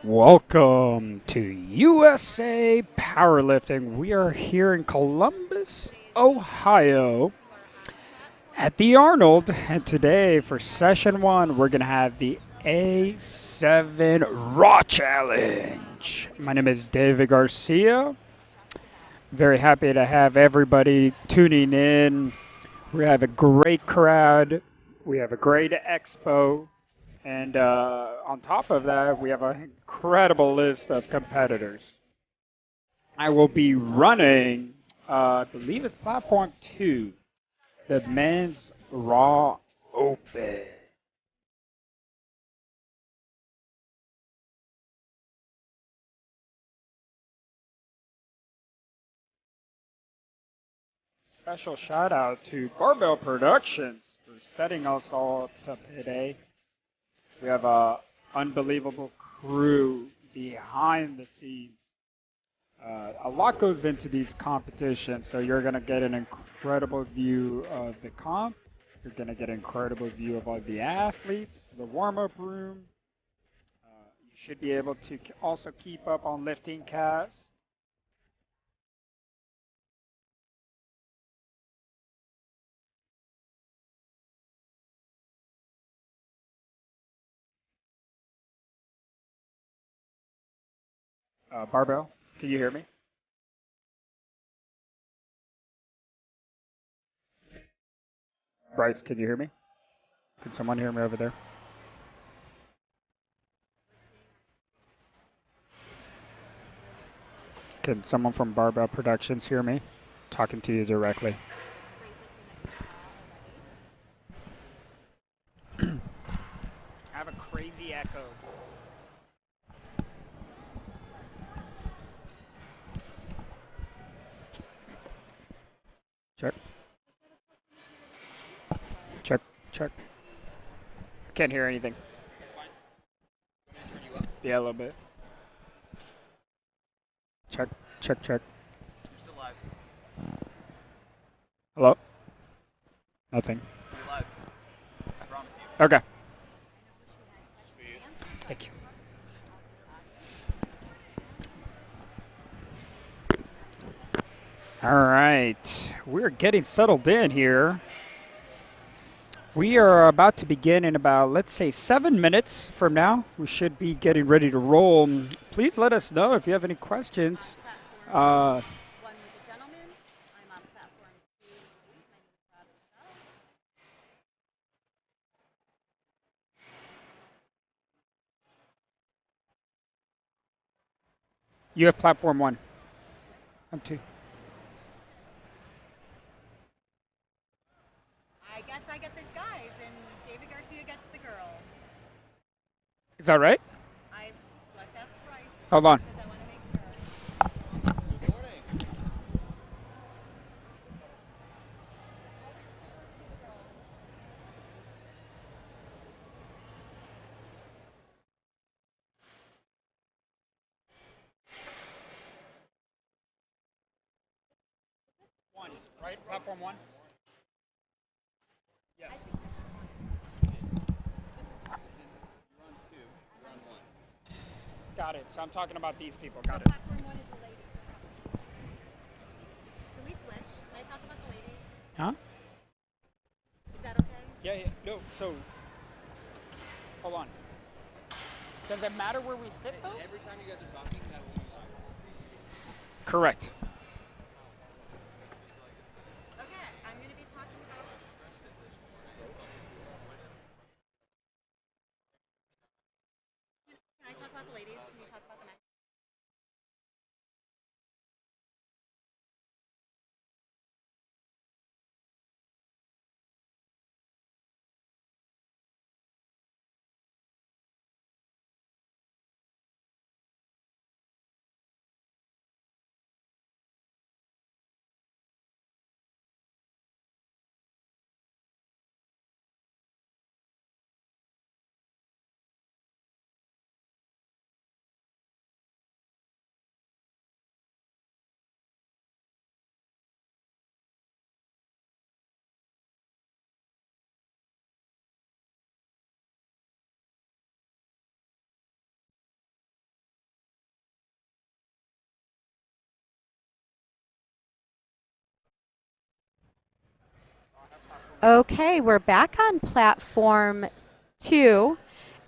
Welcome to USA Powerlifting. We are here in Columbus, Ohio at the Arnold. And today for session one, we're going to have the A7 Raw Challenge. My name is David Garcia. Very happy to have everybody tuning in. We have a great crowd. We have a great expo. And on top of that, we have an incredible list of competitors. I will be running, I believe it's platform 2, the men's Raw Open. Special shout out to Barbell Productions for setting us all up today. We have a unbelievable crew behind the scenes. A lot goes into these competitions, so you're going to get an incredible view of the comp. You're going to get an incredible view of all the athletes, the warm-up room. You should be able to also keep up on LiftingCast. Barbell, can you hear me? Bryce, can you hear me? Can someone hear me over there? Can someone from Barbell Productions hear me? Talking to you directly. I have a crazy echo. Check. Check. Check. Can't hear anything. That's fine. Can I turn you up? Yeah, a little bit. Check. Check. Check. You're still live. Hello? Nothing. You're live. I promise you. Okay. It's for you. Thank you. All right. We're getting settled in here. We are about to begin in about, let's say, 7 minutes from now. We should be getting ready to roll. Please let us know if you have any questions. One with a gentleman. I'm on platform 2 with ladies. My name is Robin Shell. You have platform 1. I'm 2. I guess I get the guys, and David Garcia gets the girls. Is that right? Let's ask Bryce. Hold on. Because I want to make sure. Good morning. One, right? Platform 1? Yes. You're on 2. You're on 1. Got it. So I'm talking about these people. So Got it. platform 1 is the ladies. Can we switch? Can I talk about the ladies? Huh? Is that okay? Yeah. No, so, hold on. Does it matter where we sit, though? Every time you guys are talking, that's when you're live. Correct. Okay, I'm going to be talking about. Can I talk about the ladies? Can you talk about the men? Okay, we're back on platform 2,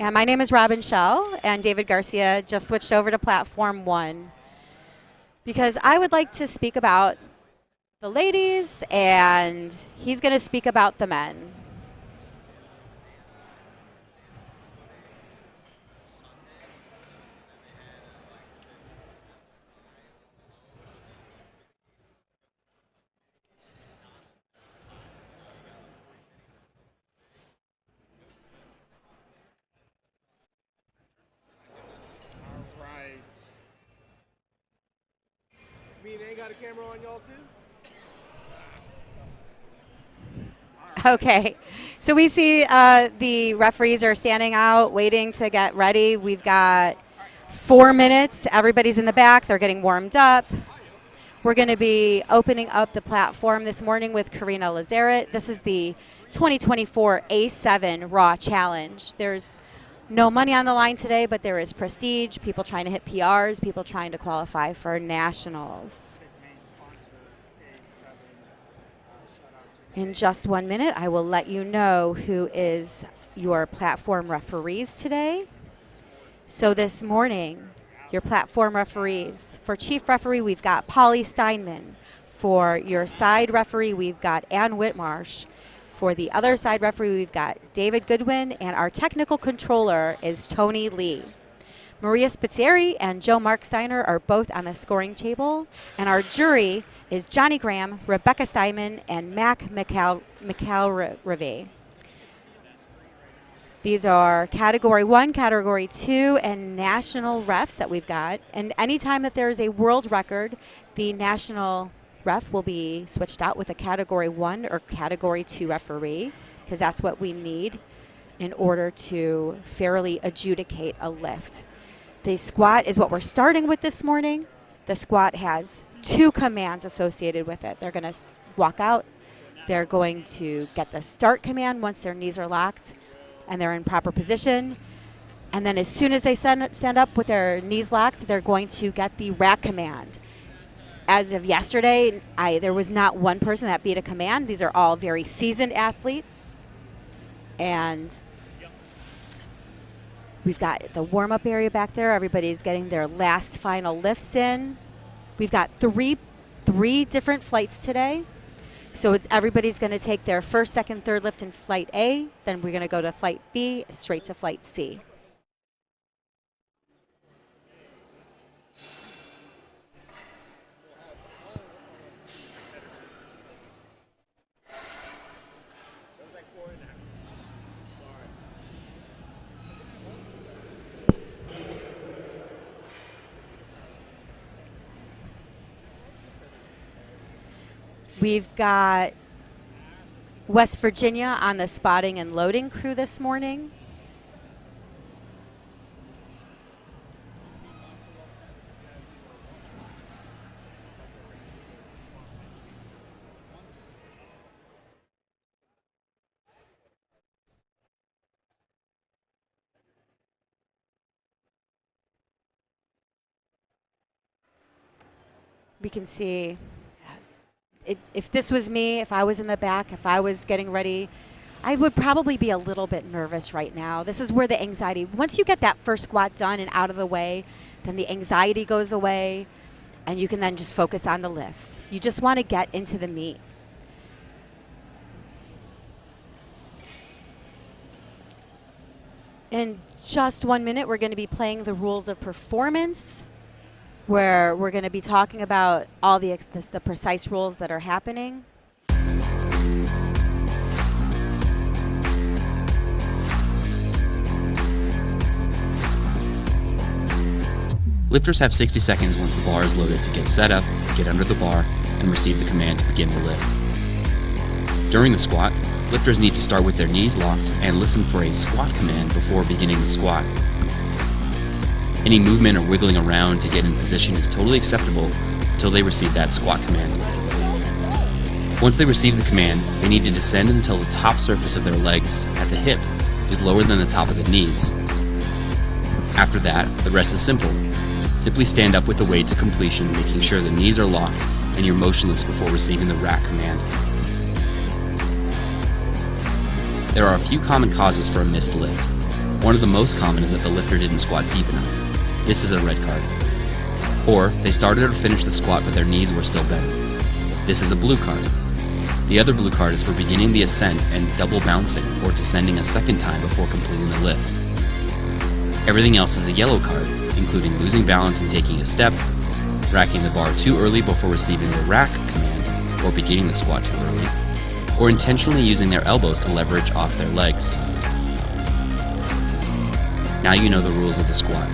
and my name is Robin Schell, and David Garcia just switched over to platform 1 because I would like to speak about the ladies, and he's going to speak about the men. All right. Mean they got a camera on y'all too? Okay, so we see the referees are standing out, waiting to get ready. We've got 4 minutes. Everybody's in the back. They're getting warmed up. We're going to be opening up the platform this morning with Karina Lazaret. This is the 2024 A7 Raw Challenge. There's no money on the line today, but there is prestige, people trying to hit PRs, people trying to qualify for nationals. In just 1 minute, I will let you know who is your platform referees today. So this morning, your platform referees. For chief referee, we've got Polly Steinman. For your side referee, we've got Ann Whitmarsh. For the other side referee, we've got David Goodwin, and our technical controller is Tony Lee. Maria Spitzieri and Joe Marksteiner are both on the scoring table, and our jury is Johnny Graham, Rebecca Simon, and Mac McAlravey. These are Category 1, Category 2, and national refs that we've got. And anytime that there is a world record, the national ref will be switched out with a Category 1 or Category 2 referee, because that's what we need in order to fairly adjudicate a lift. The squat is what we're starting with this morning. The squat has 2 commands associated with it. They're going to walk out. They're going to get the start command once their knees are locked and they're in proper position. And then as soon as they stand up with their knees locked, they're going to get the rack command. As of yesterday, there was not one person that beat a command. These are all very seasoned athletes. And we've got the warm-up area back there. Everybody's getting their last final lifts in. We've got three different flights today. So everybody's going to take their first, second, third lift in Flight A. Then we're going to go to Flight B, straight to Flight C. We've got West Virginia on the spotting and loading crew this morning. We can see if this was me, if I was in the back, if I was getting ready, I would probably be a little bit nervous right now. This is where the anxiety, once you get that first squat done and out of the way, then the anxiety goes away and you can then just focus on the lifts. You just want to get into the meat. In just 1 minute, we're going to be playing the rules of performance, where we're going to be talking about all the precise rules that are happening. Lifters have 60 seconds once the bar is loaded to get set up, get under the bar, and receive the command to begin the lift. During the squat, lifters need to start with their knees locked and listen for a squat command before beginning the squat. Any movement or wiggling around to get in position is totally acceptable until they receive that squat command. Once they receive the command, they need to descend until the top surface of their legs at the hip is lower than the top of the knees. After that, the rest is simple. Simply stand up with the weight to completion, making sure the knees are locked and you're motionless before receiving the rack command. There are a few common causes for a missed lift. One of the most common is that the lifter didn't squat deep enough. This is a red card. Or they started or finished the squat but their knees were still bent. This is a blue card. The other blue card is for beginning the ascent and double bouncing or descending a second time before completing the lift. Everything else is a yellow card, including losing balance and taking a step, racking the bar too early before receiving the rack command or beginning the squat too early, or intentionally using their elbows to leverage off their legs. Now you know the rules of the squat.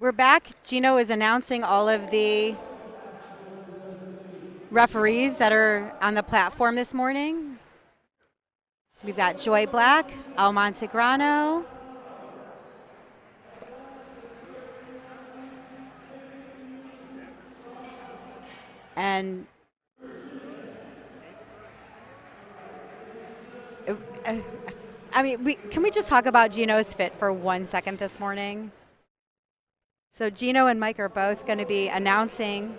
We're back. Gino is announcing all of the referees that are on the platform this morning. We've got Joy Black, Al Montegrano, and can we just talk about Gino's fit for 1 second this morning? So Gino and Mike are both going to be announcing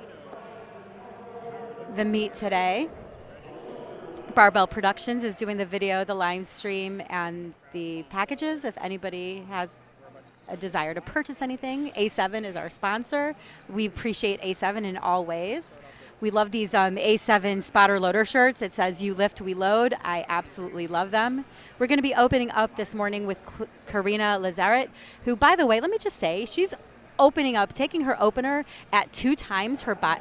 the meet today. Barbell Productions is doing the video, the live stream, and the packages if anybody has a desire to purchase anything. A7 is our sponsor. We appreciate A7 in all ways. We love these A7 spotter loader shirts. It says, "You lift, we load." I absolutely love them. We're going to be opening up this morning with Karina Lazaret, who, by the way, let me just say, she's opening up, taking her opener at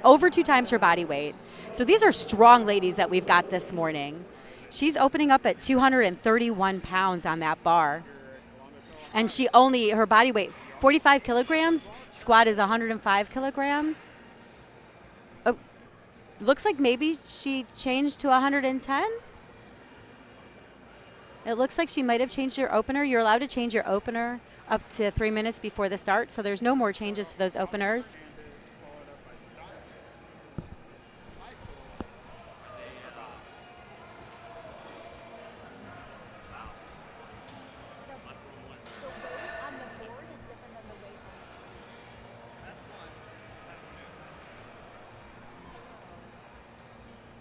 over 2 times her body weight. So these are strong ladies that we've got this morning. She's opening up at 231 pounds on that bar. And her body weight, 45 kilograms, squat is 105 kilograms. Oh, looks like maybe she changed to 110. It looks like she might have changed her opener. You're allowed to change your opener up to 3 minutes before the start, so there's no more changes to those openers.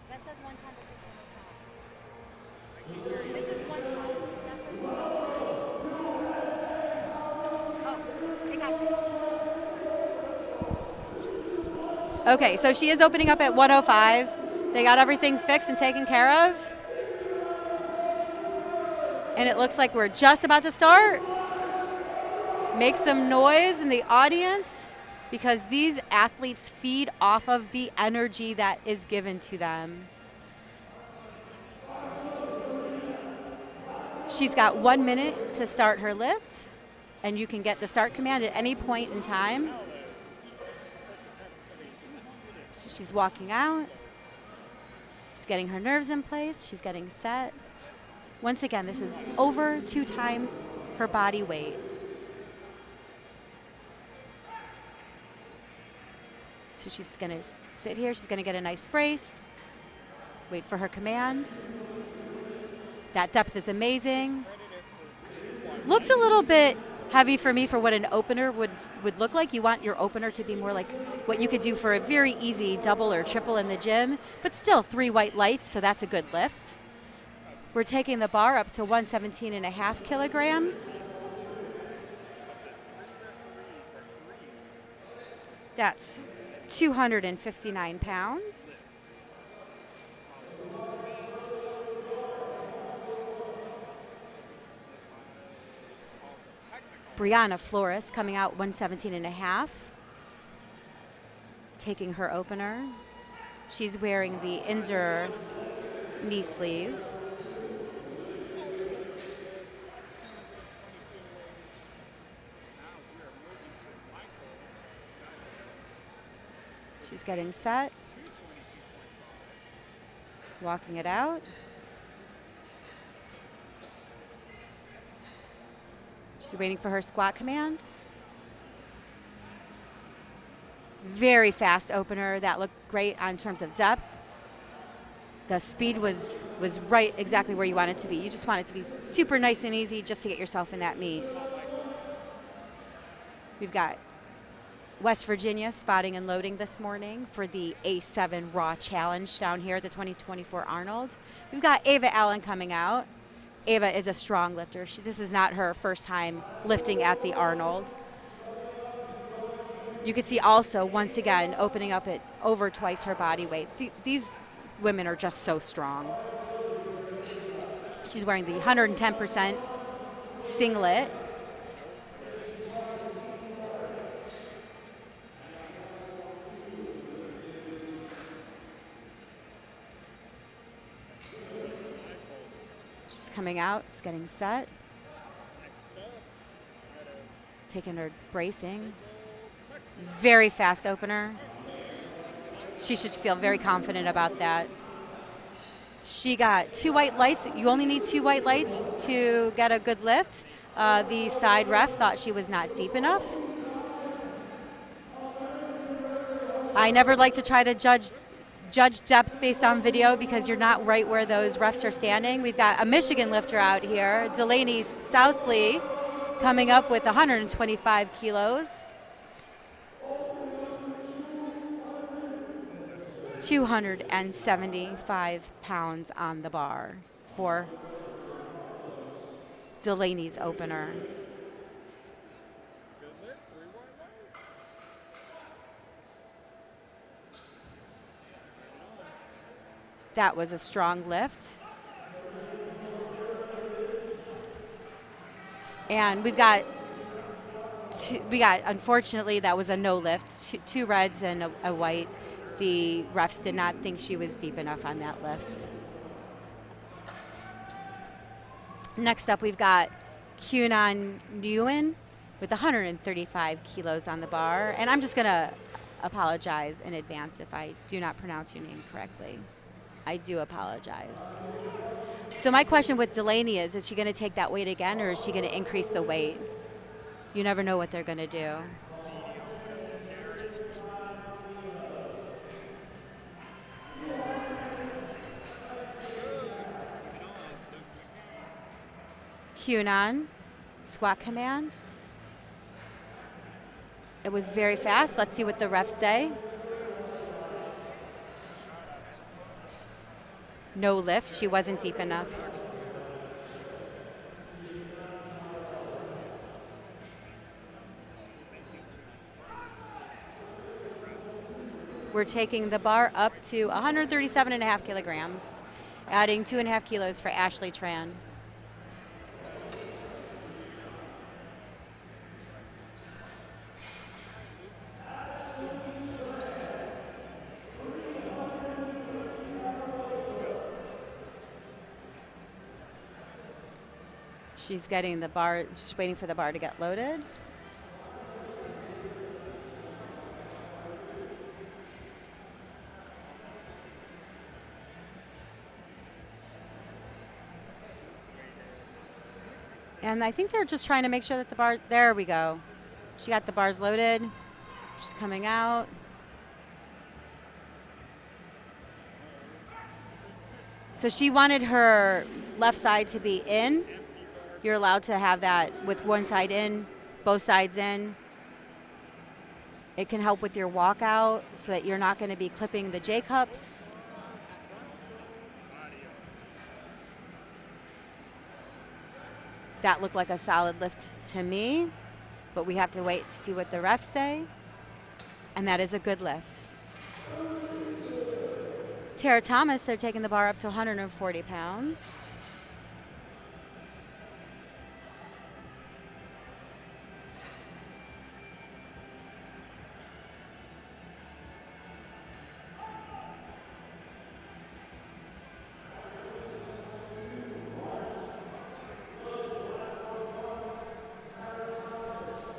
That says 110, this is 105. This is 110. That says 105. Okay, so she is opening up at 105. They got everything fixed and taken care of. And it looks like we're just about to start. Make some noise in the audience because these athletes feed off of the energy that is given to them. She's got 1 minute to start her lift, and you can get the start command at any point in time. So she's walking out. She's getting her nerves in place. She's getting set. Once again, this is over 2 times her body weight. So she's going to sit here. She's going to get a nice brace. Wait for her command. That depth is amazing. Looked a little bit heavy for me for what an opener would look like. You want your opener to be more like what you could do for a very easy double or triple in the gym, but still 3 white lights, so that's a good lift. We're taking the bar up to 117.5 kilograms. That's 259 pounds. Brianna Flores coming out 117.5, taking her opener. She's wearing the Inzer knee sleeves. She's getting set. Walking it out. She's waiting for her squat command. Very fast opener. That looked great on terms of depth. The speed was right exactly where you want it to be. You just want it to be super nice and easy just to get yourself in that meet. We've got West Virginia spotting and loading this morning for the A7 Raw Challenge down here at the 2024 Arnold. We've got Ava Allen coming out. Ava is a strong lifter. This is not her first time lifting at the Arnold. You can see also, once again, opening up at over twice her body weight. These women are just so strong. She's wearing the 110% singlet. She's coming out, she's getting set. Taking her bracing. Very fast opener. She should feel very confident about that. She got 2 white lights. You only need 2 white lights to get a good lift. The side ref thought she was not deep enough. I never like to try to judge depth based on video because you're not right where those refs are standing. We've got a Michigan lifter out here, Delaney Sousley, coming up with 125 kilos. 275 pounds on the bar for Delaney's opener. That was a strong lift. And we got, unfortunately, that was a no lift, two reds and a white. The refs did not think she was deep enough on that lift. Next up, we've got Cunan Nguyen with 135 kilos on the bar. And I'm just going to apologize in advance if I do not pronounce your name correctly. I do apologize. So my question with Delaney is she going to take that weight again, or is she going to increase the weight? You never know what they're going to do. Cunan, squat command. It was very fast. Let's see what the refs say. No lift. She wasn't deep enough. We're taking the bar up to 137.5 kilograms, adding 2.5 kilos for Ashley Tran. She's getting the bar, she's waiting for the bar to get loaded. And I think they're just trying to make sure that the bars, there we go. She got the bars loaded. She's coming out. So she wanted her left side to be in. You're allowed to have that with one side in, both sides in. It can help with your walkout so that you're not going to be clipping the J-cups. That looked like a solid lift to me, but we have to wait to see what the refs say. And that is a good lift. Tara Thomas, they're taking the bar up to 140 pounds.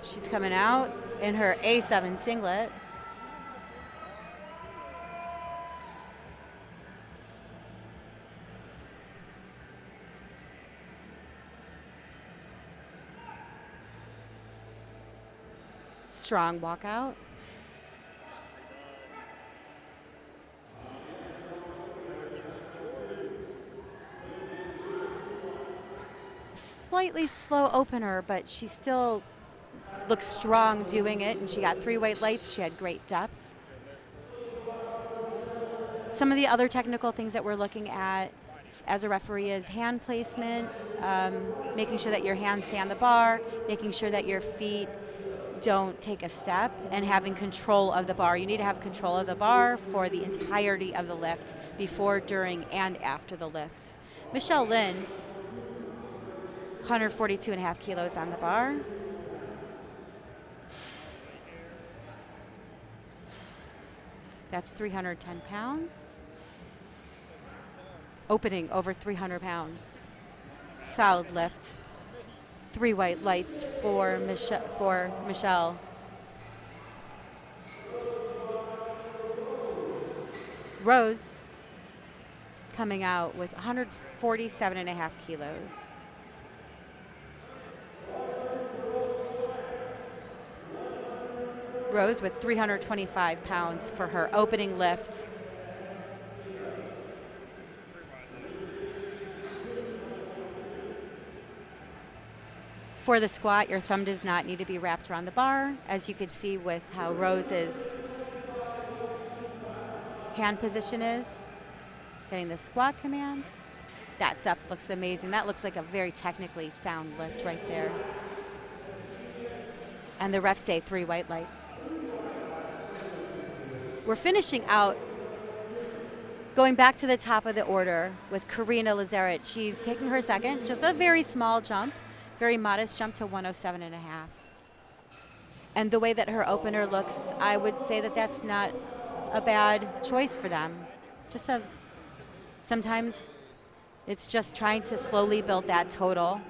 She's coming out in her A7 singlet. strong walkout. Slightly slow opener, but she still looks strong doing it, and she got 3 white lights. She had great depth. Some of the other technical things that we're looking at as a referee is hand placement, making sure that your hands stay on the bar, making sure that your feet don't take a step, and having control of the bar. You need to have control of the bar for the entirety of the lift, before, during, and after the lift. Michelle Lynn, 142.5 kilos on the bar. That's 310 pounds. Opening over 300 pounds. Solid lift. 3 white lights for Michelle. Rose coming out with 147.5 kilos. Rose with 325 pounds for her opening lift. For the squat, your thumb does not need to be wrapped around the bar, as you can see with how Rose's hand position is. It's getting the squat command. That depth looks amazing. That looks like a very technically sound lift right there. And the refs say 3 white lights. We're finishing out, going back to the top of the order with Karina Lazaret. She's taking her second, just a very small jump, very modest jump to 107.5. And the way that her opener looks, I would say that that's not a bad choice for them. Sometimes it's just trying to slowly build that total.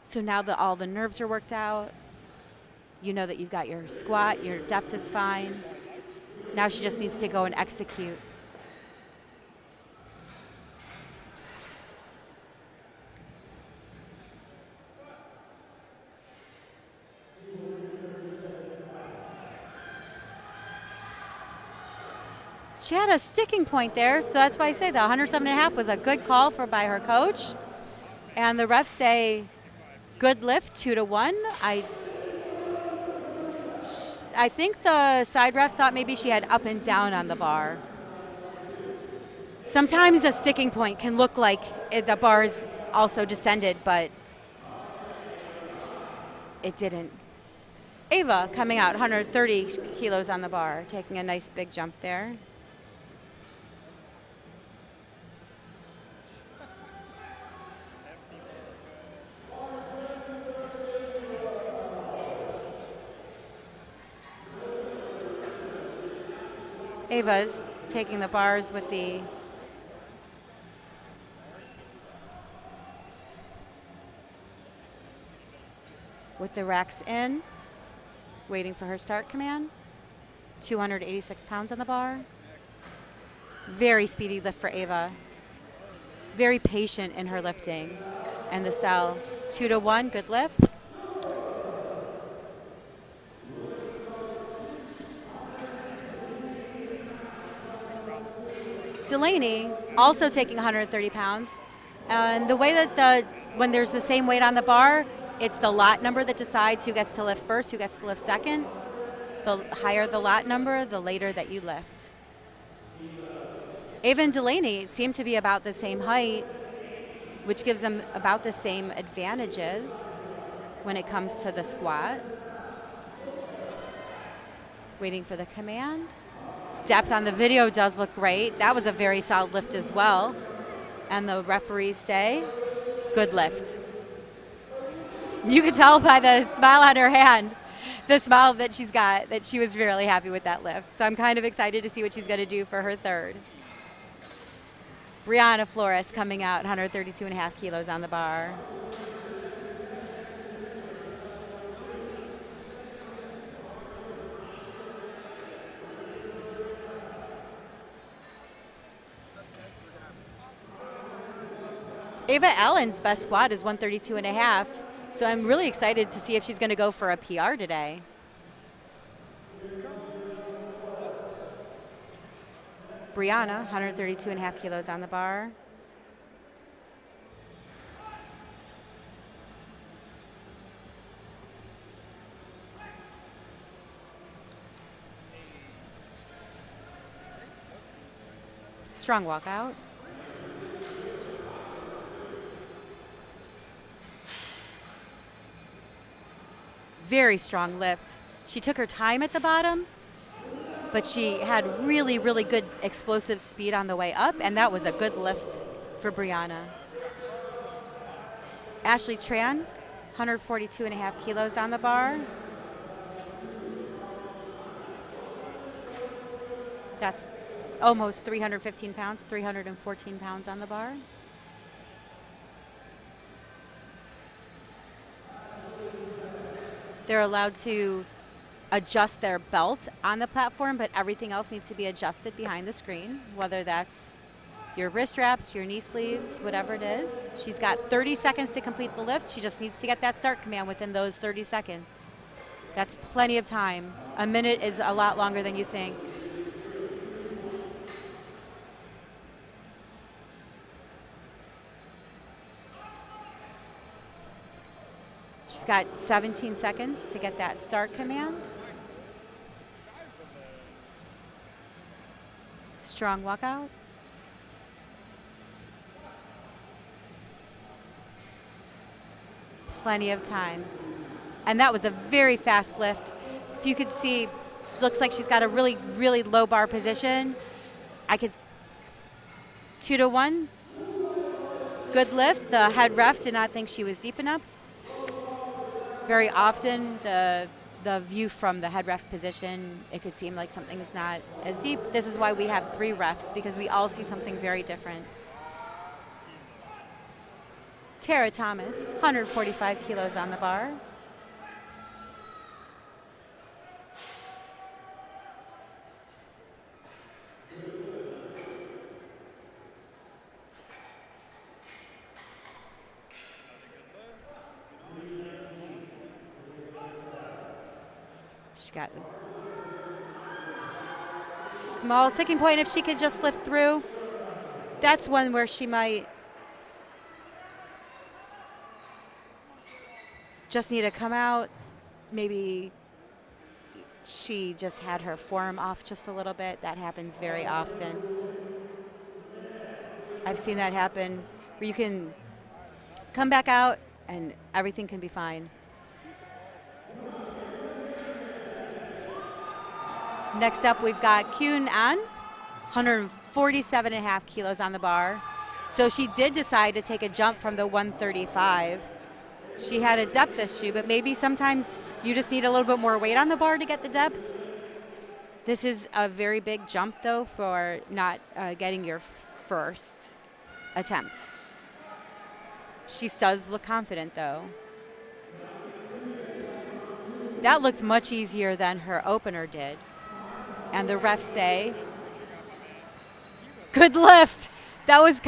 So now that all the nerves are worked out, you know that you've got your squat, your depth is fine. Now she just needs to go and execute. She had a sticking point there, so that's why I say the 107.5 was a good call by her coach. And the refs say, good lift, 2-1. I think the side ref thought maybe she had up and down on the bar. Sometimes a sticking point can look like the bar's also descended, but it didn't. Ava coming out, 130 kilos on the bar, taking a nice big jump there. Ava's taking the bars with the racks in, waiting for her start command. 286 pounds on the bar. Very speedy lift for Ava. Very patient in her lifting. And the style, 2-1, good lift. Delaney also taking 130 pounds. And the way that when there's the same weight on the bar, it's the lot number that decides who gets to lift first, who gets to lift second. The higher the lot number, the later that you lift. Ava and Delaney seem to be about the same height, which gives them about the same advantages when it comes to the squat. Waiting for the command. Depth on the video does look great. That was a very solid lift as well. And the referees say, good lift. You could tell by the smile on her hand, the smile that she's got, that she was really happy with that lift. So I'm kind of excited to see what she's going to do for her third. Brianna Flores coming out, 132.5 kilos on the bar. Ava Allen's best squat is 132.5. So I'm really excited to see if she's going to go for a PR today. Brianna, 132.5 kilos on the bar. Strong walkout. Very strong lift. She took her time at the bottom, but she had really, really good explosive speed on the way up, and that was a good lift for Brianna. Ashley Tran, 142.5 kilos on the bar. That's almost 315 pounds, 314 pounds on the bar. They're allowed to adjust their belt on the platform, but everything else needs to be adjusted behind the screen, whether that's your wrist wraps, your knee sleeves, whatever it is. She's got 30 seconds to complete the lift. She just needs to get that start command within those 30 seconds. That's plenty of time. A minute is a lot longer than you think. She's got 17 seconds to get that start command. Strong walkout. Plenty of time. And that was a very fast lift. If you could see, looks like she's got a really, really low bar position. 2-1. Good lift. The head ref did not think she was deep enough. Very often, the view from the head ref position, it could seem like something's not as deep. This is why we have 3 refs, because we all see something very different. Tara Thomas, 145 kilos on the bar. She got a small sticking point. If she could just lift through, that's one where she might just need to come out. Maybe she just had her form off just a little bit. That happens very often. I've seen that happen where you can come back out and everything can be fine. Next up, we've got Kyun An, 147.5 kilos on the bar. So she did decide to take a jump from the 135. She had a depth issue, but maybe sometimes you just need a little bit more weight on the bar to get the depth. This is a very big jump, though, for not getting your first attempt. She does look confident, though. That looked much easier than her opener did. And the refs say, good lift. That was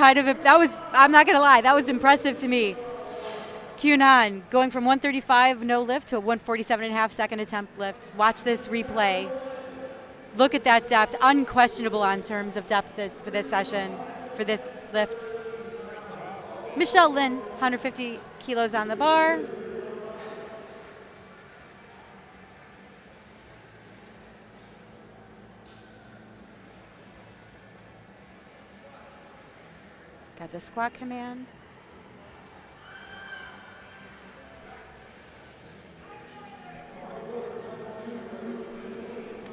I'm not going to lie, that was impressive to me. Kyunan going from 135 no lift to a 147.5 second attempt lift. Watch this replay. Look at that depth, unquestionable on terms of depth for this session, for this lift. Michelle Lin, 150 kilos on the bar. Got the squat command.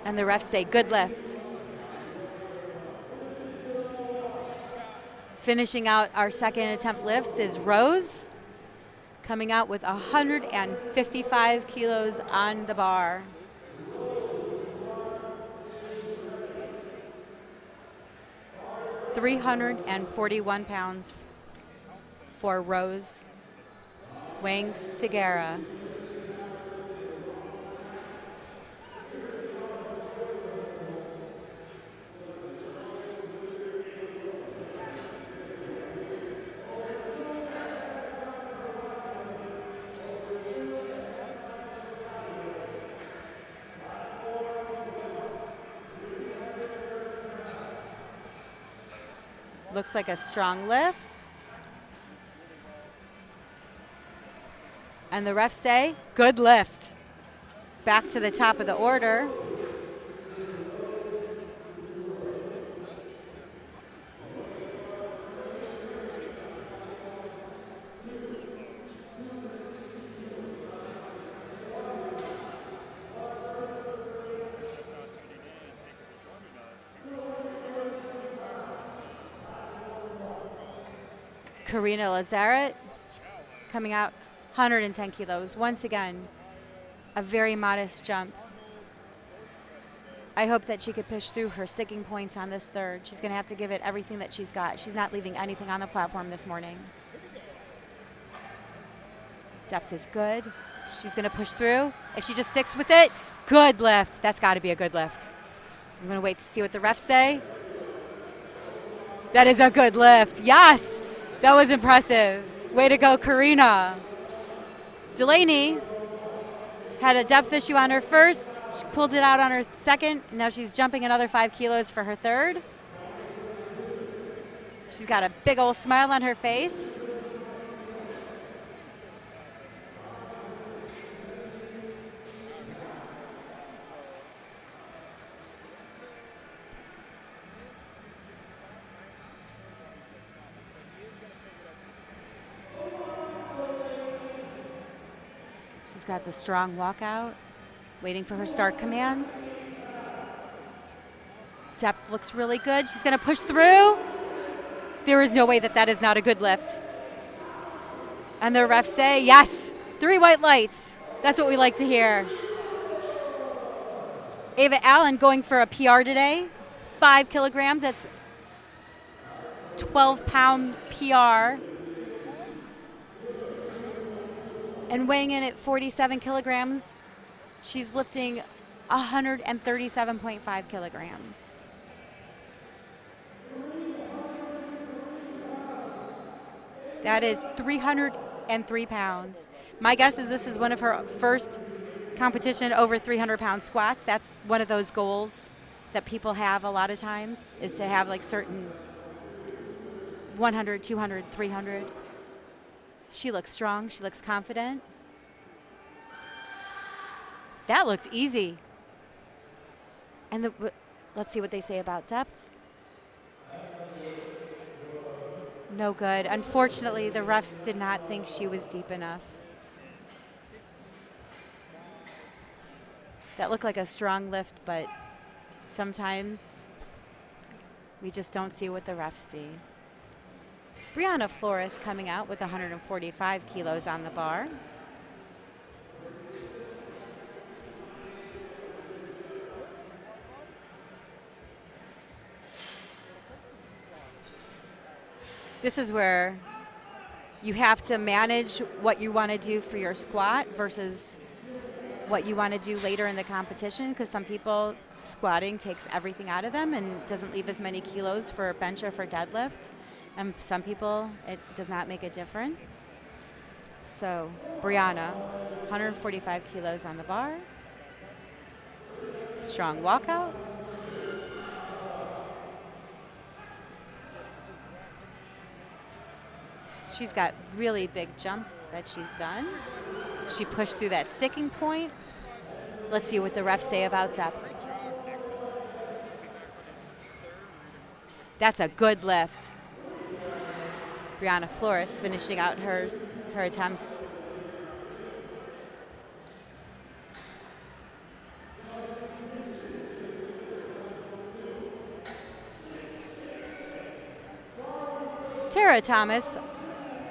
And the refs say, good lift. Finishing out our second attempt lifts is Rose, coming out with 155 kilos on the bar. £341 for Rose Wang Stigera. Looks like a strong lift. And the refs say, good lift. Back to the top of the order. Karina Lazaret coming out 110 kilos. Once again, a very modest jump. I hope that she could push through her sticking points on this third. She's going to have to give it everything that she's got. She's not leaving anything on the platform this morning. Depth is good. She's going to push through. If she just sticks with it, good lift. That's got to be a good lift. I'm going to wait to see what the refs say. That is a good lift. Yes. That was impressive. Way to go, Karina. Delaney had a depth issue on her first. She pulled it out on her second. Now she's jumping another 5 kilos for her third. She's got a big old smile on her face. She's got the strong walkout, waiting for her start command. Depth looks really good. She's going to push through. There is no way that that is not a good lift. And the refs say, yes, 3 white lights. That's what we like to hear. Ava Allen going for a PR today, 5 kilograms. That's 12-pound PR. And weighing in at 47 kilograms, she's lifting 137.5 kilograms. That is 303 pounds. My guess is this is one of her first competition over 300-pound squats. That's one of those goals that people have a lot of times, is to have like certain 100, 200, 300. She looks strong. She looks confident. That looked easy. And let's see what they say about depth. No good. Unfortunately, the refs did not think she was deep enough. That looked like a strong lift, but sometimes we just don't see what the refs see. Brianna Flores coming out with 145 kilos on the bar. This is where you have to manage what you want to do for your squat versus what you want to do later in the competition, because some people, squatting takes everything out of them and doesn't leave as many kilos for bench or for deadlift. And some people, it does not make a difference. So Brianna, 145 kilos on the bar. Strong walkout. She's got really big jumps that she's done. She pushed through that sticking point. Let's see what the refs say about depth. That's a good lift. Brianna Flores finishing out her attempts. Tara Thomas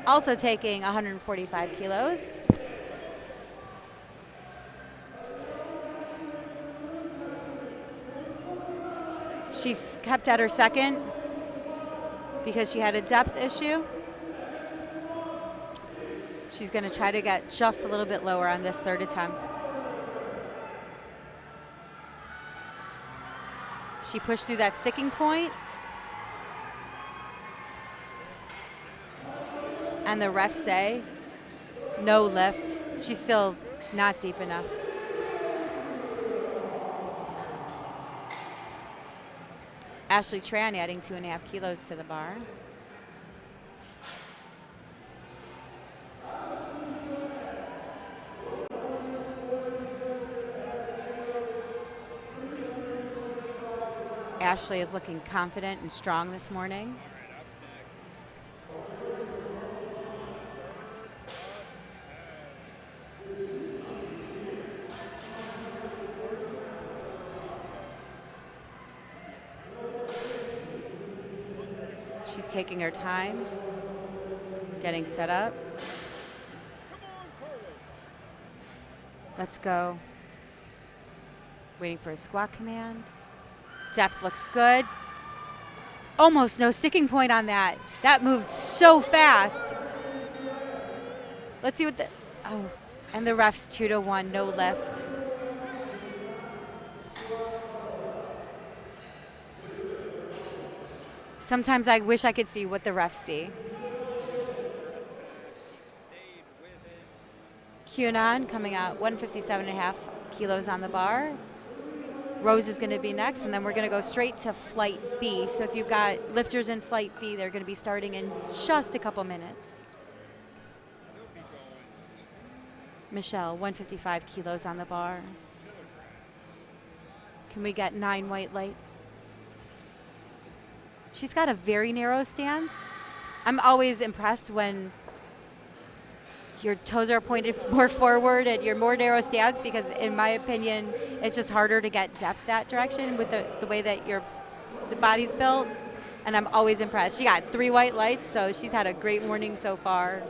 also taking 145 kilos. She's kept at her second because she had a depth issue. She's going to try to get just a little bit lower on this third attempt. She pushed through that sticking point. And the refs say, no lift. She's still not deep enough. Ashley Tran adding 2.5 kilos to the bar. Ashley is looking confident and strong this morning. She's taking her time, getting set up. Let's go. Waiting for a squat command. Depth looks good. Almost no sticking point on that. That moved so fast. Let's see what the, oh, and the ref's 2-1, no lift. Sometimes I wish I could see what the refs see. Cunan coming out 157.5 kilos on the bar. Rose is going to be next, and then we're going to go straight to Flight B. So if you've got lifters in Flight B, they're going to be starting in just a couple minutes. Michelle, 155 kilos on the bar. Can we get 9 white lights? She's got a very narrow stance. I'm always impressed when your toes are pointed more forward and you're more narrow stance, because in my opinion, it's just harder to get depth that direction with the way that the body's built. And I'm always impressed. She got 3 white lights, so she's had a great morning so far.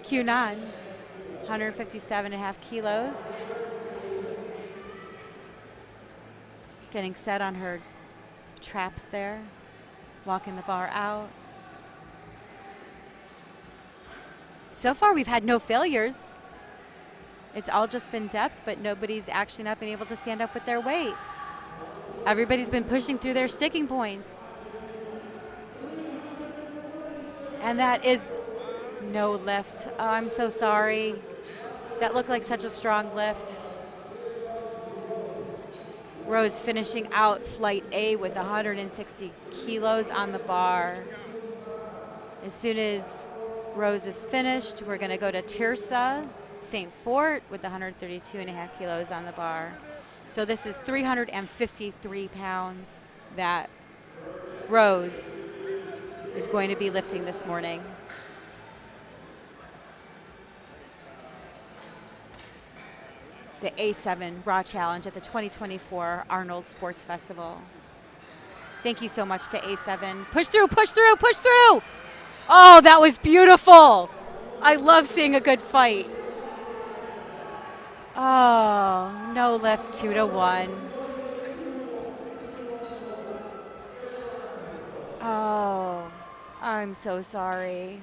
Q9, 157.5 kilos. Getting set on her traps there. Walking the bar out. So far, we've had no failures. It's all just been depth, but nobody's actually not been able to stand up with their weight. Everybody's been pushing through their sticking points. And that is no lift. Oh, I'm so sorry. That looked like such a strong lift. Rose finishing out Flight A with 160 kilos on the bar. As soon as Rose is finished, we're going to go to Tirsa St. Fort with 132.5 kilos on the bar. So this is 353 pounds that Rose is going to be lifting this morning. The A7 Raw Challenge at the 2024 Arnold Sports Festival. Thank you so much to A7. Push through, push through, push through! Oh, that was beautiful. I love seeing a good fight. Oh, no lift, 2-1. Oh, I'm so sorry.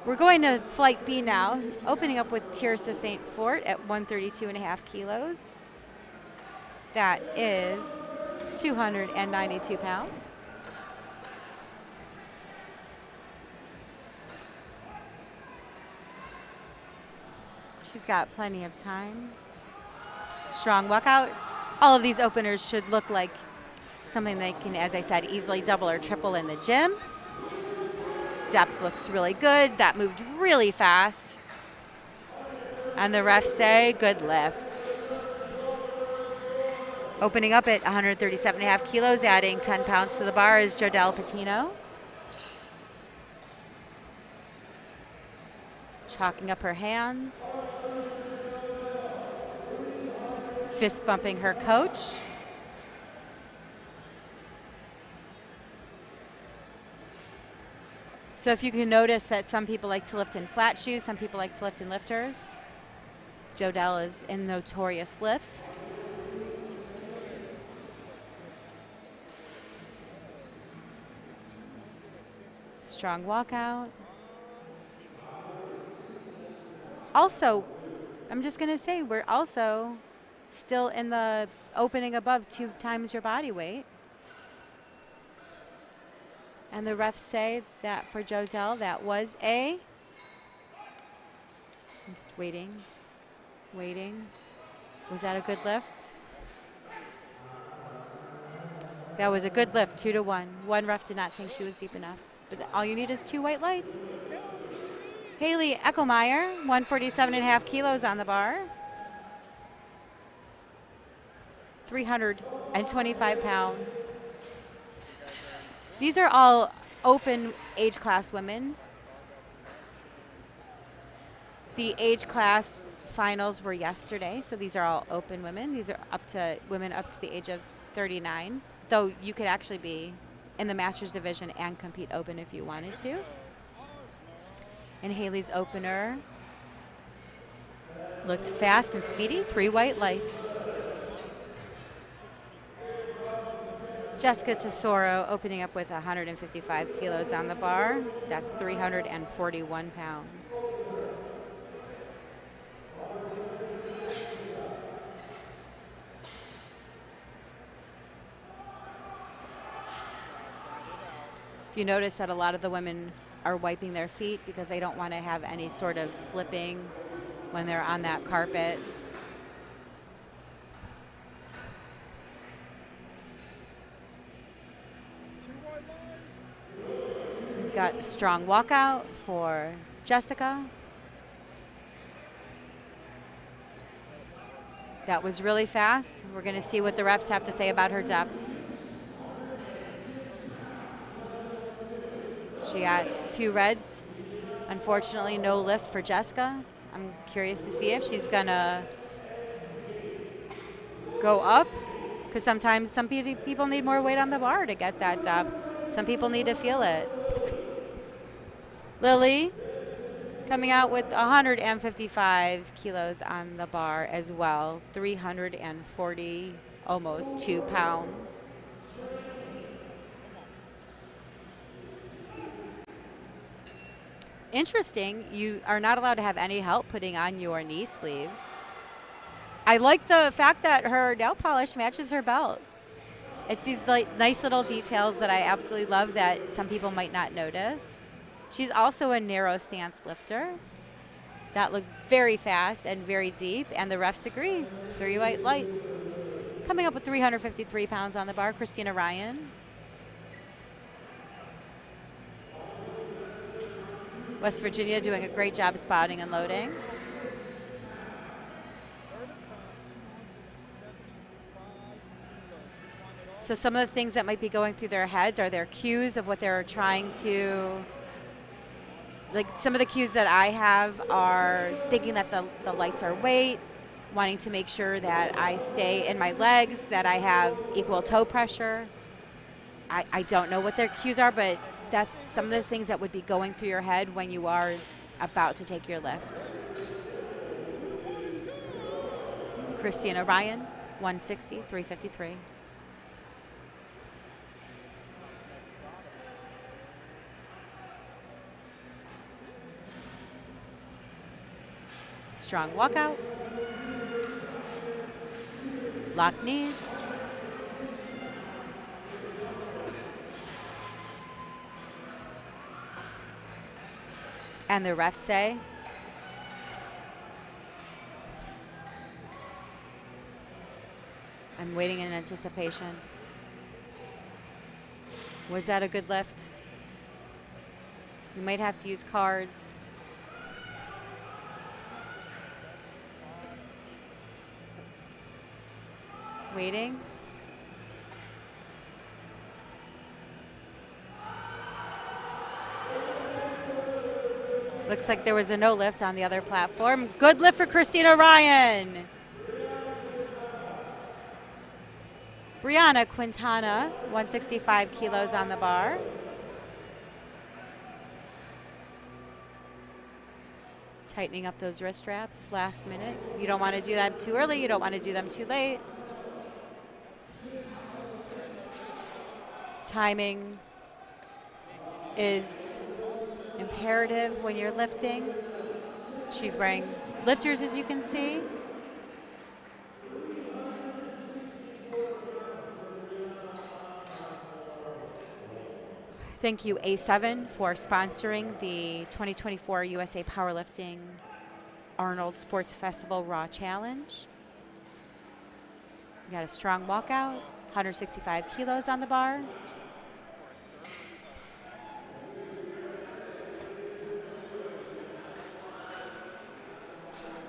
We're going to Flight B now, opening up with Tirsa St. Fort at 132.5 kilos. That is 292 pounds. She's got plenty of time. Strong walkout. All of these openers should look like something they can, as I said, easily double or triple in the gym. Depth looks really good. That moved really fast. And the refs say, good lift. Opening up at 137.5 kilos, adding 10 pounds to the bar is Jodelle Patino. Chalking up her hands. Fist bumping her coach. So if you can notice that some people like to lift in flat shoes, some people like to lift in lifters. Jodelle is in notorious lifts. Strong walkout. Also, I'm just going to say, we're also still in the opening above 2 times your body weight. And the refs say that for Jodelle, that was a, waiting, Waiting. Was that a good lift? That was a good lift, 2-1. One ref did not think she was deep enough. But all you need is 2 white lights. Haley Eckelmeyer, 147.5 kilos on the bar. 325 pounds. These are all open age class women. The age class finals were yesterday, so these are all open women. These are women up to the age of 39, though you could actually be in the Masters division and compete open if you wanted to. And Haley's opener looked fast and speedy, 3 white lights. Jessica Tesoro opening up with 155 kilos on the bar. That's 341 pounds. If you notice that a lot of the women are wiping their feet because they don't want to have any sort of slipping when they're on that carpet. We've got a strong walkout for Jessica. That was really fast. We're going to see what the refs have to say about her depth. She got 2 reds. Unfortunately, no lift for Jessica. I'm curious to see if she's going to go up, because sometimes some people need more weight on the bar to get that depth. Some people need to feel it. Lily coming out with 155 kilos on the bar as well, 340, almost 2 pounds. Interesting, you are not allowed to have any help putting on your knee sleeves. I like the fact that her nail polish matches her belt. It's these nice little details that I absolutely love that some people might not notice. She's also a narrow stance lifter. That looked very fast and very deep, and the refs agree. 3 white lights. Coming up with 353 pounds on the bar, Christina Ryan. West Virginia doing a great job spotting and loading. So some of the things that might be going through their heads are their cues of what they're trying to, like some of the cues that I have are thinking that the lights are weight, wanting to make sure that I stay in my legs, that I have equal toe pressure. I don't know what their cues are, but that's some of the things that would be going through your head when you are about to take your lift. Christina Ryan, 160, 353. Strong walkout. Lock knees. And the refs say, I'm waiting in anticipation. Was that a good lift? You might have to use cards. Waiting. Looks like there was a no lift on the other platform. Good lift for Christina Ryan. Brianna Quintana, 165 kilos on the bar. Tightening up those wrist wraps last minute. You don't want to do that too early. You don't want to do them too late. Timing is imperative when you're lifting. She's wearing lifters, as you can see. Thank you, A7, for sponsoring the 2024 USA Powerlifting Arnold Sports Festival Raw Challenge. We got a strong walkout, 165 kilos on the bar.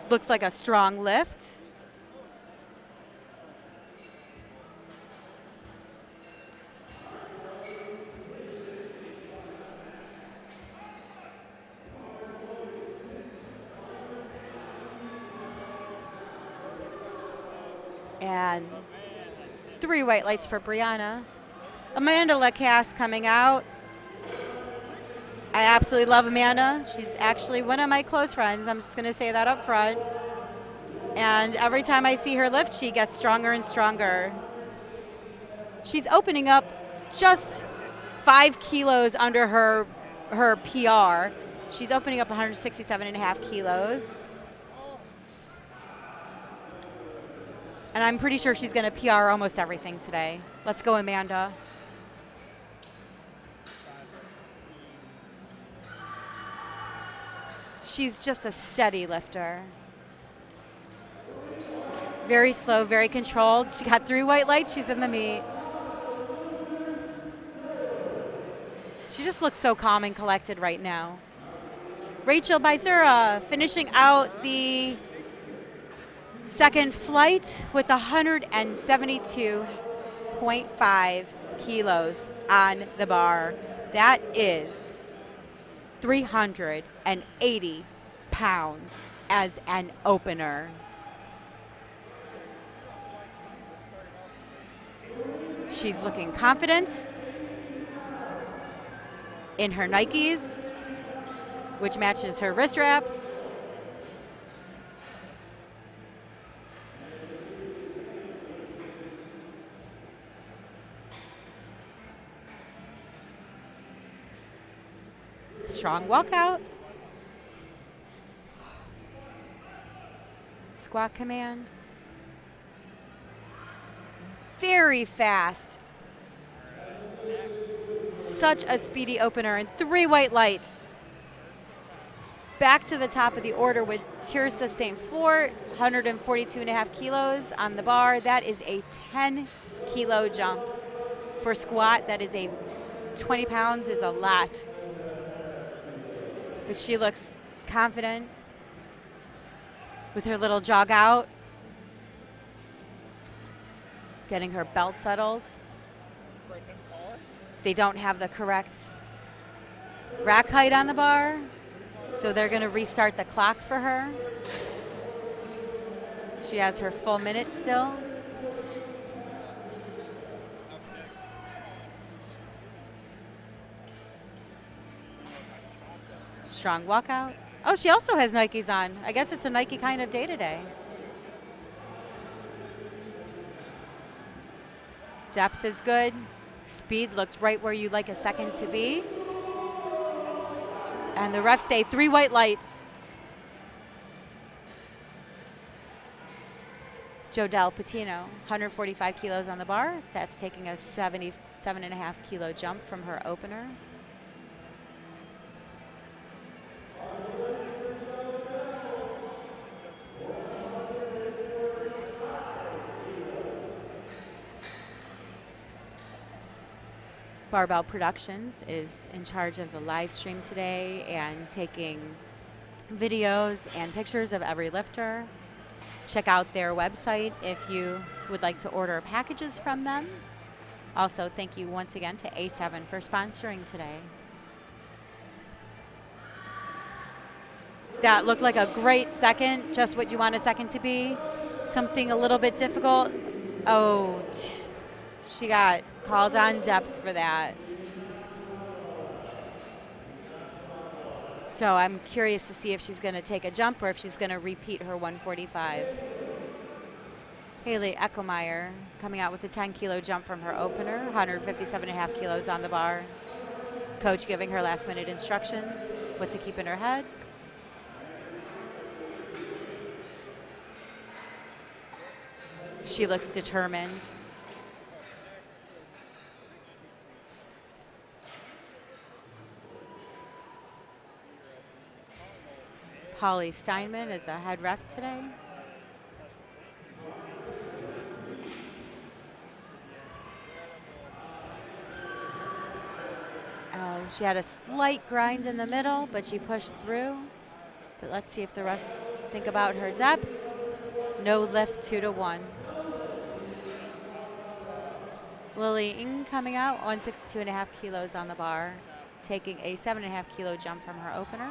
Looked like a strong lift. And 3 white lights for Brianna. Amanda Lacasse coming out. I absolutely love Amanda. She's actually one of my close friends. I'm just going to say that up front. And every time I see her lift, she gets stronger and stronger. She's opening up just 5 kilos under her PR. She's opening up 167.5 kilos. And I'm pretty sure she's going to PR almost everything today. Let's go, Amanda. She's just a steady lifter. Very slow, very controlled. She got 3 white lights. She's in the meet. She just looks so calm and collected right now. Rachel Bizura finishing out the second flight with 172.5 kilos on the bar. That is 380 pounds as an opener. She's looking confident in her Nikes, which matches her wrist wraps. Strong walkout. Squat command. Very fast. Such a speedy opener and 3 white lights. Back to the top of the order with Tirsa St. Fort, 142.5 kilos on the bar. That is a 10 kilo jump. For squat, that is 20 pounds is a lot. But she looks confident with her little jog out. Getting her belt settled. They don't have the correct rack height on the bar, so they're going to restart the clock for her. She has her full minute still. Strong walkout. Oh, she also has Nikes on. I guess it's a Nike kind of day today. Depth is good. Speed looked right where you'd like a second to be. And the refs say 3 white lights. Jodelle Patino, 145 kilos on the bar. That's taking a 77.5 kilo jump from her opener. Barbell Productions is in charge of the live stream today and taking videos and pictures of every lifter. Check out their website if you would like to order packages from them. Also, thank you once again to A7 for sponsoring today. That looked like a great second, just what you want a second to be. Something a little bit difficult. Oh, she got called on depth for that. So I'm curious to see if she's going to take a jump or if she's going to repeat her 145. Haley Eckelmeyer coming out with a 10 kilo jump from her opener, 157.5 kilos on the bar. Coach giving her last minute instructions, what to keep in her head. She looks determined. Holly Steinman is a head ref today. She had a slight grind in the middle, but she pushed through. But let's see if the refs think about her depth. No lift, 2-1. Lily Ng coming out, 162.5 kilos on the bar, taking a 7.5 kilo jump from her opener.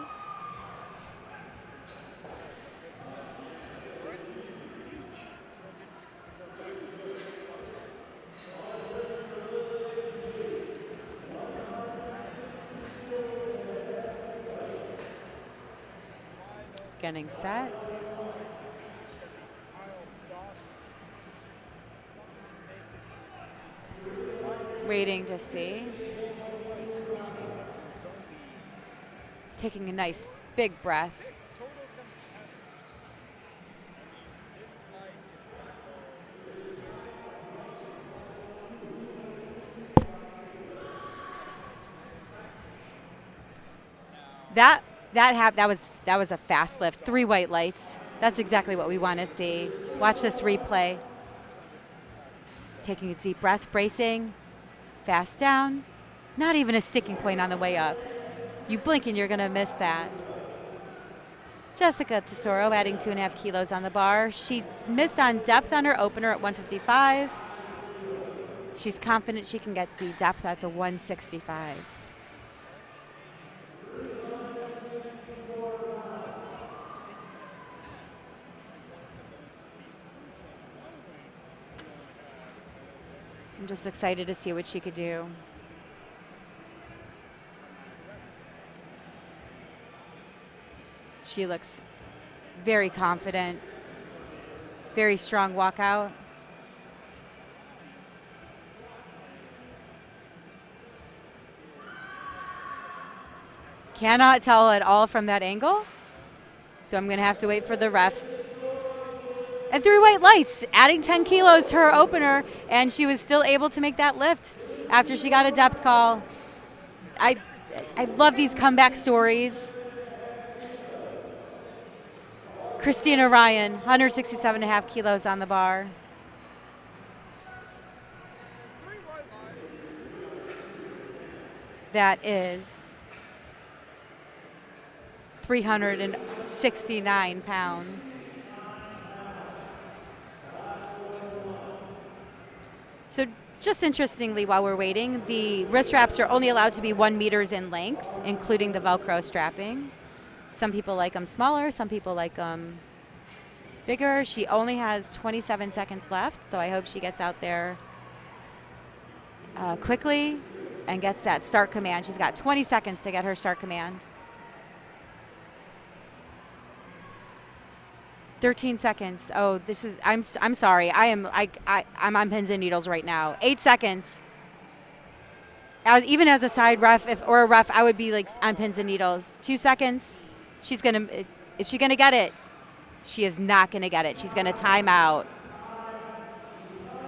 Getting set. Waiting to see. Taking a nice big breath. That was a fast lift. 3 white lights. That's exactly what we want to see. Watch this replay. Taking a deep breath, bracing, fast down. Not even a sticking point on the way up. You blink and you're going to miss that. Jessica Tesoro adding 2.5 kilos on the bar. She missed on depth on her opener at 155. She's confident she can get the depth at the 165. I'm just excited to see what she could do. She looks very confident, very strong walkout. Cannot tell at all from that angle, so I'm going to have to wait for the refs. And 3 white lights, adding 10 kilos to her opener, and she was still able to make that lift after she got a depth call. I love these comeback stories. Christina Ryan, 167.5 kilos on the bar. That is 369 pounds. So just interestingly, while we're waiting, the wrist straps are only allowed to be 1 meter in length, including the Velcro strapping. Some people like them smaller, some people like them bigger. She only has 27 seconds left, so I hope she gets out there quickly and gets that start command. She's got 20 seconds to get her start command. 13 seconds. Oh, this is, I'm sorry. I'm on pins and needles right now. 8 seconds. Even as a side ref, or a ref, I would be like on pins and needles. 2 seconds. Is she gonna get it? She is not gonna get it. She's gonna time out.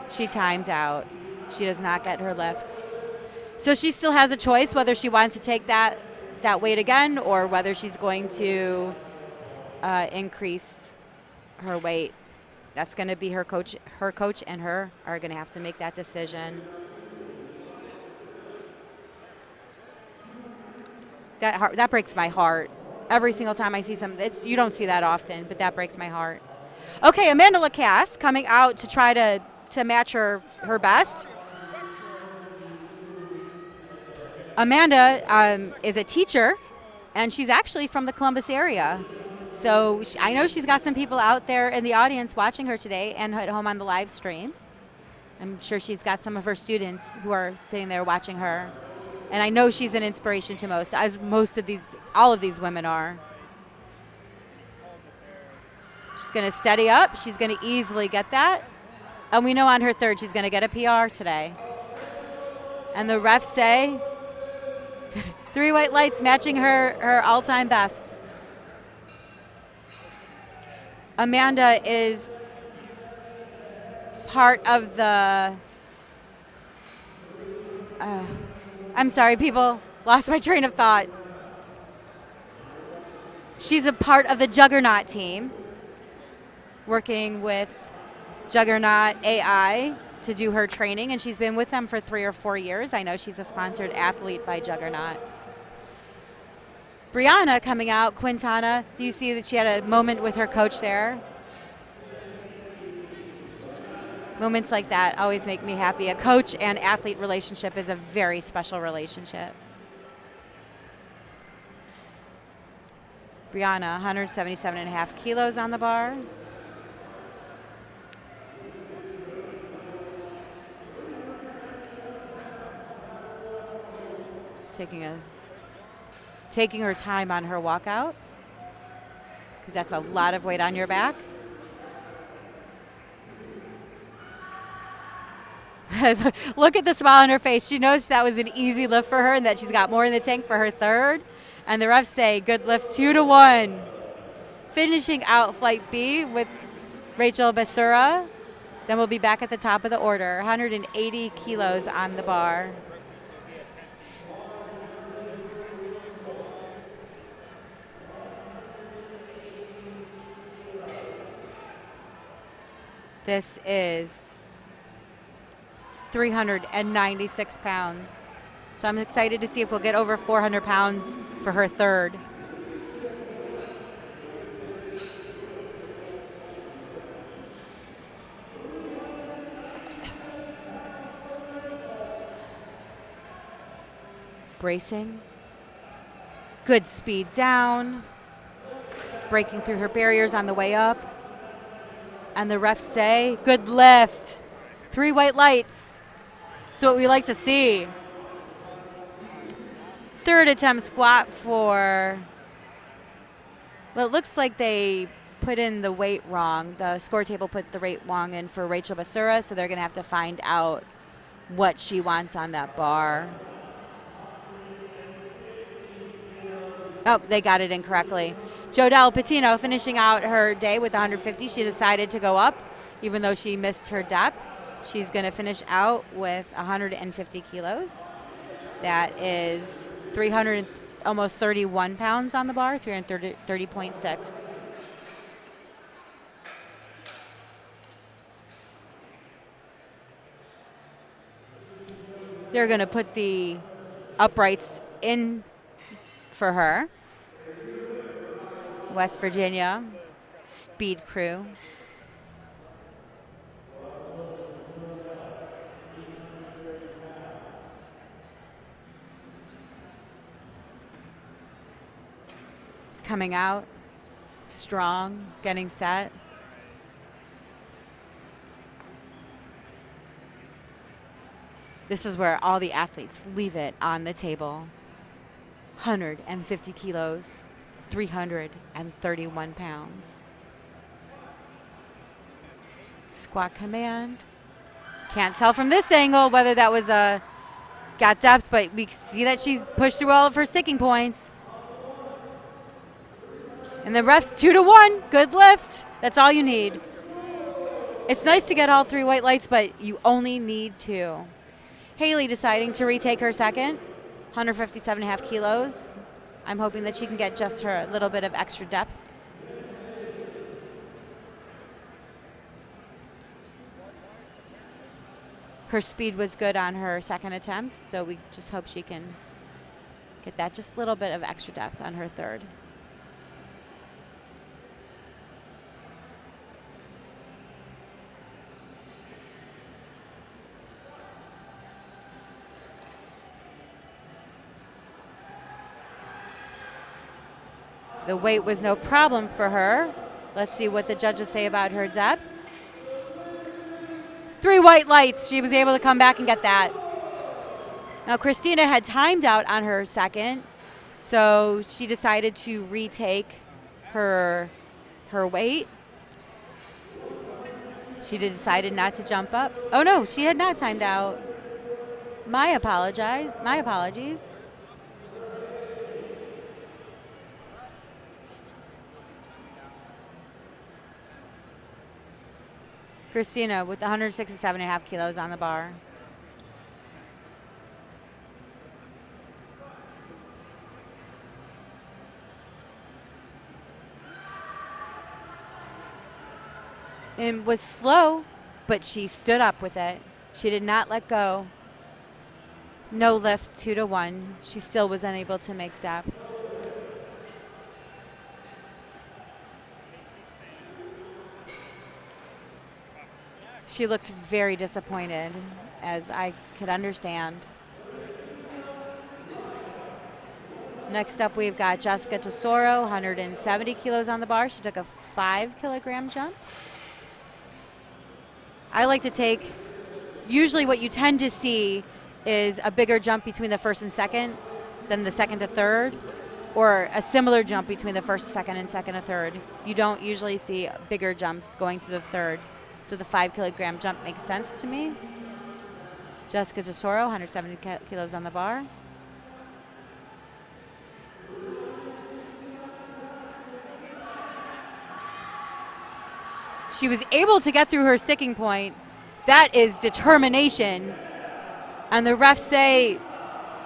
She timed out. She does not get her lift. So she still has a choice whether she wants to take that weight again or whether she's going to increase her weight. That's going to be her coach and her are going to have to make that decision. That breaks my heart. Every single time I see something, you don't see that often, but that breaks my heart. Okay, Amanda Lacasse coming out to try to match her best. Amanda is a teacher, and she's actually from the Columbus area. So I know she's got some people out there in the audience watching her today and at home on the live stream. I'm sure she's got some of her students who are sitting there watching her. And I know she's an inspiration to most, as all of these women are. She's going to steady up. She's going to easily get that. And we know on her third she's going to get a PR today. And the refs say 3 white lights matching her all-time best. Amanda is part of the, I'm sorry, people, lost my train of thought. She's a part of the Juggernaut team, working with Juggernaut AI to do her training, and she's been with them for 3 or 4 years. I know she's a sponsored athlete by Juggernaut. Brianna coming out, Quintana, do you see that she had a moment with her coach there? Moments like that always make me happy. A coach and athlete relationship is a very special relationship. Brianna, 177.5 kilos on the bar. Taking her time on her walkout, because that's a lot of weight on your back. Look at the smile on her face. She knows that was an easy lift for her and that she's got more in the tank for her third. And the refs say, good lift, 2-1. Finishing out Flight B with Rachel Basura. Then we'll be back at the top of the order. 180 kilos on the bar. This is 396 pounds. So I'm excited to see if we'll get over 400 pounds for her third. Bracing. Good speed down. Breaking through her barriers on the way up. And the refs say, good lift. 3 white lights. That's what we like to see. Third attempt squat for, well, it looks like they put in the weight wrong. The score table put the weight wrong in for Rachel Basura, so they're going to have to find out what she wants on that bar. Oh, they got it incorrectly. Jodelle Patino finishing out her day with 150. She decided to go up, even though she missed her depth. She's going to finish out with 150 kilos. That is 300, almost 31 pounds on the bar, 330.6. They're going to put the uprights in for her. West Virginia Speed Crew. Coming out strong, getting set. This is where all the athletes leave it on the table. 150 kilos, 331 pounds. Squat command. Can't tell from this angle whether that was got depth, but we see that she's pushed through all of her sticking points. And the refs 2-1, good lift. That's all you need. It's nice to get all 3 white lights, but you only need 2. Haley deciding to retake her second, 157.5 kilos. I'm hoping that she can get just her little bit of extra depth. Her speed was good on her second attempt, so we just hope she can get that just a little bit of extra depth on her third. The weight was no problem for her. Let's see what the judges say about her depth. 3 white lights. She was able to come back and get that. Now, Christina had timed out on her second, so she decided to retake her weight. She decided not to jump up. Oh, no, she had not timed out. My apologies. Christina with 167.5 kilos on the bar. and was slow, but she stood up with it. She did not let go. No lift, 2-1. She still was unable to make depth. She looked very disappointed, as I could understand. Next up, we've got Jessica Tesoro, 170 kilos on the bar. She took a 5-kilogram jump. I like to take, usually what you tend to see is a bigger jump between the first and second than the second to third, or a similar jump between the first, second, and second to third. You don't usually see bigger jumps going to the third. So the 5-kilogram jump makes sense to me. Jessica Tesoro, 170 kilos on the bar. She was able to get through her sticking point. That is determination. And the refs say,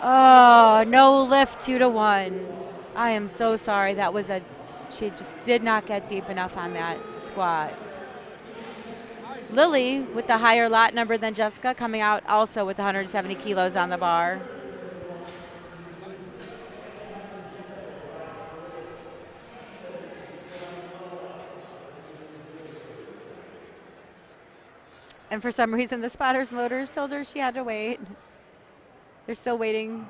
oh, no lift, 2-1. I am so sorry. That was she just did not get deep enough on that squat. Lily, with the higher lot number than Jessica, coming out also with 170 kilos on the bar. And for some reason, the spotters and loaders told her she had to wait. They're still waiting.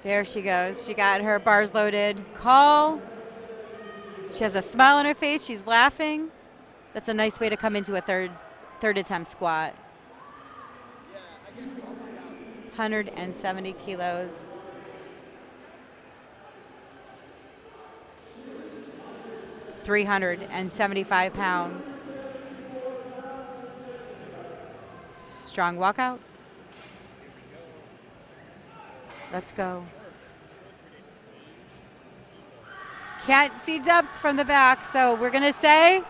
There she goes. She got her bars loaded. Call. She has a smile on her face. She's laughing. That's a nice way to come into a third attempt squat. 170 kilos. £375. Strong walkout. Let's go. Can't see depth from the back, so we're going to say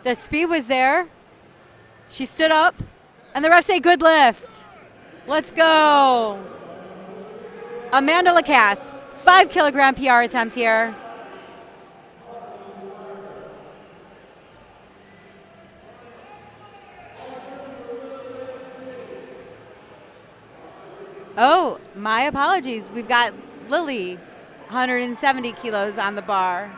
the speed was there. She stood up, and the refs say good lift. Let's go. Amanda Lacasse, 5-kilogram PR attempt here. Oh, my apologies. We've got Lily, 170 kilos on the bar.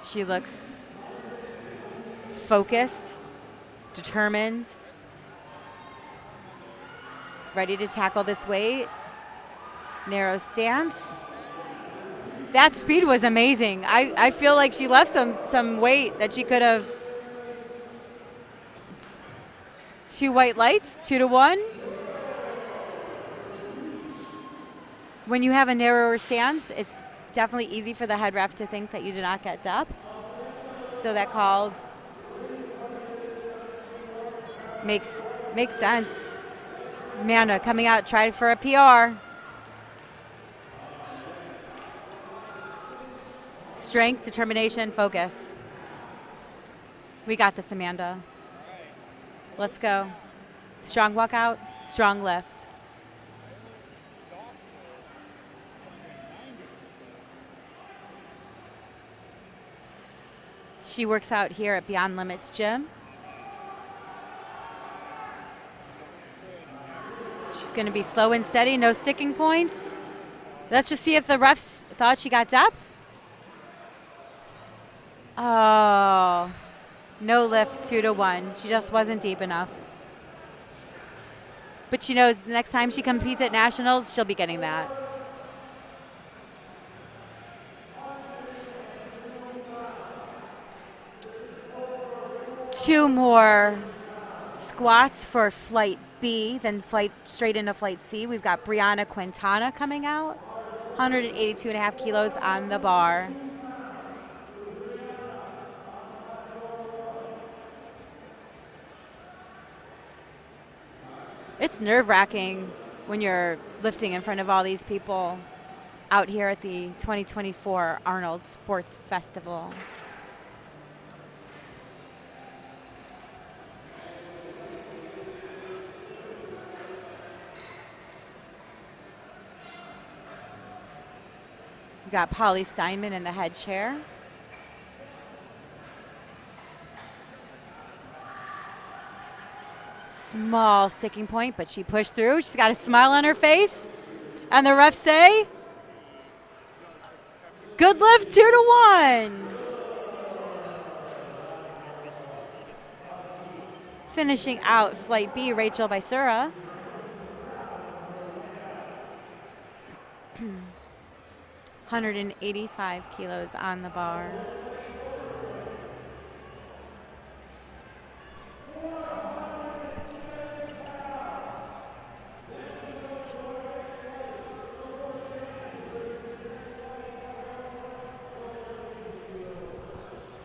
She looks focused, determined, ready to tackle this weight. Narrow stance. That speed was amazing. I feel like she left some weight that she could have. 2 white lights, 2-1. When you have a narrower stance, it's definitely easy for the head ref to think that you did not get depth. So that call makes sense. Amanda coming out, tried for a PR. Strength, determination, focus. We got this, Amanda. Let's go. Strong walkout, strong lift. She works out here at Beyond Limits Gym. She's going to be slow and steady, no sticking points. Let's just see if the refs thought she got depth. Oh, no lift, 2-1. She just wasn't deep enough. But she knows the next time she competes at nationals, she'll be getting that. Two more squats for flight B, then flight straight into flight C. We've got Brianna Quintana coming out, 182.5 kilos on the bar. It's nerve-wracking when you're lifting in front of all these people out here at the 2024 Arnold Sports Festival. got Polly Steinman in the head chair. Small sticking point, but she pushed through. She's got a smile on her face. And the refs say, good lift, 2-1. Finishing out Flight B, Rachel Bysura. 185 kilos on the bar.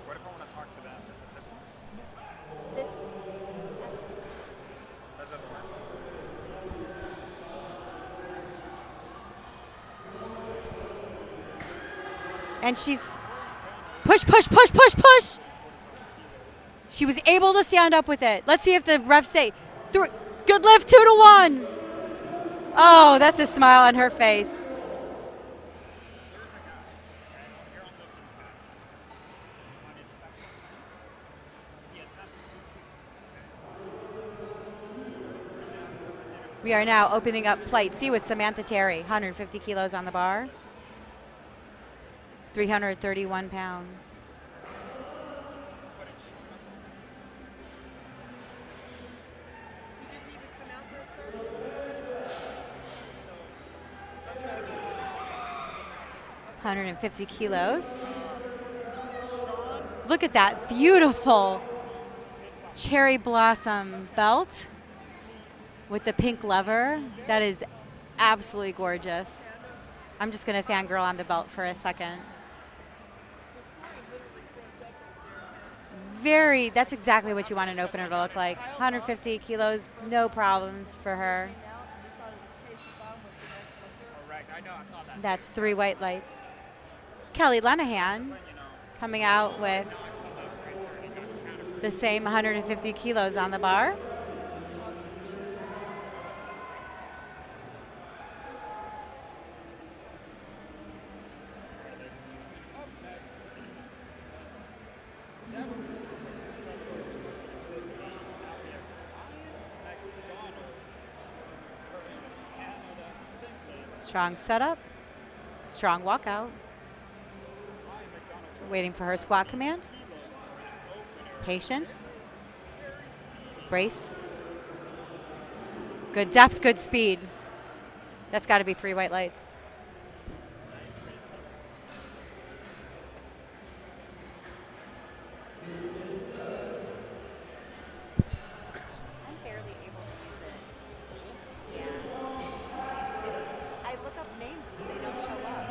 What if I want to talk to them? Is it this one? This That doesn't work. and she's push, push, push, push, push. She was able to stand up with it. Let's see if the refs say, good lift, 2-1. Oh, that's a smile on her face. We are now opening up Flight C with Samantha Terry, 150 kilos on the bar, 331 pounds. You didn't even come out for us third? 150 kilos. Look at that beautiful cherry blossom belt with the pink lever. That is absolutely gorgeous. I'm just going to fangirl on the belt for a second. The scoring literally froze up over there. Very, that's exactly what you want an opener to look like. 150 kilos, no problems for her. We thought it was Casey Baum was the next lifter. Correct. I know. I saw that. That's 3 white lights. Kelly Lenahan coming out with the same 150 kilos on the bar. Strong setup, strong walkout. Waiting for her squat command. Patience. Brace. Good depth, good speed. That's got to be 3 white lights. I'm barely able to use it. Yeah. I look up names and they don't show up.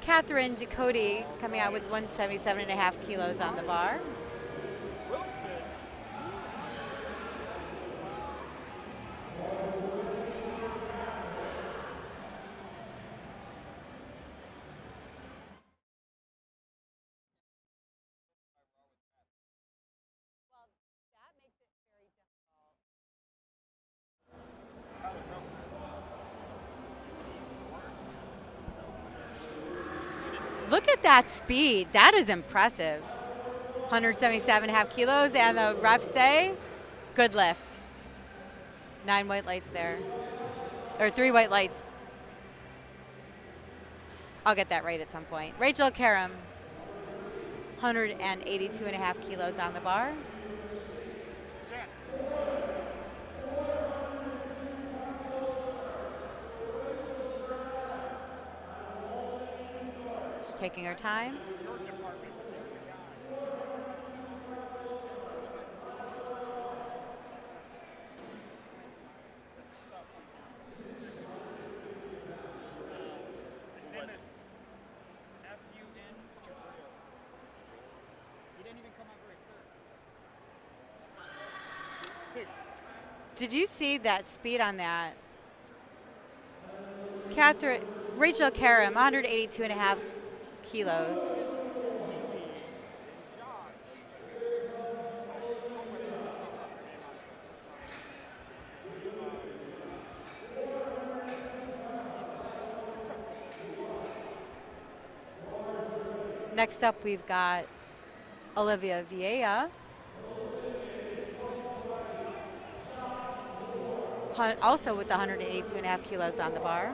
Catherine Ducote coming out with 177.5 kilos on the bar. Wilson. Look at that speed. That is impressive. 177.5 kilos, and the refs say, good lift. 9 white lights there. Or 3 white lights. I'll get that right at some point. Rachel Karam, 182.5 kilos on the bar. She's taking her time. Did you see that speed on that? Rachel Karam, 182.5 kilos. Next up, we've got Olivia Vieira. Also with the 182.5 kilos on the bar.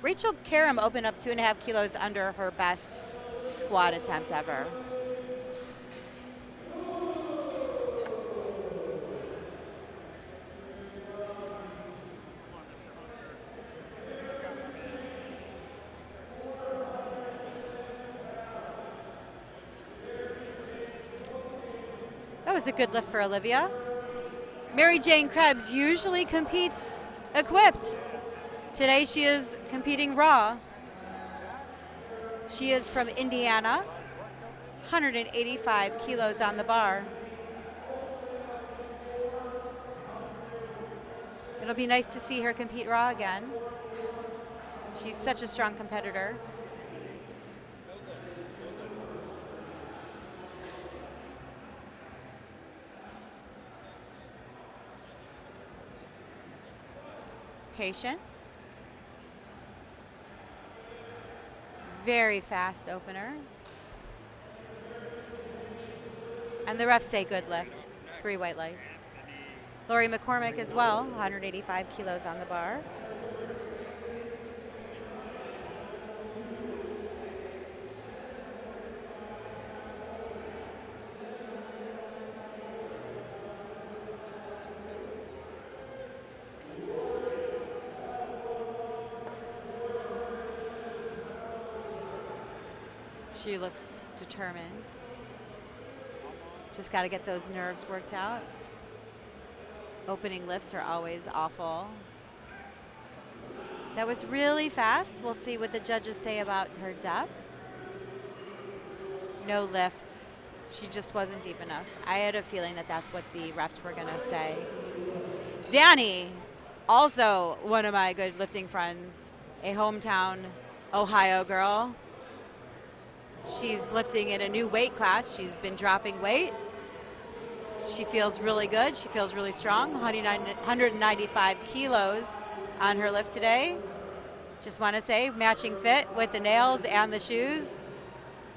Rachel Karam opened up 2.5 kilos under her best squat attempt ever. That was a good lift for Olivia. Mary Jane Krebs usually competes equipped. Today she is competing raw. She is from Indiana, 185 kilos on the bar. It'll be nice to see her compete raw again. She's such a strong competitor. Patience. Very fast opener. And the refs say good lift. 3 white lights. Lori McCormick as well, 185 kilos on the bar. She looks determined. Just got to get those nerves worked out. Opening lifts are always awful. That was really fast. We'll see what the judges say about her depth. No lift. She just wasn't deep enough. I had a feeling that that's what the refs were going to say. Danny, also one of my good lifting friends, a hometown Ohio girl. She's lifting in a new weight class. She's been dropping weight. She feels really good. She feels really strong. 195 kilos on her lift today. Just want to say, matching fit with the nails and the shoes.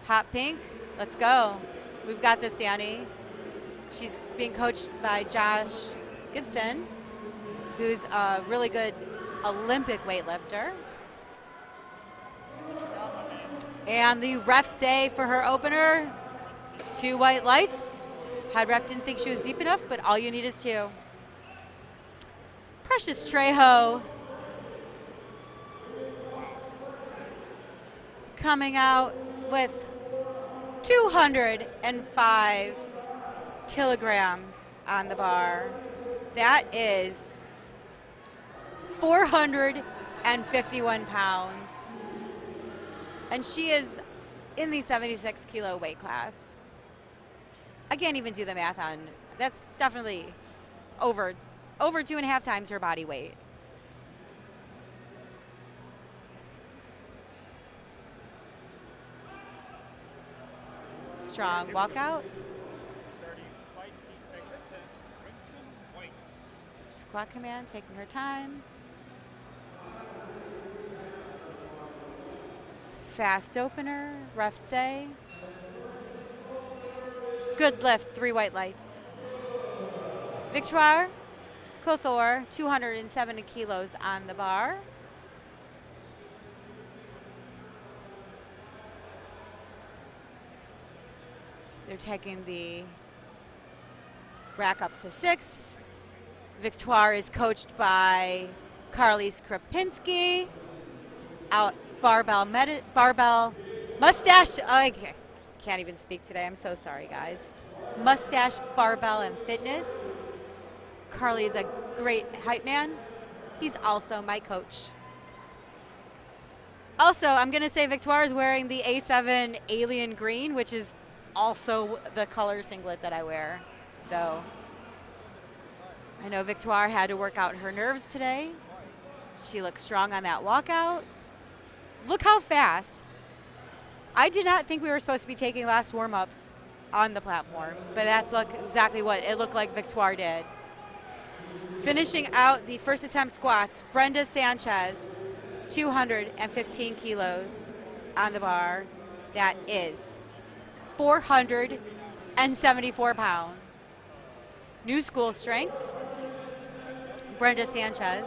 Hot pink. Let's go. We've got this, Danny. She's being coached by Josh Gibson, who's a really good Olympic weightlifter. And the refs say for her opener, 2 white lights. Head ref didn't think she was deep enough, but all you need is 2. Precious Trejo coming out with 205 kilograms on the bar. That is 451 pounds. And she is in the 76 kilo weight class. I can't even do the math on, that's definitely over 2.5 times her body weight. Strong walkout. Starting flight C segment, it's Quentin White. Squat command, taking her time. Fast opener, refs say. Good lift, 3 white lights. Victoire Kothor, 270 kilos on the bar. They're taking the rack up to 6. Victoire is coached by Carly Skripinski. Out barbell mustache. I can't even speak today. I'm so sorry, guys. Mustache, barbell, and fitness. Carly is a great hype man. He's also my coach. Also, I'm going to say Victoire is wearing the A7 Alien Green, which is also the color singlet that I wear. So I know Victoire had to work out her nerves today. She looks strong on that walkout. Look how fast. I did not think we were supposed to be taking last warm-ups on the platform, but that's exactly what it looked like Victoire did. Finishing out the first attempt squats, Brenda Sanchez, 215 kilos on the bar. That is 474 pounds. New school strength, Brenda Sanchez.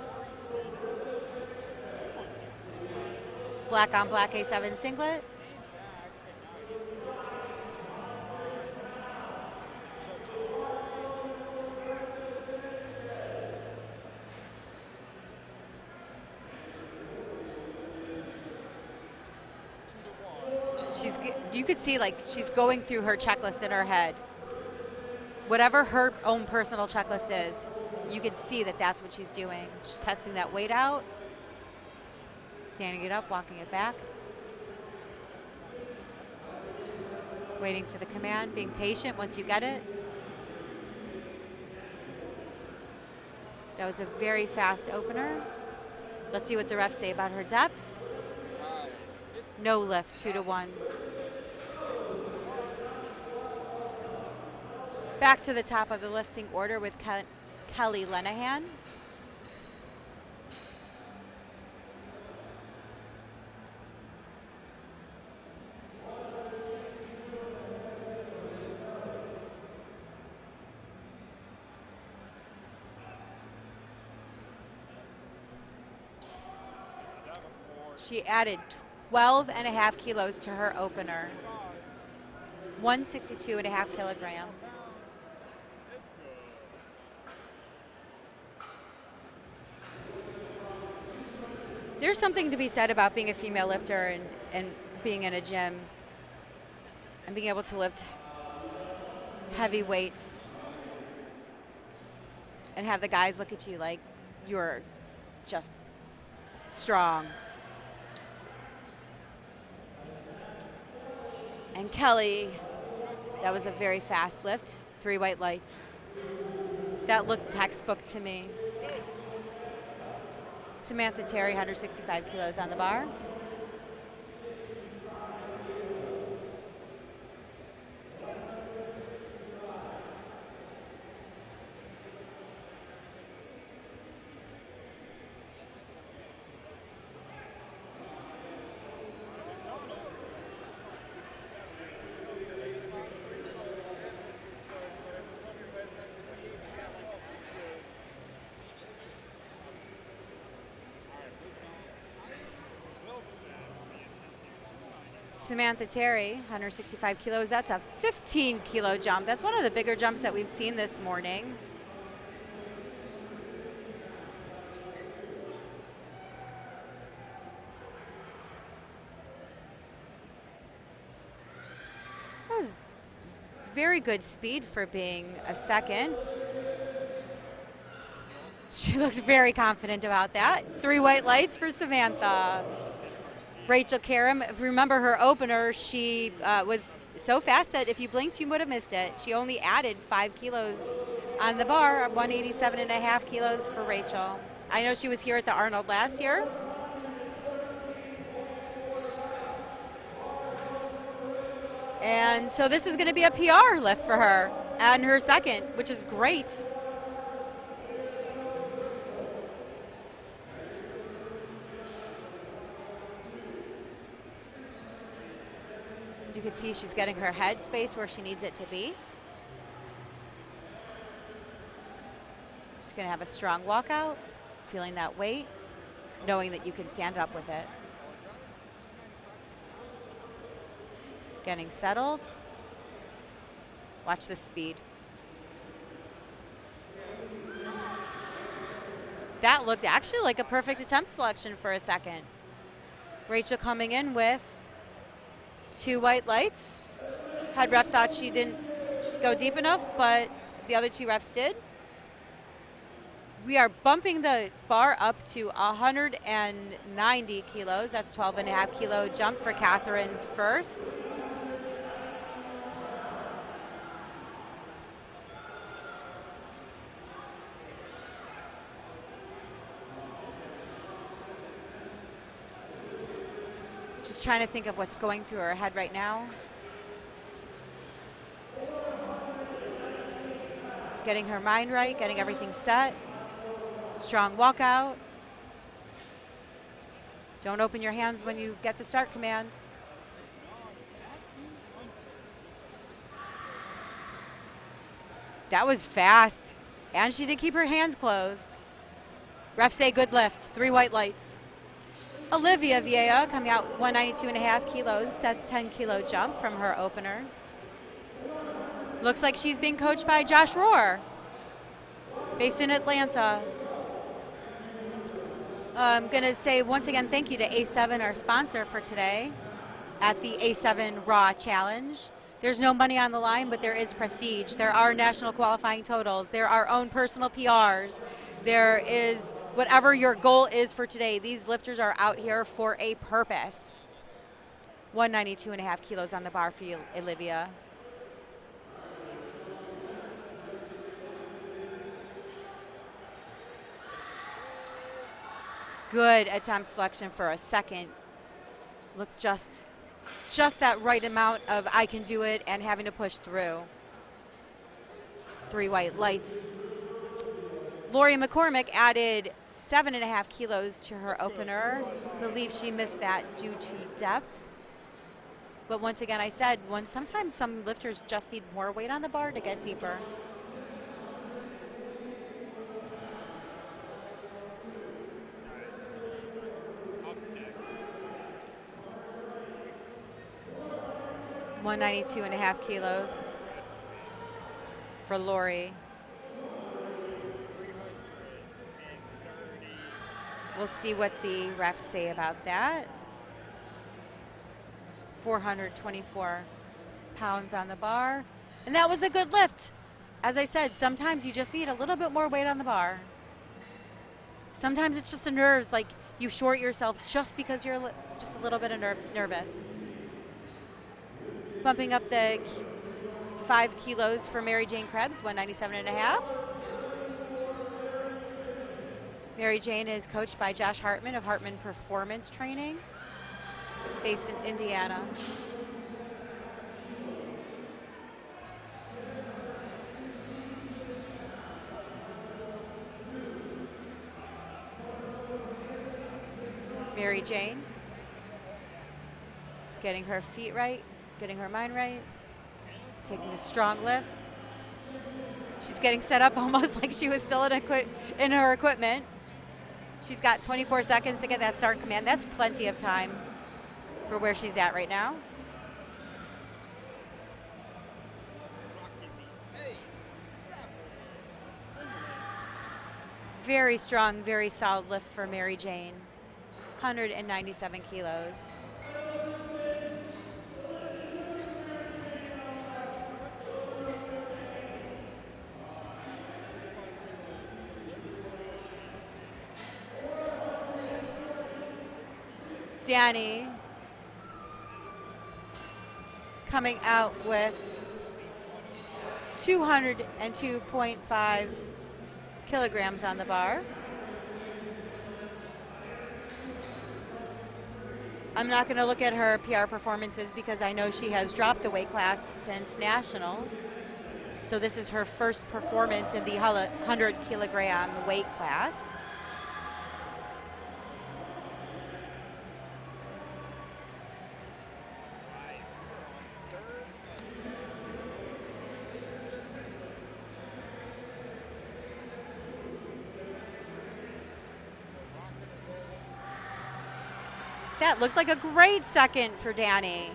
Black on black A7 singlet. You could see like she's going through her checklist in her head. Whatever her own personal checklist is, you can see that that's what she's doing. She's testing that weight out, standing it up, walking it back, waiting for the command, being patient once you get it. That was a very fast opener. Let's see what the refs say about her depth. No lift, 2-1. Back to the top of the lifting order with Kelly Lenahan. She added 12.5 kilos to her opener. 162.5 kilograms. There's something to be said about being a female lifter and being in a gym and being able to lift heavy weights and have the guys look at you like you're just strong. And Kelly, that was a very fast lift, 3 white lights. That looked textbook to me. Samantha Terry, 165 kilos on the bar. Samantha Terry, 165 kilos. That's a 15-kilo jump. That's one of the bigger jumps that we've seen this morning. That was very good speed for being a second. She looks very confident about that. 3 white lights for Samantha. Rachel Karam, if you remember her opener, she was so fast that if you blinked, you would have missed it. She only added 5 kilos on the bar, 187.5 kilos for Rachel. I know she was here at the Arnold last year. And so this is going to be a PR lift for her and her second, which is great. You can see she's getting her head space where she needs it to be. She's going to have a strong walkout, feeling that weight, knowing that you can stand up with it. Getting settled. Watch the speed. That looked actually like a perfect attempt selection for a second. Rachel coming in with 2 white lights. Head ref thought she didn't go deep enough, but the other 2 refs did. We are bumping the bar up to 190 kilos. That's 12.5 kilo jump for Catherine's first. Just trying to think of what's going through her head right now. Getting her mind right, getting everything set. Strong walkout. Don't open your hands when you get the start command. That was fast. And she did keep her hands closed. Refs say good lift. 3 white lights. Olivia Vieja coming out 192.5 kilos. That's 10 kilo jump from her opener. Looks like she's being coached by Josh Rohr, based in Atlanta. I'm going to say once again thank you to A7, our sponsor for today, at the A7 Raw Challenge. There's no money on the line, but there is prestige. There are national qualifying totals. There are own personal PRs. There is whatever your goal is for today. These lifters are out here for a purpose. 192.5 kilos on the bar for you, Olivia. Good attempt selection for a second. Look, just that right amount of I can do it and having to push through. 3 white lights. Lori McCormick added 7.5 kilos to her opener. Believe she missed that due to depth. But once again, I said, sometimes some lifters just need more weight on the bar to get deeper. Up next. 192.5 kilos for Lori. We'll see what the refs say about that. 424 pounds on the bar. And that was a good lift. As I said, sometimes you just need a little bit more weight on the bar. Sometimes it's just the nerves, like you short yourself just because you're just a little bit nervous. Bumping up the 5 kilos for Mary Jane Krebs, 197.5. Mary Jane is coached by Josh Hartman of Hartman Performance Training, based in Indiana. Mary Jane, getting her feet right, getting her mind right, taking a strong lift. She's getting set up almost like she was still in her equipment. She's got 24 seconds to get that start command. That's plenty of time for where she's at right now. Very strong, very solid lift for Mary Jane. 197 kilos. Danny coming out with 202.5 kilograms on the bar. I'm not going to look at her PR performances because I know she has dropped a weight class since nationals. So this is her first performance in the 100 kilogram weight class. That looked like a great second for Danny.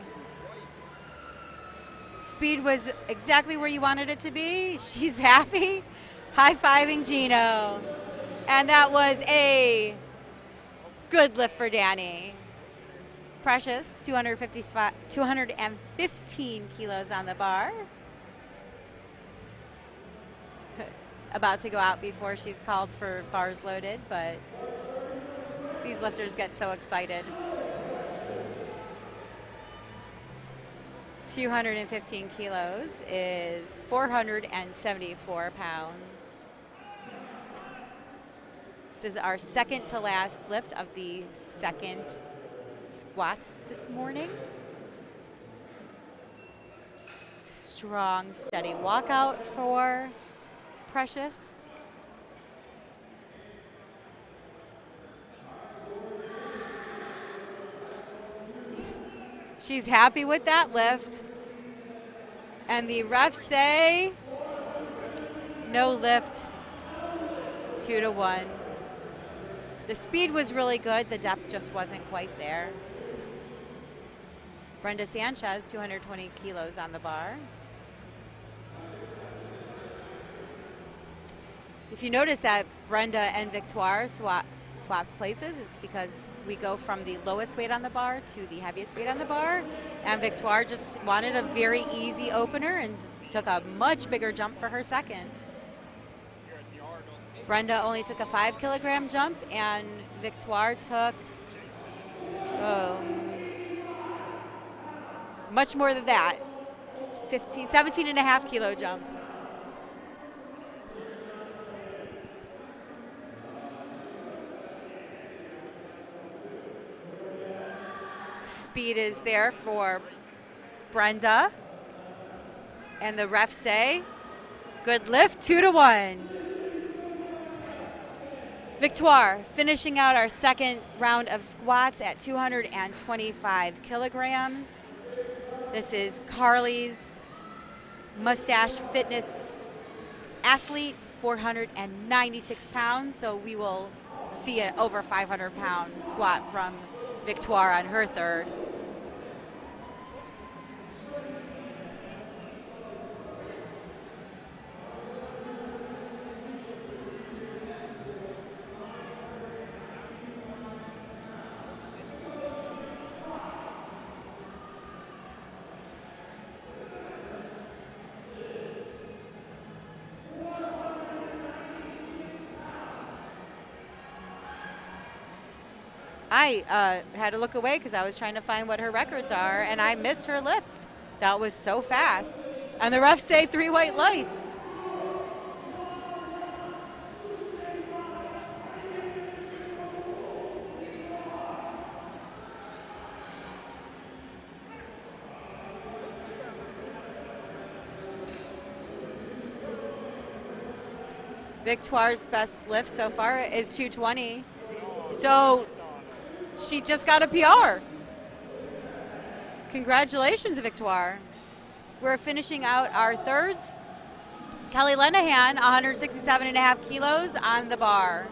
Speed was exactly where you wanted it to be. She's happy. High-fiving Gino. And that was a good lift for Danny. Precious, 215 kilos on the bar. About to go out before she's called for bars loaded, but these lifters get so excited. 215 kilos is 474 pounds. This is our second to last lift of the second squats this morning. Strong, steady walkout for Precious. She's happy with that lift. And the refs say no lift, 2-1. The speed was really good. The depth just wasn't quite there. Brenda Sanchez, 220 kilos on the bar. If you notice that Brenda and Victoire swapped places, is because we go from the lowest weight on the bar to the heaviest weight on the bar. And Victoire just wanted a very easy opener and took a much bigger jump for her second. Brenda only took a 5 kilogram jump, and Victoire took much more than that, 17 and a half kilo jumps. Speed is there for Brenda, and the refs say good lift, 2-1. Victoire finishing out our second round of squats at 225 kilograms. This is Carly's Mustache Fitness athlete, 496 pounds. So we will see an over 500 pound squat from Victoire on her third. I had to look away because I was trying to find what her records are, and I missed her lift. That was so fast. And the refs say 3 white lights. Victoire's best lift so far is 220. So she just got a PR. Congratulations, Victoire. We're finishing out our thirds. Kelly Lenahan, 167.5 kilos on the bar.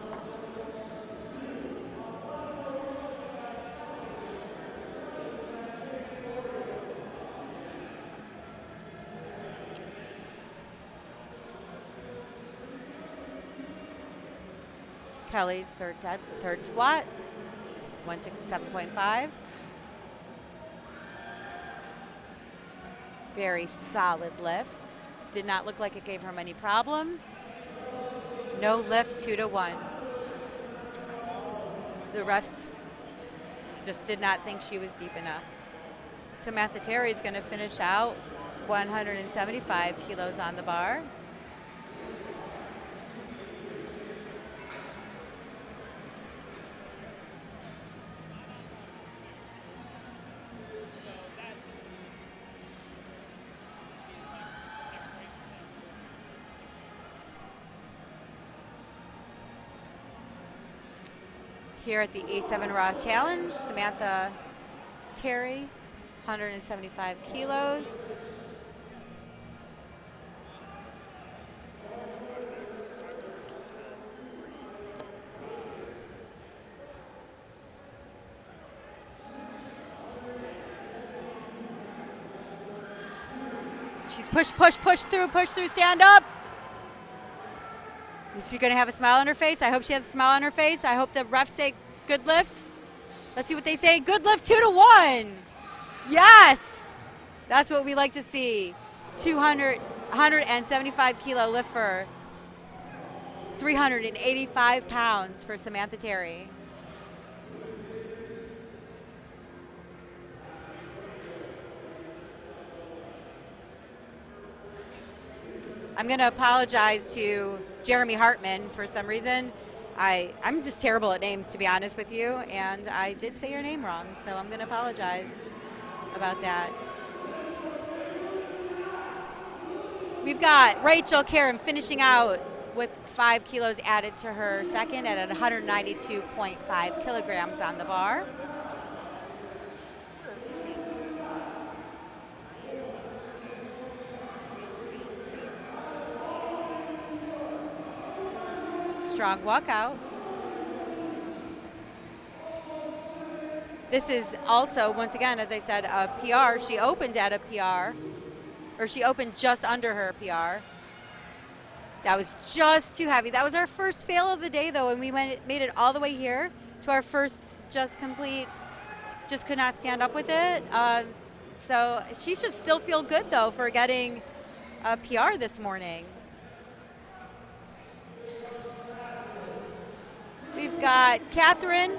Kelly's third squat, 167.5. Very solid lift. Did not look like it gave her many problems. No lift, 2-1. The refs just did not think she was deep enough. Samantha Terry is going to finish out 175 kilos on the bar. Here at the A7 Raw Challenge, Samantha Terry, 175 kilos. She's push through, stand up. Is she going to have a smile on her face? I hope she has a smile on her face. I hope the refs say good lift. Let's see what they say. Good lift, 2-1. Yes. That's what we like to see. 175 kilo lift for 385 pounds for Samantha Terry. I'm going to apologize to Jeremy Hartman for some reason. I'm just terrible at names, to be honest with you, and I did say your name wrong, so I'm going to apologize about that. We've got Rachel Karen finishing out with 5 kilos added to her second at 192.5 kilograms on the bar. Strong walkout. This is also, once again, as I said, a PR. She opened at a PR, or she opened just under her PR. That was just too heavy. That was our first fail of the day, though, and we made it all the way here to our first just complete, just could not stand up with it. So she should still feel good, though, for getting a PR this morning. We've got Catherine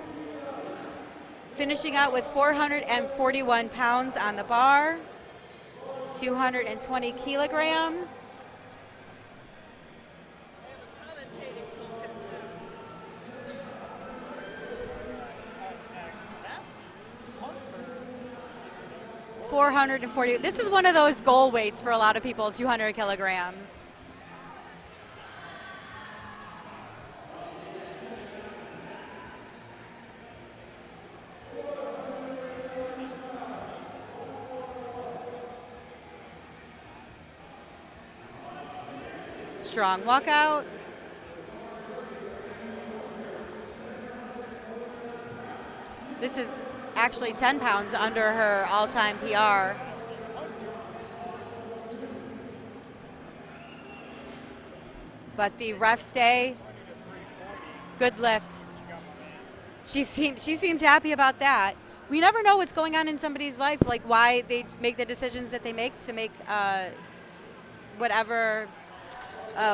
finishing out with 441 pounds on the bar, 220 kilograms. Commentating toolkit too. 440. This is one of those goal weights for a lot of people, 200 kilograms. Strong walkout. This is actually 10 pounds under her all-time PR. But the refs say, good lift. She seems happy about that. We never know what's going on in somebody's life, like why they make the decisions that they make to make whatever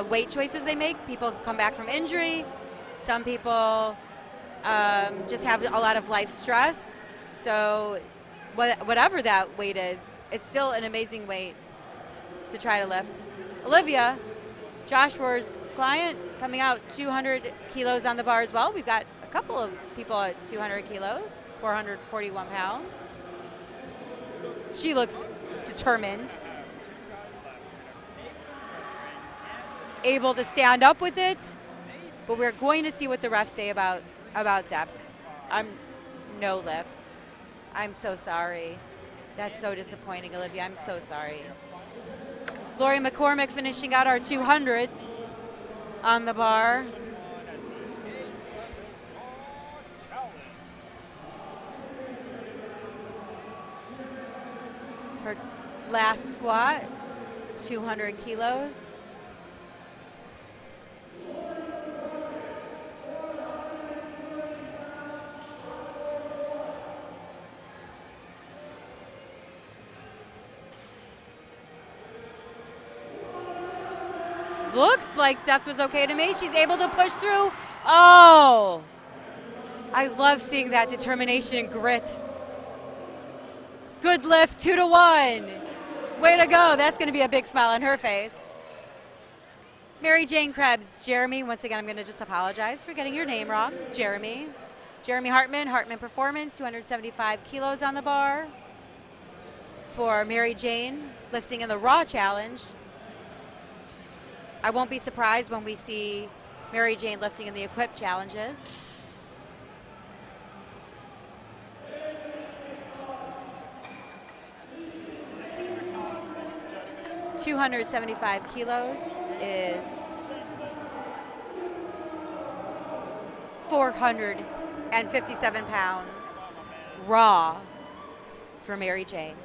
weight choices they make. People come back from injury. Some people just have a lot of life stress. So whatever that weight is, it's still an amazing weight to try to lift. Olivia, Joshua's client, coming out 200 kilos on the bar as well. We've got a couple of people at 200 kilos, 441 pounds. She looks determined. Able to stand up with it, but we're going to see what the refs say about depth. No lift. I'm so sorry. That's so disappointing, Olivia. I'm so sorry. Lori McCormick finishing out our 200s on the bar. Her last squat, 200 kilos. Looks like depth was okay to me. She's able to push through. Oh, I love seeing that determination and grit. Good lift, 2-1. Way to go. That's going to be a big smile on her face. Mary Jane Krebs, Jeremy. Once again, I'm going to just apologize for getting your name wrong. Jeremy Hartman, Hartman Performance, 275 kilos on the bar. For Mary Jane, lifting in the Raw Challenge. I won't be surprised when we see Mary Jane lifting in the Equipped Challenges. $275 kilos is 457 pounds raw for Mary Jane.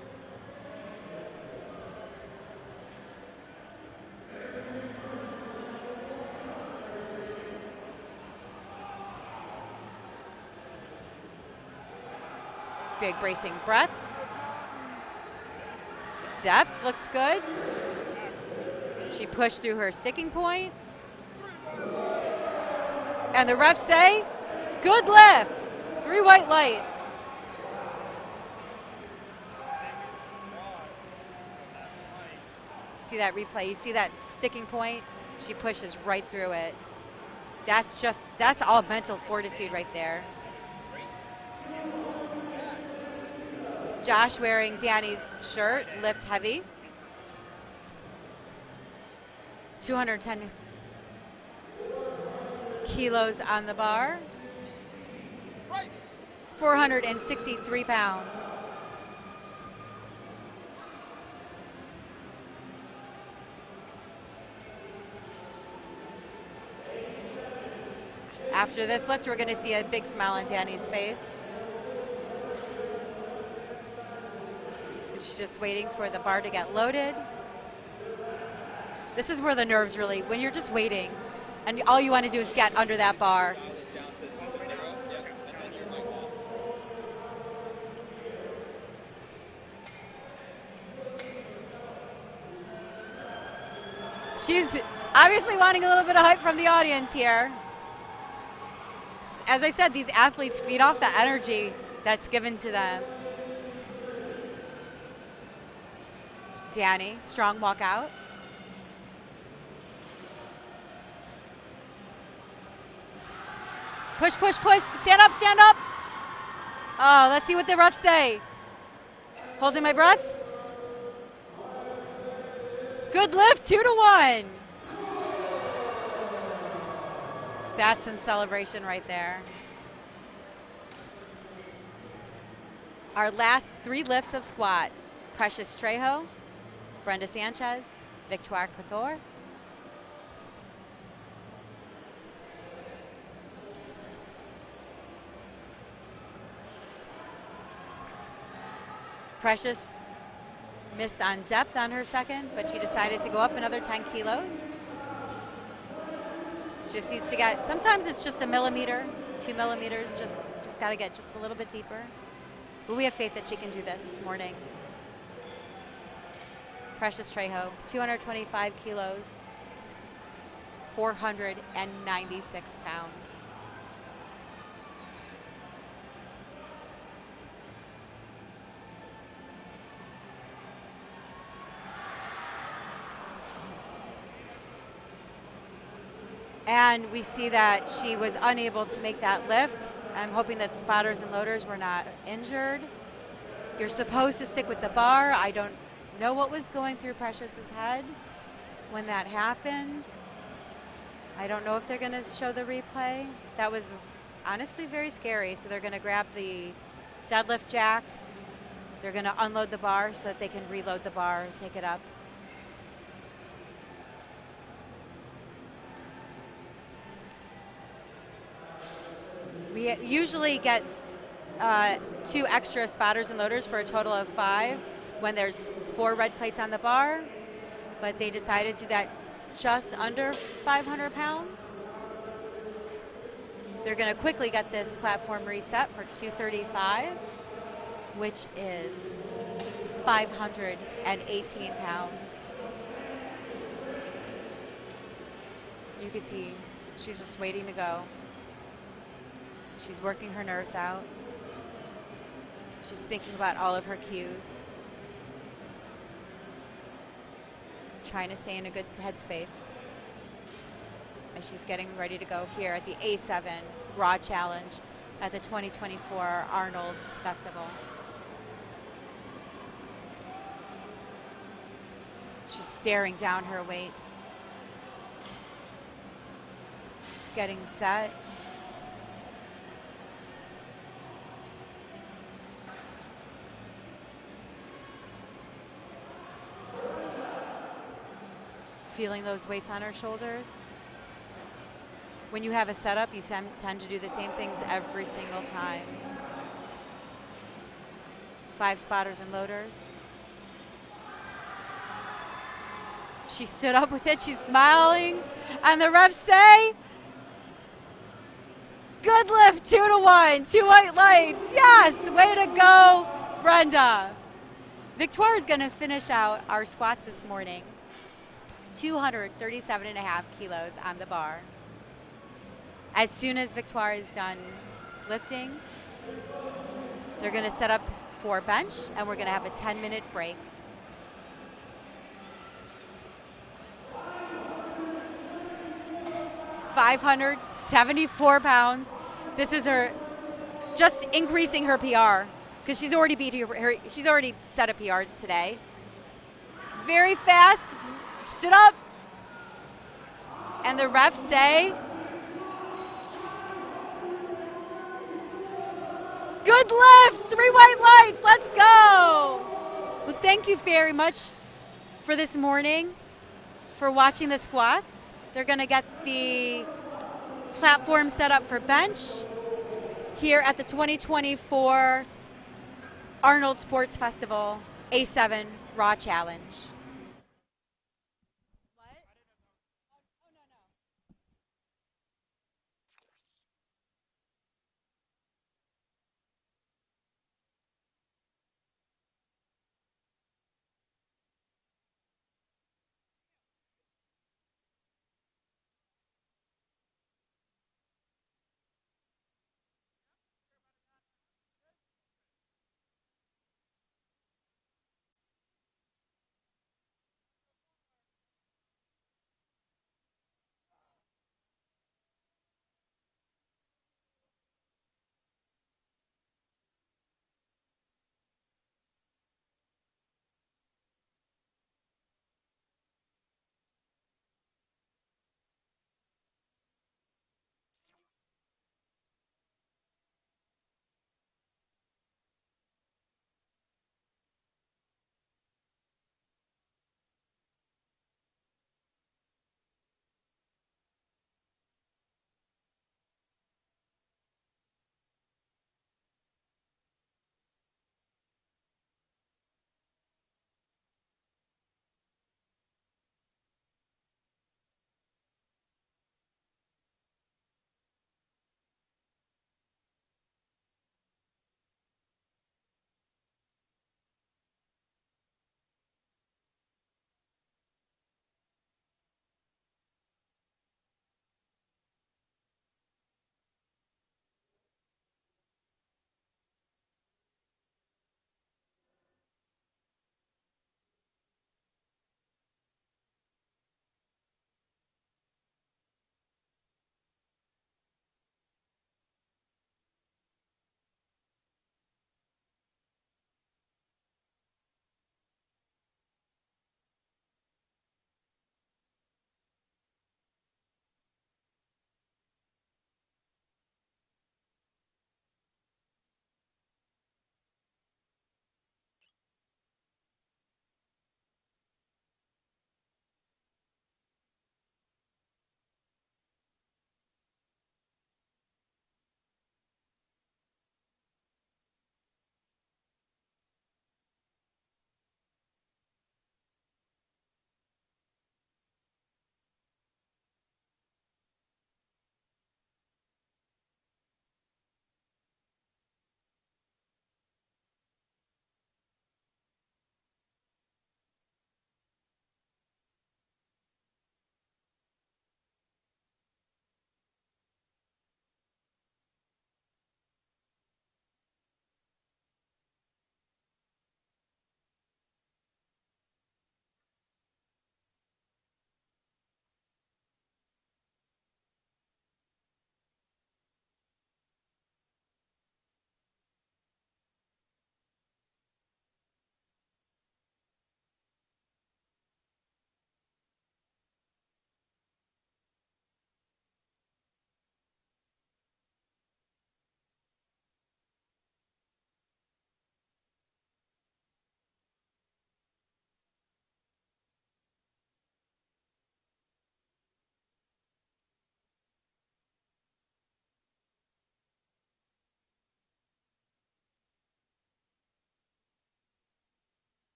Big bracing breath. Depth looks good. She pushed through her sticking point. And the refs say, good lift. 3 white lights. See that replay? You see that sticking point? She pushes right through it. That's all mental fortitude right there. Josh wearing Danny's shirt, lift heavy. 210 kilos on the bar. 463 pounds. After this lift, we're going to see a big smile on Danny's face. She's just waiting for the bar to get loaded. This is where the nerves really, when you're just waiting, and all you want to do is get under that bar. She's obviously wanting a little bit of hype from the audience here. As I said, these athletes feed off the energy that's given to them. Danny, strong walk out. Push, push, push. Stand up, stand up. Oh, let's see what the refs say. Holding my breath. Good lift, 2-1. That's some celebration right there. Our last 3 lifts of squat. Precious Trejo, Brenda Sanchez, Victoire Couture. Precious missed on depth on her second, but she decided to go up another 10 kilos. Just needs to get, sometimes it's just a millimeter, 2 millimeters, just got to get just a little bit deeper. But we have faith that she can do this morning. Precious Trejo, 225 kilos, 496 pounds. And we see that she was unable to make that lift. I'm hoping that the spotters and loaders were not injured. You're supposed to stick with the bar. I don't know what was going through Precious's head when that happened. I don't know if they're going to show the replay. That was honestly very scary. So they're going to grab the deadlift jack. They're going to unload the bar so that they can reload the bar and take it up. We usually get 2 extra spotters and loaders for a total of 5 when there's 4 red plates on the bar, but they decided to do that just under 500 pounds. They're going to quickly get this platform reset for 235, which is 518 pounds. You can see she's just waiting to go. She's working her nerves out. She's thinking about all of her cues. Trying to stay in a good headspace as she's getting ready to go here at the A7 Raw Challenge at the 2024 Arnold Festival. She's staring down her weights. She's getting set. Feeling those weights on her shoulders. When you have a setup, you tend to do the same things every single time. 5 spotters and loaders. She stood up with it, she's smiling, and the refs say, good lift, 2-1, 2 white lights. Yes, way to go, Brenda. Victoire is gonna finish out our squats this morning. 237.5 kilos on the bar. As soon as Victoire is done lifting, they're going to set up for bench, and we're going to have a 10-minute break. 574 pounds. This is her, just increasing her PR because she's already she's already set a PR today. Very fast, stood up, and the refs say, good lift, 3 white lights, let's go. Well, thank you very much for this morning, for watching the squats. They're gonna get the platform set up for bench here at the 2024 Arnold Sports Festival A7 Raw Challenge.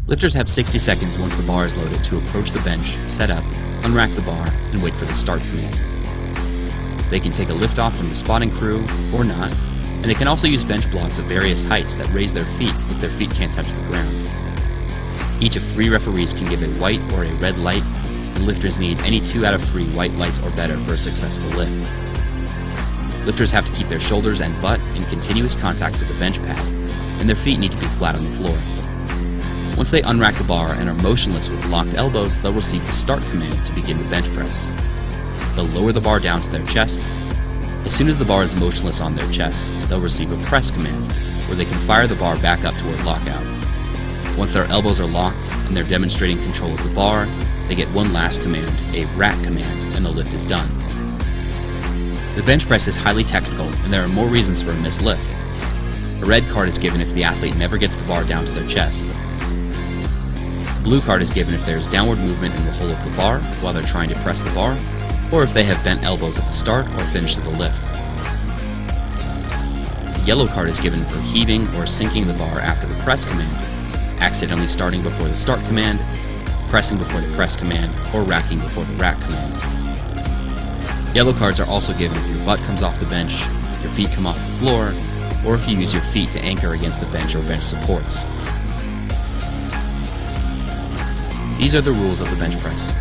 Lifters have 60 seconds once the bar is loaded to approach the bench, set up, unrack the bar, and wait for the start command. They can take a lift off from the spotting crew, or not, and they can also use bench blocks of various heights that raise their feet if their feet can't touch the ground. Each of 3 referees can give a white or a red light, and lifters need any 2 out of 3 white lights or better for a successful lift. Lifters have to keep their shoulders and butt in continuous contact with the bench pad, and their feet need to be flat on the floor. Once they unrack the bar and are motionless with locked elbows, they'll receive the start command to begin the bench press. They'll lower the bar down to their chest. As soon as the bar is motionless on their chest, they'll receive a press command, where they can fire the bar back up toward lockout. Once their elbows are locked and they're demonstrating control of the bar, they get one last command, a rack command, and the lift is done. The bench press is highly technical, and there are more reasons for a missed lift. A red card is given if the athlete never gets the bar down to their chest. A blue card is given if there is downward movement in the hole of the bar while they're trying to press the bar, or if they have bent elbows at the start or finish of the lift. The yellow card is given for heaving or sinking the bar after the press command, accidentally starting before the start command, pressing before the press command, or racking before the rack command. Yellow cards are also given if your butt comes off the bench, your feet come off the floor, or if you use your feet to anchor against the bench or bench supports. These are the rules of the bench press.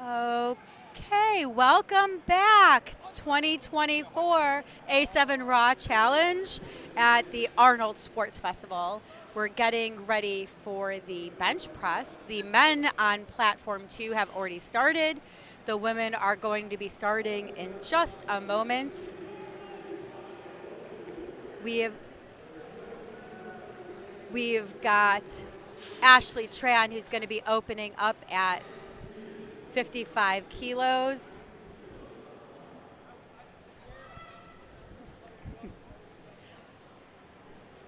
Okay, welcome back. 2024 A7 Raw Challenge at the Arnold Sports Festival. We're getting ready for the bench press. The men on platform 2 have already started. The women are going to be starting in just a moment. We've got Ashley Tran, who's going to be opening up at 55 kilos.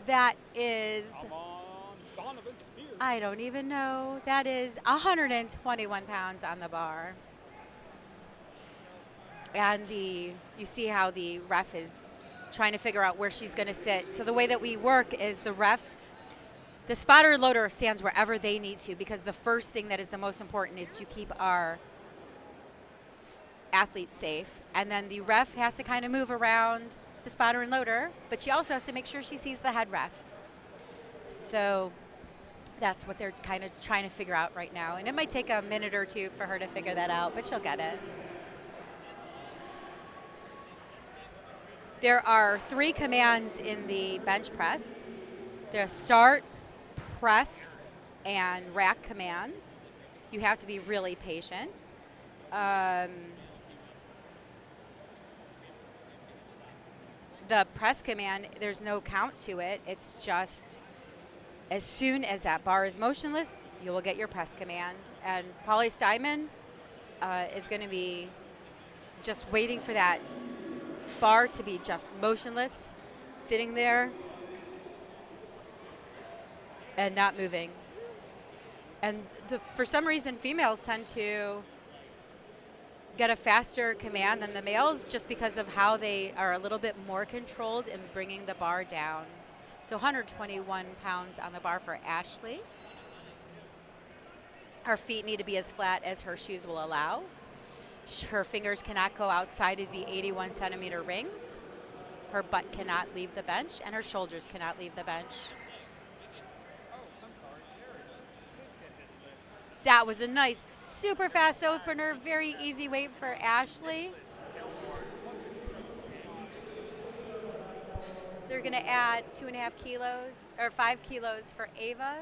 That is, I don't even know, that is 121 pounds on the bar. And you see how the ref is trying to figure out where she's going to sit. So the way that we work is the spotter loader stands wherever they need to, because the first thing that is the most important is to keep our athletes safe. And then the ref has to kind of move around the spotter and loader, but she also has to make sure she sees the head ref. So that's what they're kind of trying to figure out right now. And it might take a minute or two for her to figure that out, but she'll get it. There are 3 commands in the bench press. There's start, press, and rack commands. You have to be really patient. The press command, there's no count to it. It's just as soon as that bar is motionless, you will get your press command. And Polly Steinman is going to be just waiting for that bar to be just motionless, sitting there and not moving. And for some reason, females tend to get a faster command than the males, just because of how they are a little bit more controlled in bringing the bar down. So 121 pounds on the bar for Ashley. Her feet need to be as flat as her shoes will allow. Her fingers cannot go outside of the 81 centimeter rings. Her butt cannot leave the bench, and her shoulders cannot leave the bench. That was a nice, super fast opener, very easy weight for Ashley. They're going to add 2.5 kilos, or 5 kilos for Ava.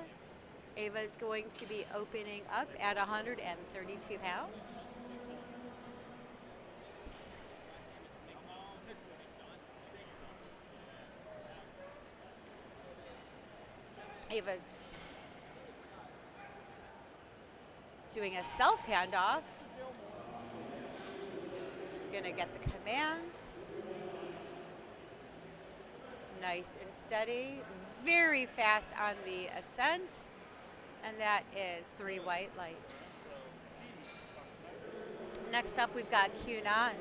Ava is going to be opening up at 132 pounds. Ava's doing a self handoff. She's going to get the command. Nice and steady. Very fast on the ascent. And that is 3 white lights. Next up, we've got Cunan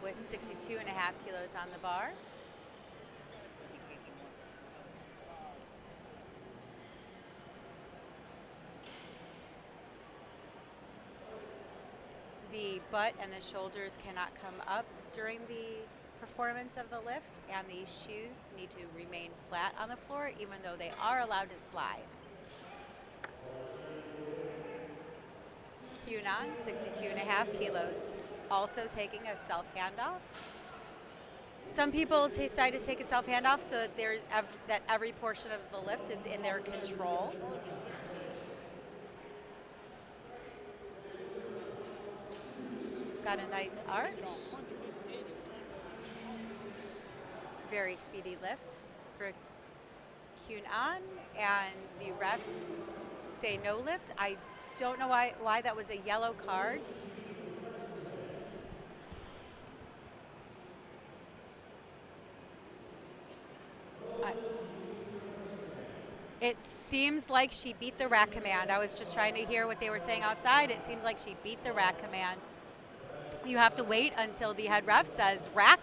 with 62.5 kilos on the bar. The butt and the shoulders cannot come up during the performance of the lift, and the shoes need to remain flat on the floor, even though they are allowed to slide. Cunan, 62.5 kilos, also taking a self handoff. Some people decide to take a self handoff so that every portion of the lift is in their control. Got a nice arch. Very speedy lift for Cunan, and the refs say no lift. I don't know why that was a yellow card. It seems like she beat the rack command. I was just trying to hear what they were saying outside. It seems like she beat the rack command. You have to wait until the head ref says rack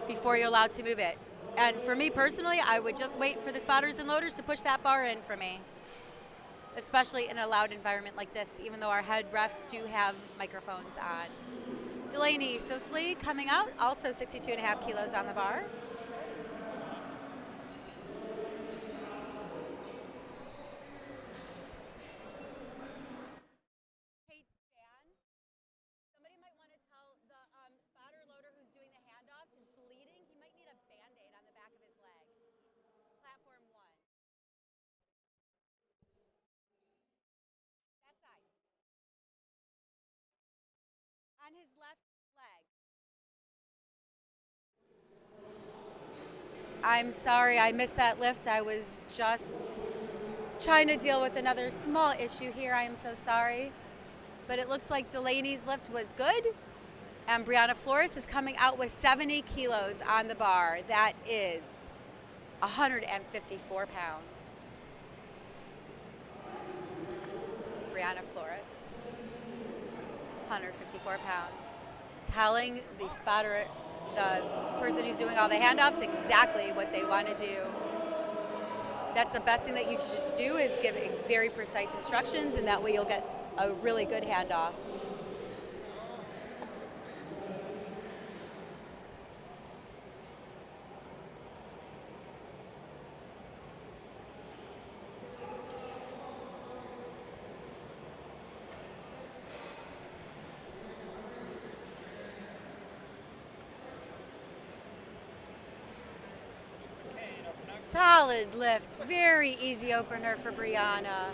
before you're allowed to move it. And for me personally, I would just wait for the spotters and loaders to push that bar in for me, especially in a loud environment like this, even though our head refs do have microphones on. Delaney Sosley coming out, also 62.5 kilos on the bar. On his left leg. I'm sorry, I missed that lift. I was just Trying to deal with another small issue here. I am so sorry. But it looks like Delaney's lift was good. And Brianna Flores is coming out with 70 kilos on the bar. That is 154 pounds. Brianna Flores, 154 pounds. Telling the spotter, the person who's doing all the handoffs, exactly what they want to do. That's the best thing that you should do, is give very precise instructions, and that way you'll get a really good handoff. Solid lift, very easy opener for Brianna.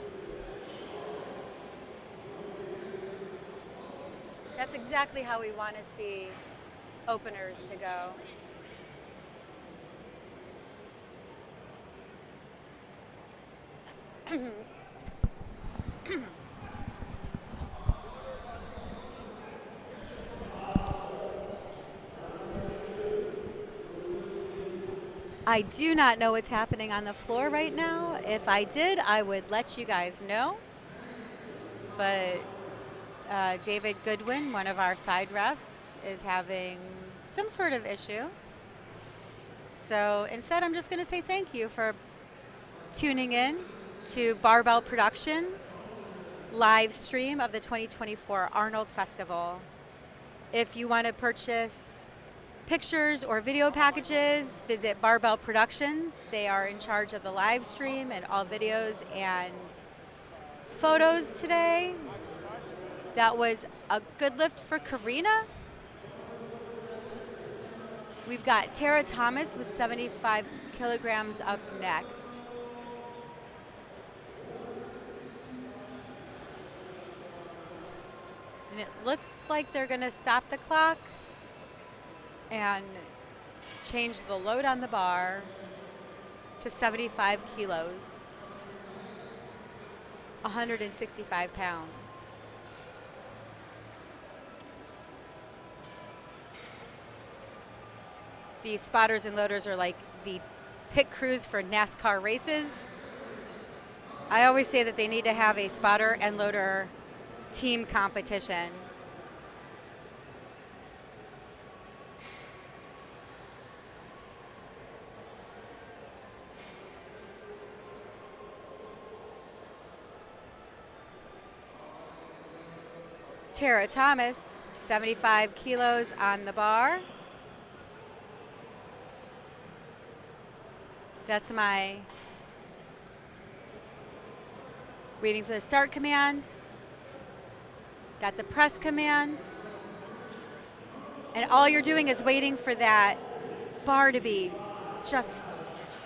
That's exactly how we want to see openers to go. I do not know what's happening on the floor right now. If I did, I would let you guys know. But David Goodwin, one of our side refs, is having some sort of issue. So instead, I'm just going to say thank you for tuning in to Barbell Productions live stream of the 2024 Arnold Festival. If you want to purchase pictures or video packages, visit Barbell Productions. They are in charge of the live stream and all videos and photos today. That was a good lift for Karina. We've got Tara Thomas with 75 kilograms up next. And it looks like they're going to stop the clock and change the load on the bar to 75 kilos, 165 pounds. These spotters and loaders are like the pit crews for NASCAR races. I always say that they need to have a spotter and loader team competition. Tara Thomas, 75 kilos on the bar. That's my waiting for the start command. Got the press command. And all you're doing is waiting for that bar to be just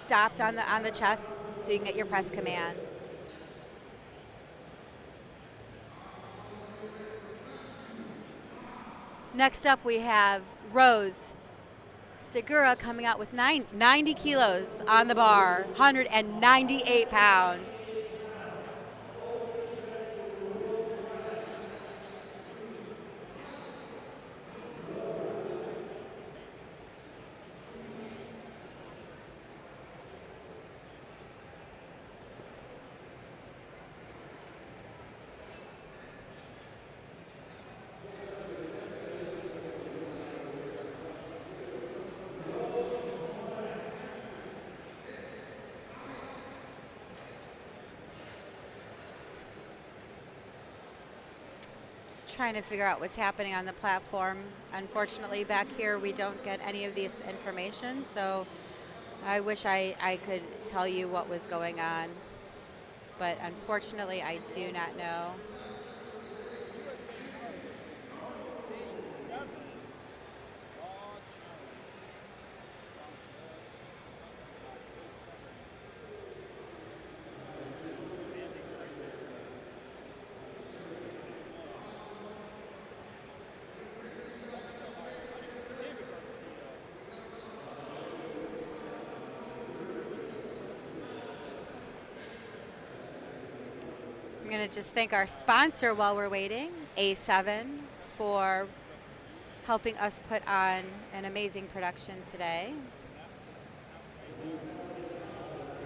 stopped on the chest so you can get your press command. Next up, we have Rose Segura coming out with 90 kilos on the bar, 198 pounds. Trying to figure out what's happening on the platform. Unfortunately, back here we don't get any of this information, so I wish I could tell you what was going on, but unfortunately I do not know. going to just thank our sponsor while we're waiting, A7, for helping us put on an amazing production today.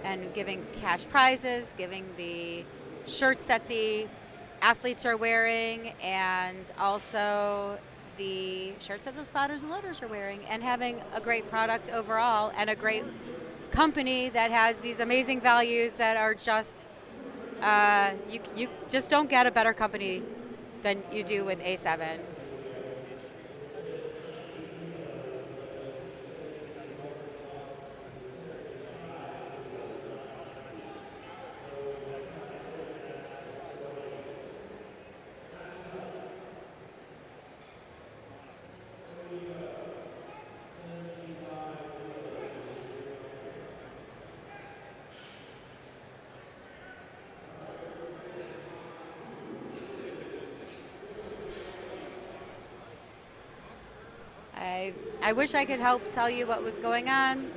And giving cash prizes, giving the shirts that the athletes are wearing, and also the shirts that the spotters and loaders are wearing, and having a great product overall and a great company that has these amazing values that are just, you just don't get a better company than you do with A7. I wish I could help tell you what was going on.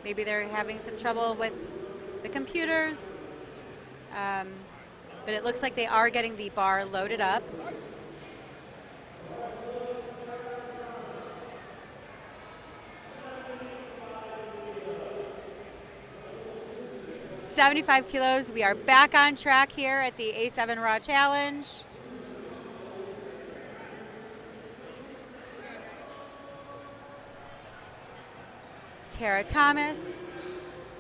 Maybe they're having some trouble with the computers. But it looks like they are getting the bar loaded up. $75 kilos. We are back on track here at the A7 Raw Challenge. Tara Thomas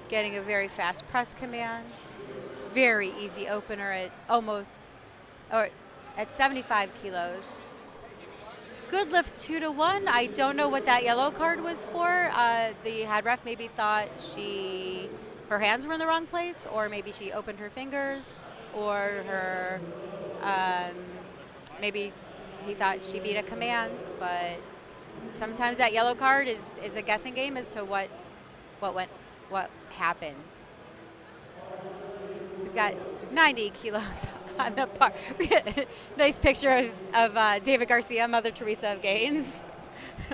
getting a very fast press command. Very easy opener at at 75 kilos. Good lift 2-1. I don't know what that yellow card was for. The head ref maybe thought her hands were in the wrong place, or maybe she opened her fingers, or her maybe he thought she beat a command. But sometimes that yellow card is a guessing game as to what happened. We've got 90 kilos on the bar. Nice picture of David Garcia, Mother Teresa of Gaines,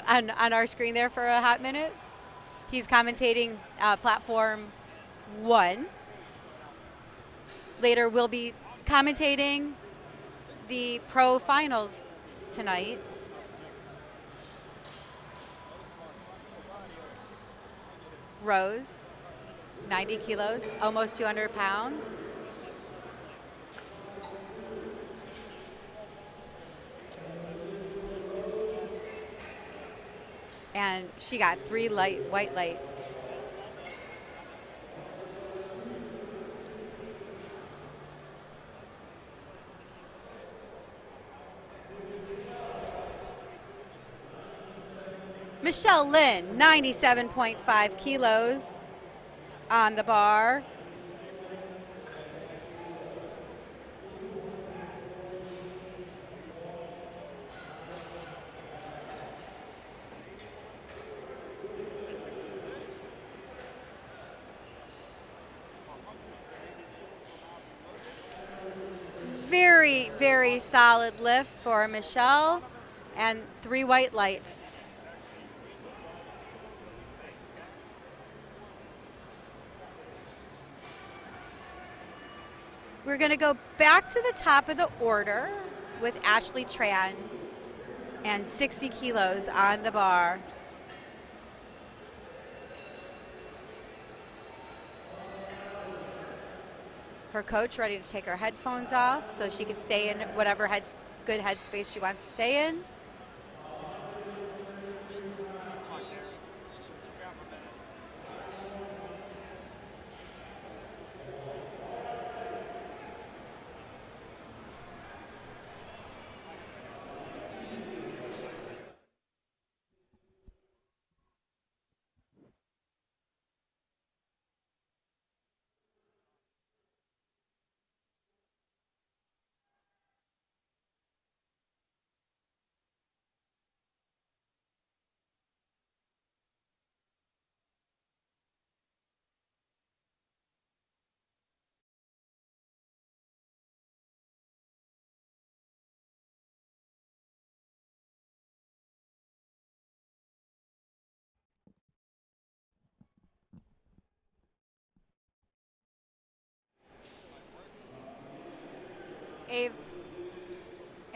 on our screen there for a hot minute. He's commentating platform 1. Later, we'll be commentating the pro finals tonight. Rose, 90 kilos, almost 200 pounds. And she got 3 white lights. Michelle Lynn, 97.5 kilos on the bar. Very, very solid lift for Michelle, and 3 white lights. We're going to go back to the top of the order with Ashley Tran and 60 kilos on the bar. Her coach ready to take her headphones off so she can stay in whatever good headspace she wants to stay in.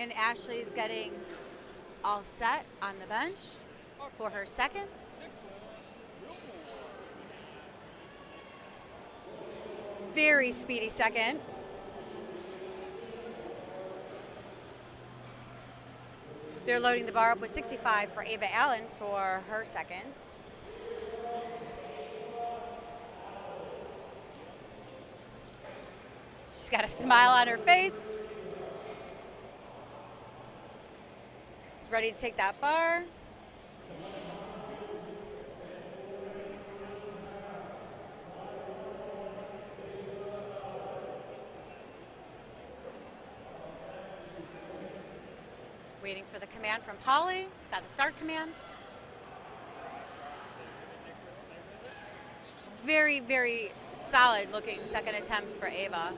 And Ashley's getting all set on the bench for her second. Very speedy second. They're loading the bar up with 65 for Ava Allen for her second. She's got a smile on her face. She's ready to take that bar. Waiting for the command from Polly. She's got the start command. Very, very solid looking second attempt for Ava.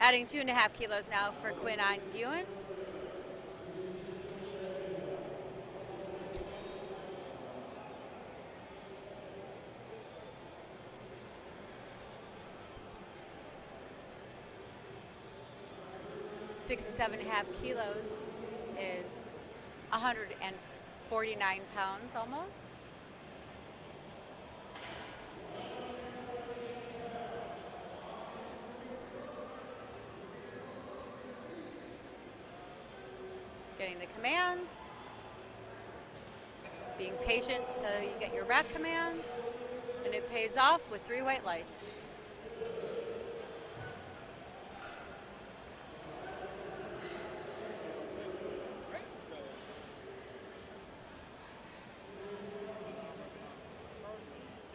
Adding 2.5 kilos now for Quinn on Ewan. $67.5 kilos is 149 pounds almost. Getting the commands, being patient till you get your rack command, and it pays off with 3 white lights.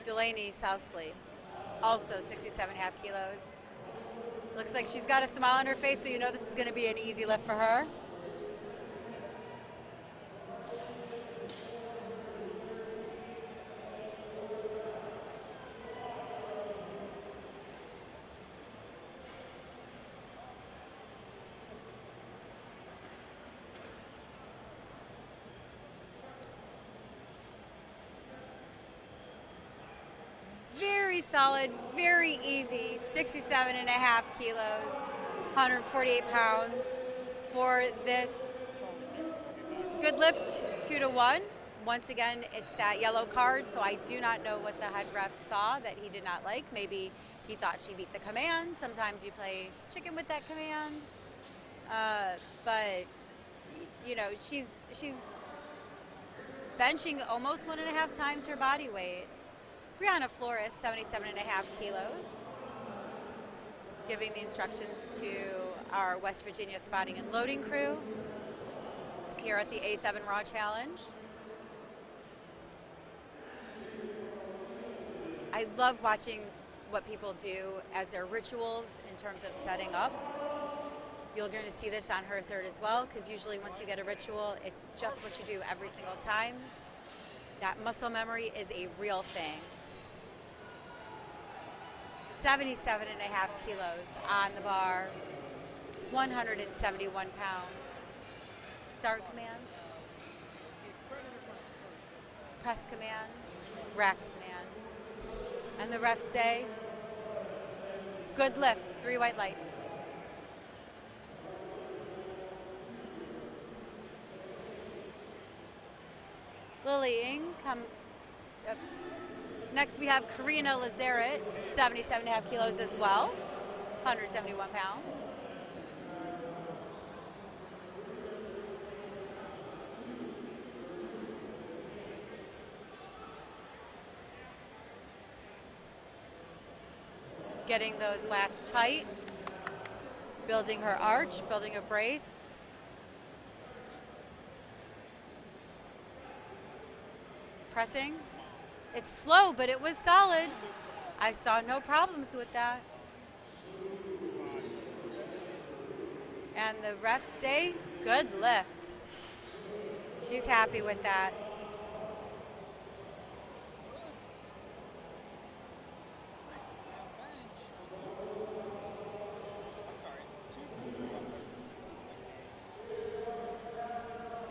Delaney Sousley, also 67.5 kilos. Looks like she's got a smile on her face, so you know this is going to be an easy lift for her. Solid, very easy, 67.5 kilos, 148 pounds for this good lift 2-to-1. Once again, it's that yellow card, so I do not know what the head ref saw that he did not like. Maybe he thought she beat the command. Sometimes you play chicken with that command. But, you know, she's benching almost 1.5 times her body weight. Brianna Flores, 77.5 kilos, giving the instructions to our West Virginia spotting and loading crew here at the A7 Raw Challenge. I love watching what people do as their rituals in terms of setting up. You're going to see this on her third as well, because usually once you get a ritual, it's just what you do every single time. That muscle memory is a real thing. 77.5 kilos on the bar, 171 pounds. Start command, press command, rack command. And the refs say, good lift, 3 white lights. Lily Ng, come up. Next we have Karina Lazaret, 77.5 kilos as well, 171 pounds. Getting those lats tight, building her arch, building a brace. Pressing. It's slow, but it was solid. I saw no problems with that. And the refs say, good lift. She's happy with that.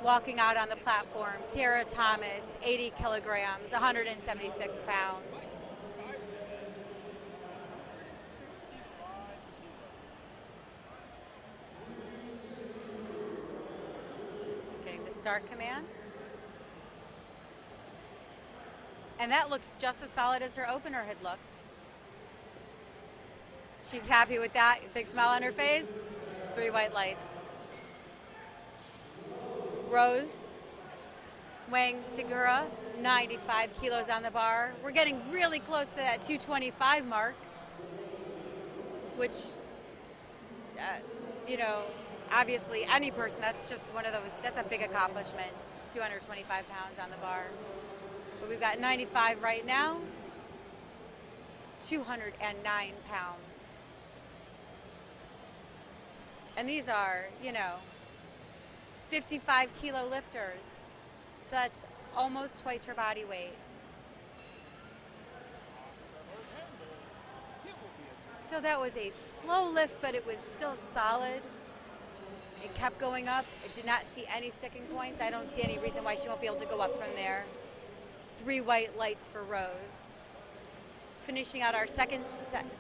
Walking out on the platform, Tara Thomas, 80 kilograms, 176 pounds. start command. And that looks just as solid as her opener had looked. She's happy with that. Big smile on her face. 3 white lights. Rose, weighing Segura, 95 kilos on the bar. We're getting really close to that 225 mark, which, you know, obviously any person, that's just one of those, that's a big accomplishment, 225 pounds on the bar. But we've got 95 right now, 209 pounds. And these are, you know, 55 kilo lifters. So that's almost twice her body weight. So that was a slow lift, but it was still solid. It kept going up. It did not see any sticking points. I don't see any reason why she won't be able to go up from there. 3 white lights for Rose. Finishing out our second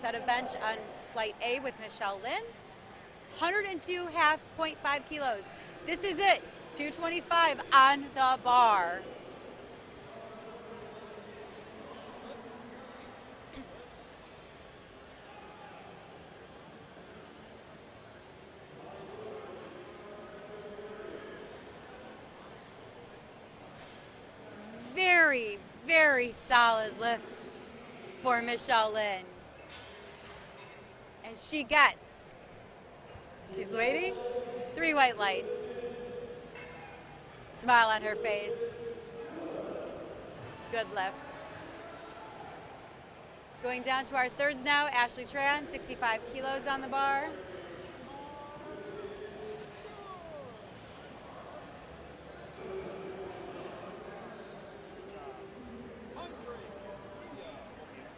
set of bench on flight A with Michelle Lynn. 102 half 0.5 kilos. This is it. 225 on the bar. Very, very solid lift for Michelle Lynn. And she gets, she's waiting, 3 white lights. Smile on her face. Good lift. Going down to our thirds now, Ashley Tran, 65 kilos on the bar.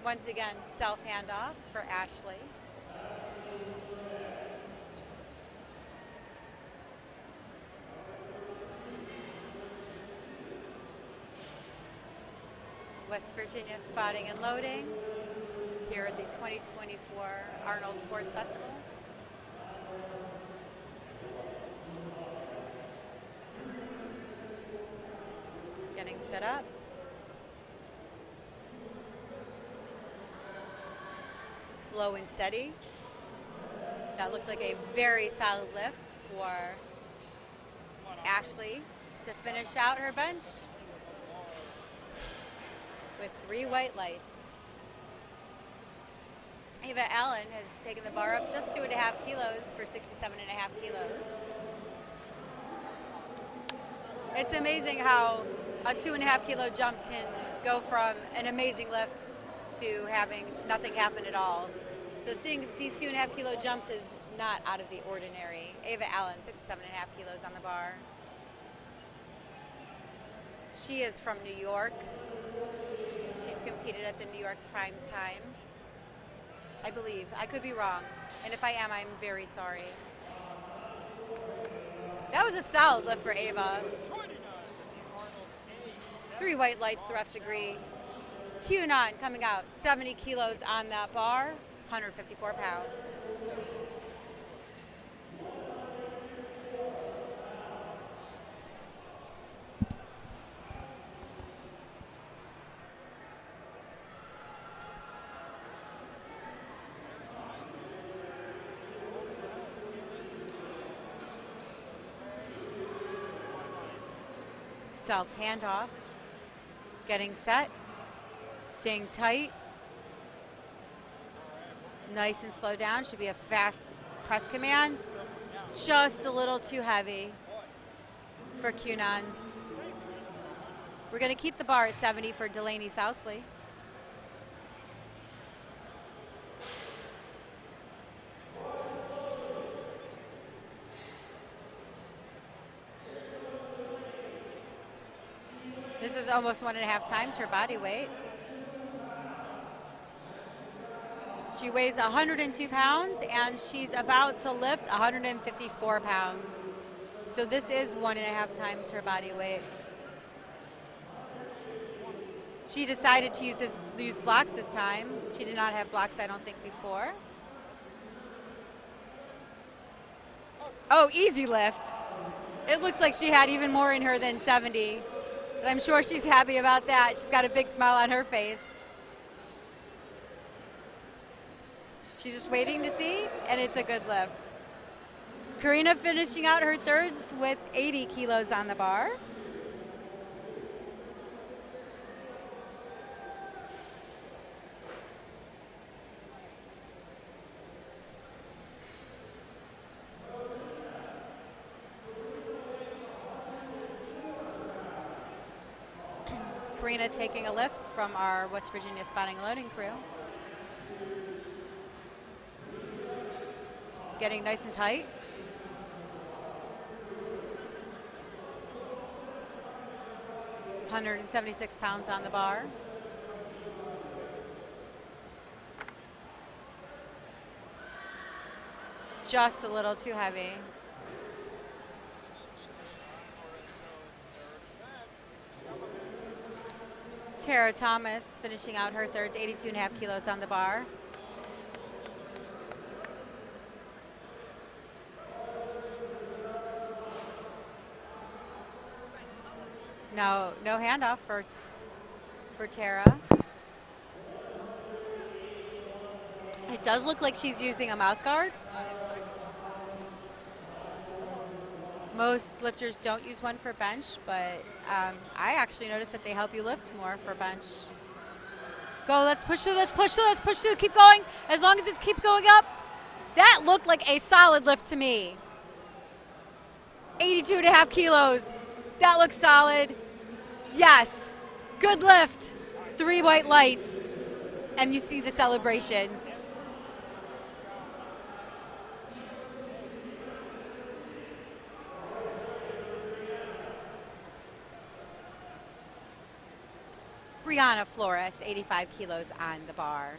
Once again, self handoff for Ashley. West Virginia spotting and loading here at the 2024 Arnold Sports Festival. Getting set up. Slow and steady. That looked like a very solid lift for Ashley to finish out her bench with 3 white lights. Ava Allen has taken the bar up just 2.5 kilos for 67.5 kilos. It's amazing how a 2.5 kilo jump can go from an amazing lift to having nothing happen at all. So seeing these 2.5 kilo jumps is not out of the ordinary. Ava Allen, 67.5 kilos on the bar. She is from New York. She's competed at the New York Prime Time, I believe. I could be wrong. And if I am, I'm very sorry. That was a solid lift for Ava. 3 white lights, the refs agree. QAnon coming out, 70 kilos on that bar, 154 pounds. Self handoff, getting set, staying tight, nice and slow down. Should be a fast press command, just a little too heavy for QAnon. We're going to keep the bar at 70 for Delaney Sousley. This is almost 1.5 times her body weight. She weighs 102 pounds and she's about to lift 154 pounds. So this is 1.5 times her body weight. She decided to use blocks this time. She did not have blocks, I don't think, before. Oh, easy lift. It looks like she had even more in her than 70. But I'm sure she's happy about that. She's got a big smile on her face. She's just waiting to see, and it's a good lift. Karina finishing out her thirds with 80 kilos on the bar. Karina taking a lift from our West Virginia spotting and loading crew. Getting nice and tight. £176 on the bar. Just a little too heavy. Tara Thomas finishing out her thirds, 82.5 kilos on the bar. No handoff for Tara. It does look like she's using a mouth guard. Most lifters don't use one for bench, but I actually noticed that they help you lift more for bench. Go, let's push through, let's push through, let's push through, keep going. As long as it keeps going up. That looked like a solid lift to me. 82.5 kilos. That looks solid. Yes, good lift. 3 white lights. And you see the celebrations. Brianna Flores, 85 kilos on the bar.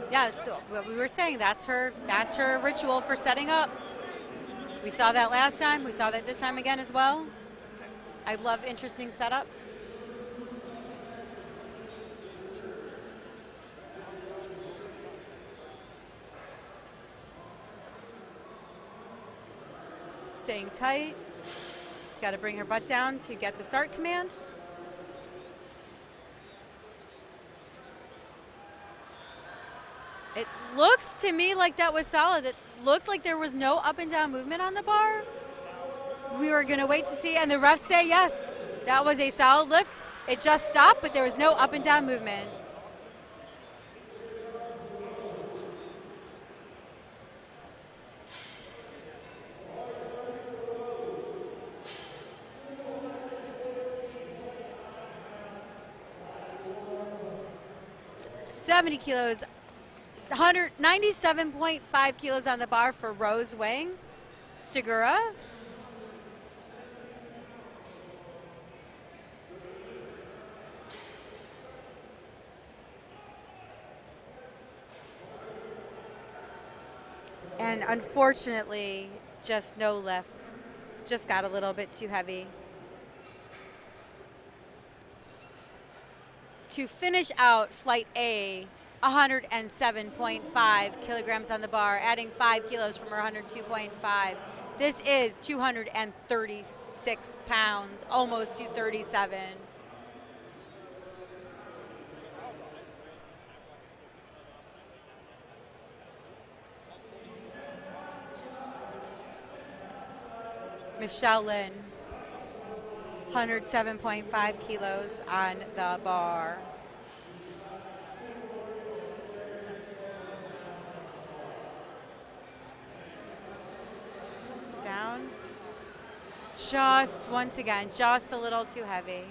Yeah, what we were saying, that's her ritual for setting up. We saw that last time. We saw that this time again as well. I love interesting setups. Staying tight. She's got to bring her butt down to get the start command. It looks to me like that was solid. It looked like there was no up and down movement on the bar. We were going to wait to see, and the refs say yes. That was a solid lift. It just stopped, but there was no up and down movement. $70 kilos, 197.5 kilos on the bar for Rose Wang Stigura. And unfortunately, just no lift. Just got a little bit too heavy. To finish out Flight A, 107.5 kilograms on the bar, adding 5 kilos from her 102.5. This is 236 pounds, almost 237. Michelle Lynn, 107.5 kilos on the bar. Down. Just, once again, just a little too heavy.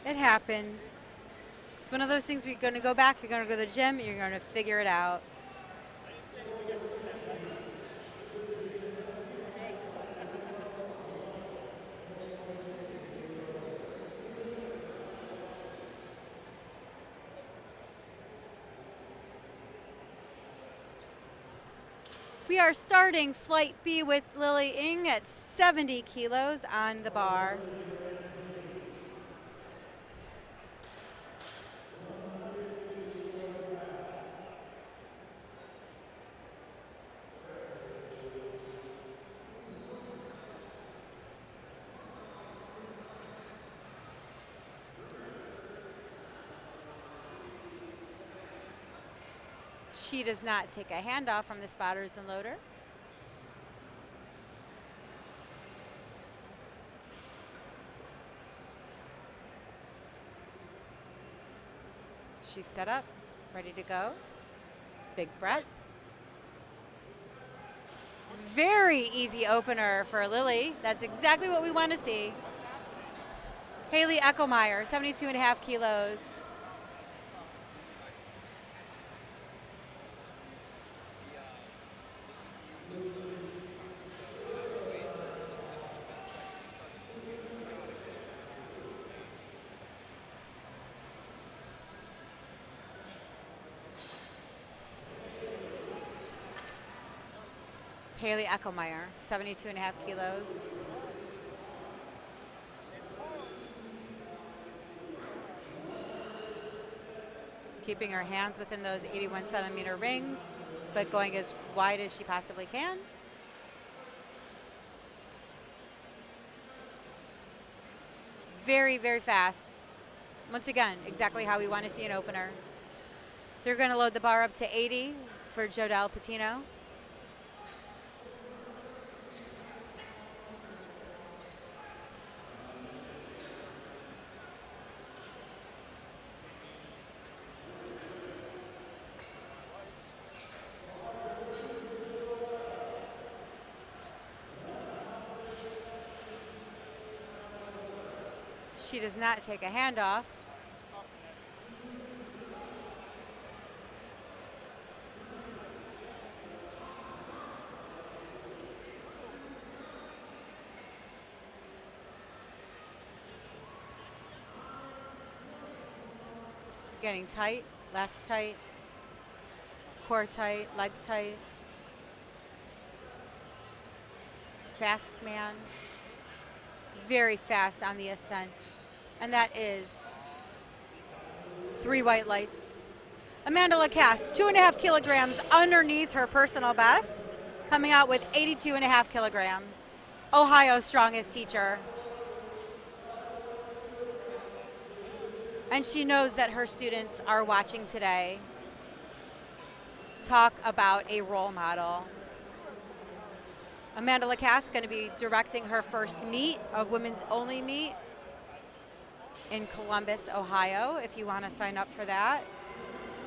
It happens. It's one of those things where you're going to go back, you're going to go to the gym, you're going to figure it out. We are starting Flight B with Lily Ng at 70 kilos on the bar. She does not take a handoff from the spotters and loaders. She's set up, ready to go. Big breath. Very easy opener for Lily. That's exactly what we want to see. Haley Eckelmeyer, 72.5 kilos. Haley Eckelmeyer, 72.5 kilos. Keeping her hands within those 81 centimeter rings, but going as wide as she possibly can. Very, very fast. Once again, exactly how we want to see an opener. They're going to load the bar up to 80 for Jodelle Patino. She does not take a handoff. She's getting tight, lats tight, core tight, legs tight. Fast command. Very fast on the ascent. And that is 3 white lights. Amanda Lacasse, 2.5 kilograms underneath her personal best, coming out with 82.5 kilograms. Ohio's strongest teacher. And she knows that her students are watching today. Talk about a role model. Amanda Lacasse is going to be directing her first meet, a women's only meet in Columbus, Ohio. If you want to sign up for that,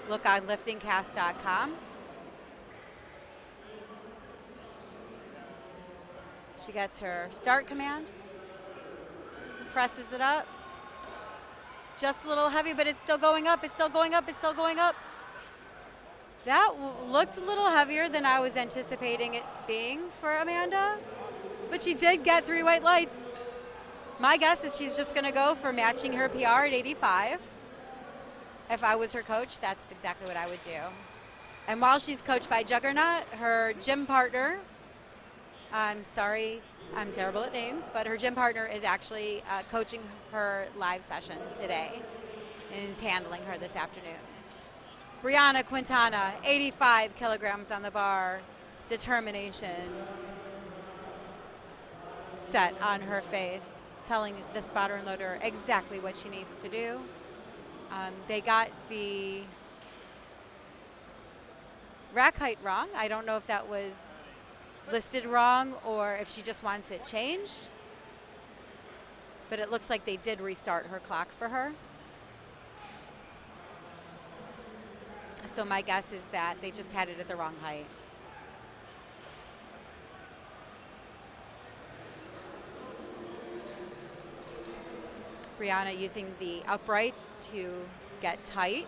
look on LiftingCast.com. She gets her start command, presses it up. Just a little heavy, but it's still going up, it's still going up, it's still going up. That looked a little heavier than I was anticipating it being for Amanda, but she did get 3 white lights. My guess is she's just going to go for matching her PR at 85. If I was her coach, that's exactly what I would do. And while she's coached by Juggernaut, her gym partner, I'm sorry, I'm terrible at names, but her gym partner is actually coaching her live session today and is handling her this afternoon. Brianna Quintana, 85 kilograms on the bar, determination set on her face, telling the spotter and loader exactly what she needs to do. They got the rack height wrong. I don't know if that was listed wrong or if she just wants it changed, but it looks like they did restart her clock for her. So my guess is that they just had it at the wrong height. Brianna using the uprights to get tight.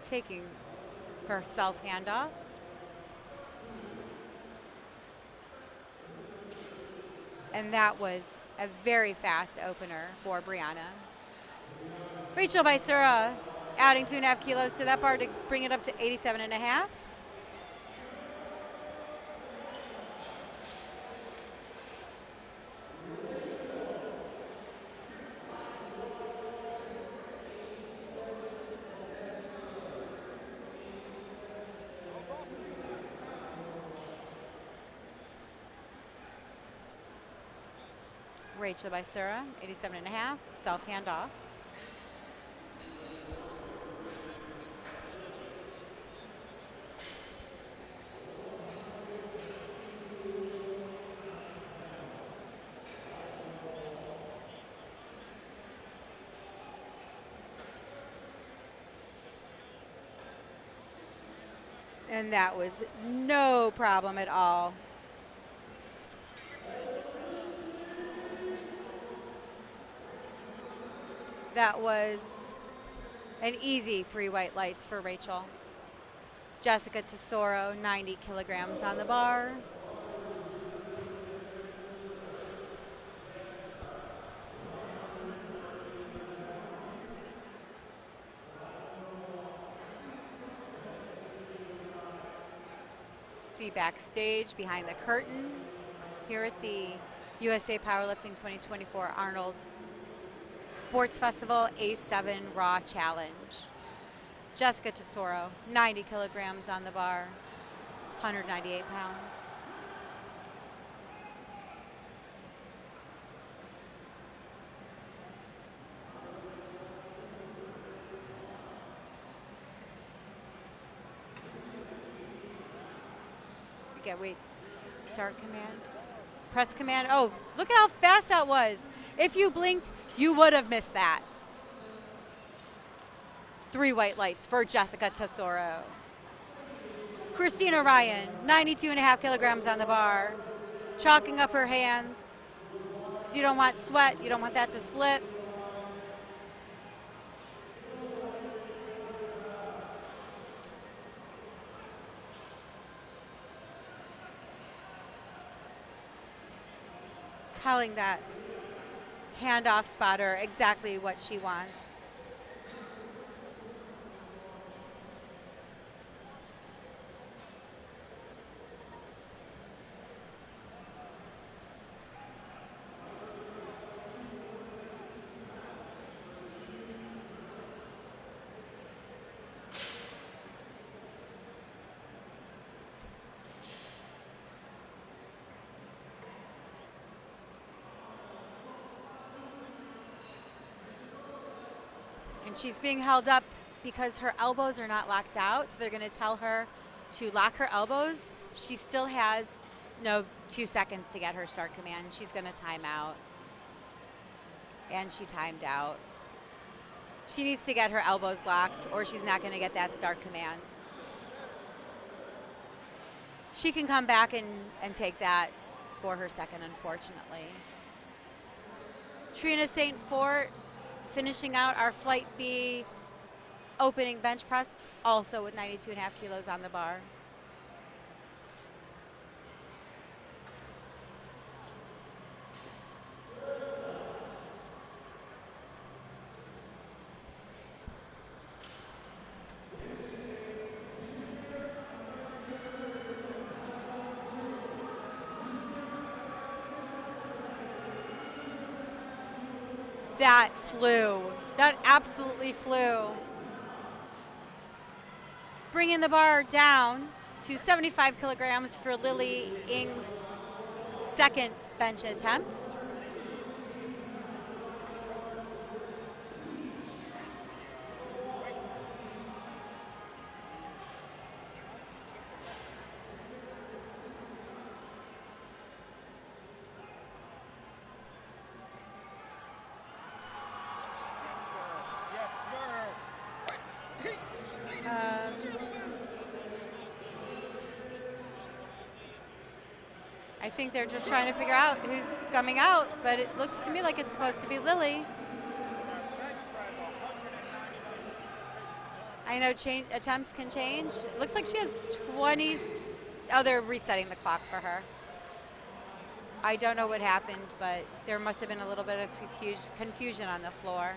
Taking her self handoff. And that was a very fast opener for Brianna. Rachel Bysura adding 2.5 kilos to that bar to bring it up to 87.5. Rachel Bysura, 87.5, self handoff. And that was no problem at all. That was an easy 3 white lights for Rachel. Jessica Tesoro, 90 kilograms on the bar. See backstage behind the curtain here at the USA Powerlifting 2024 Arnold Sports Festival A7 Raw Challenge. Jessica Tesoro, 90 kilograms on the bar, 198 pounds. Okay, wait. Start command. Press command. Oh, look at how fast that was. If you blinked, you would have missed that. 3 white lights for Jessica Tesoro. Christina Ryan, 92.5 kilograms on the bar. Chalking up her hands. Because you don't want sweat. You don't want that to slip. Telling that handoff spotter exactly what she wants. And she's being held up because her elbows are not locked out. So they're going to tell her to lock her elbows. She still has 2 seconds to get her start command. She's going to time out. And she timed out. She needs to get her elbows locked or she's not going to get that start command. She can come back and take that for her second, unfortunately. Trina St. Fort finishing out our Flight B opening bench press, also with 92.5 kilos on the bar. That flew. That absolutely flew. Bringing the bar down to 75 kilograms for Lily Ng's second bench attempt. I think they're just trying to figure out who's coming out, but it looks to me like it's supposed to be Lily. I know attempts can change. It looks like she has 20. Oh, they're resetting the clock for her. I don't know what happened, but there must have been a little bit of confusion on the floor.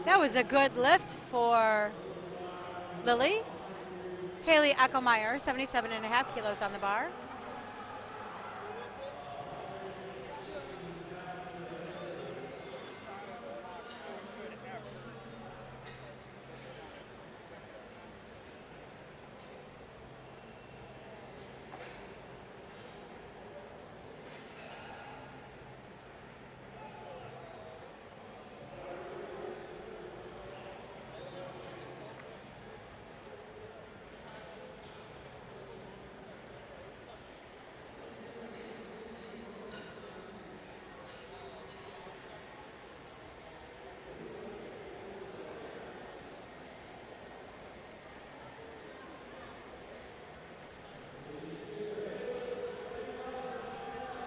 That was a good lift for Lily. Haley Eckelmeyer, 77.5 kilos on the bar.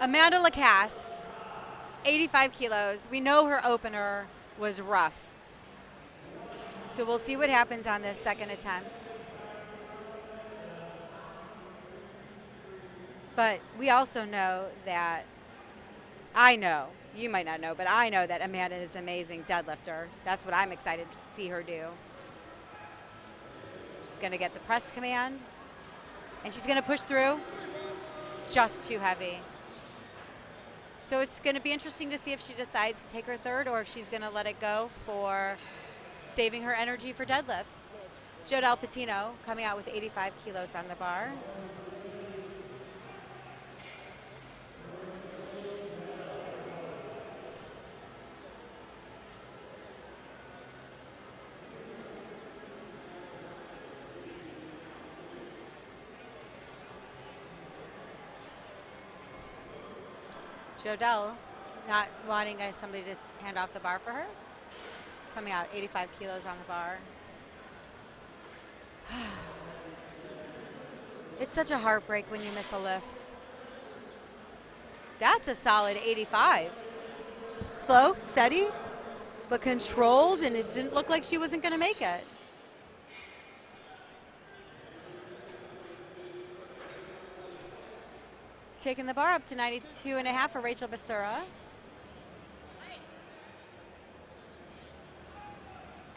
Amanda Lacasse, 85 kilos. We know her opener was rough. So we'll see what happens on this second attempt. But we also know that, I know, you might not know, but I know that Amanda is an amazing deadlifter. That's what I'm excited to see her do. She's going to get the press command, and she's going to push through. It's just too heavy. So it's going to be interesting to see if she decides to take her third or if she's going to let it go for saving her energy for deadlifts. Jodelle Patino coming out with 85 kilos on the bar. Jodelle not wanting somebody to hand off the bar for her. Coming out 85 kilos on the bar. It's such a heartbreak when you miss a lift. That's a solid 85. Slow, steady, but controlled, and it didn't look like she wasn't going to make it. Taking the bar up to 92.5 for Rachel Basura.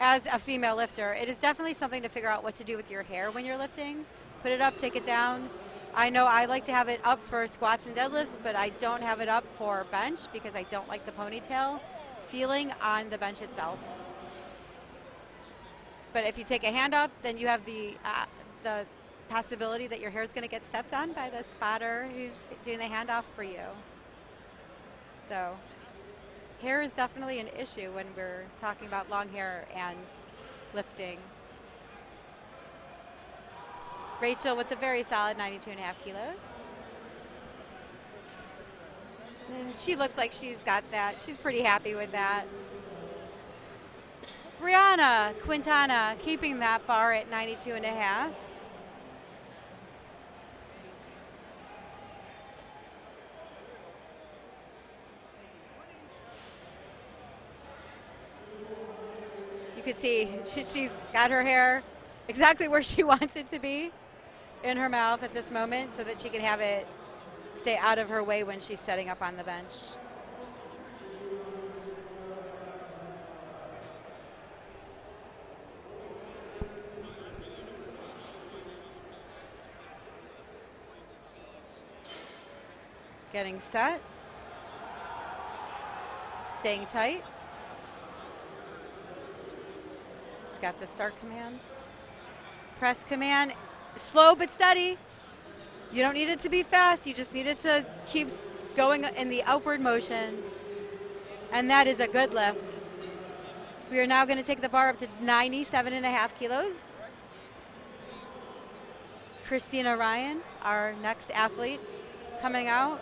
As a female lifter, it is definitely something to figure out what to do with your hair when you're lifting. Put it up, take it down. I know I like to have it up for squats and deadlifts, but I don't have it up for bench because I don't like the ponytail feeling on the bench itself. But if you take a hand off, then you have the possibility that your hair is going to get stepped on by the spotter who's doing the handoff for you. So hair is definitely an issue when we're talking about long hair and lifting. Rachel with the very solid 92.5 kilos. And she looks like she's got that. She's pretty happy with that. Brianna Quintana keeping that bar at 92.5. You could see she's got her hair exactly where she wants it to be in her mouth at this moment so that she can have it stay out of her way when she's setting up on the bench. Getting set. Staying tight. She's got the start command. Press command. Slow but steady. You don't need it to be fast. You just need it to keep going in the upward motion. And that is a good lift. We are now going to take the bar up to 97.5 kilos. Christina Ryan, our next athlete, coming out.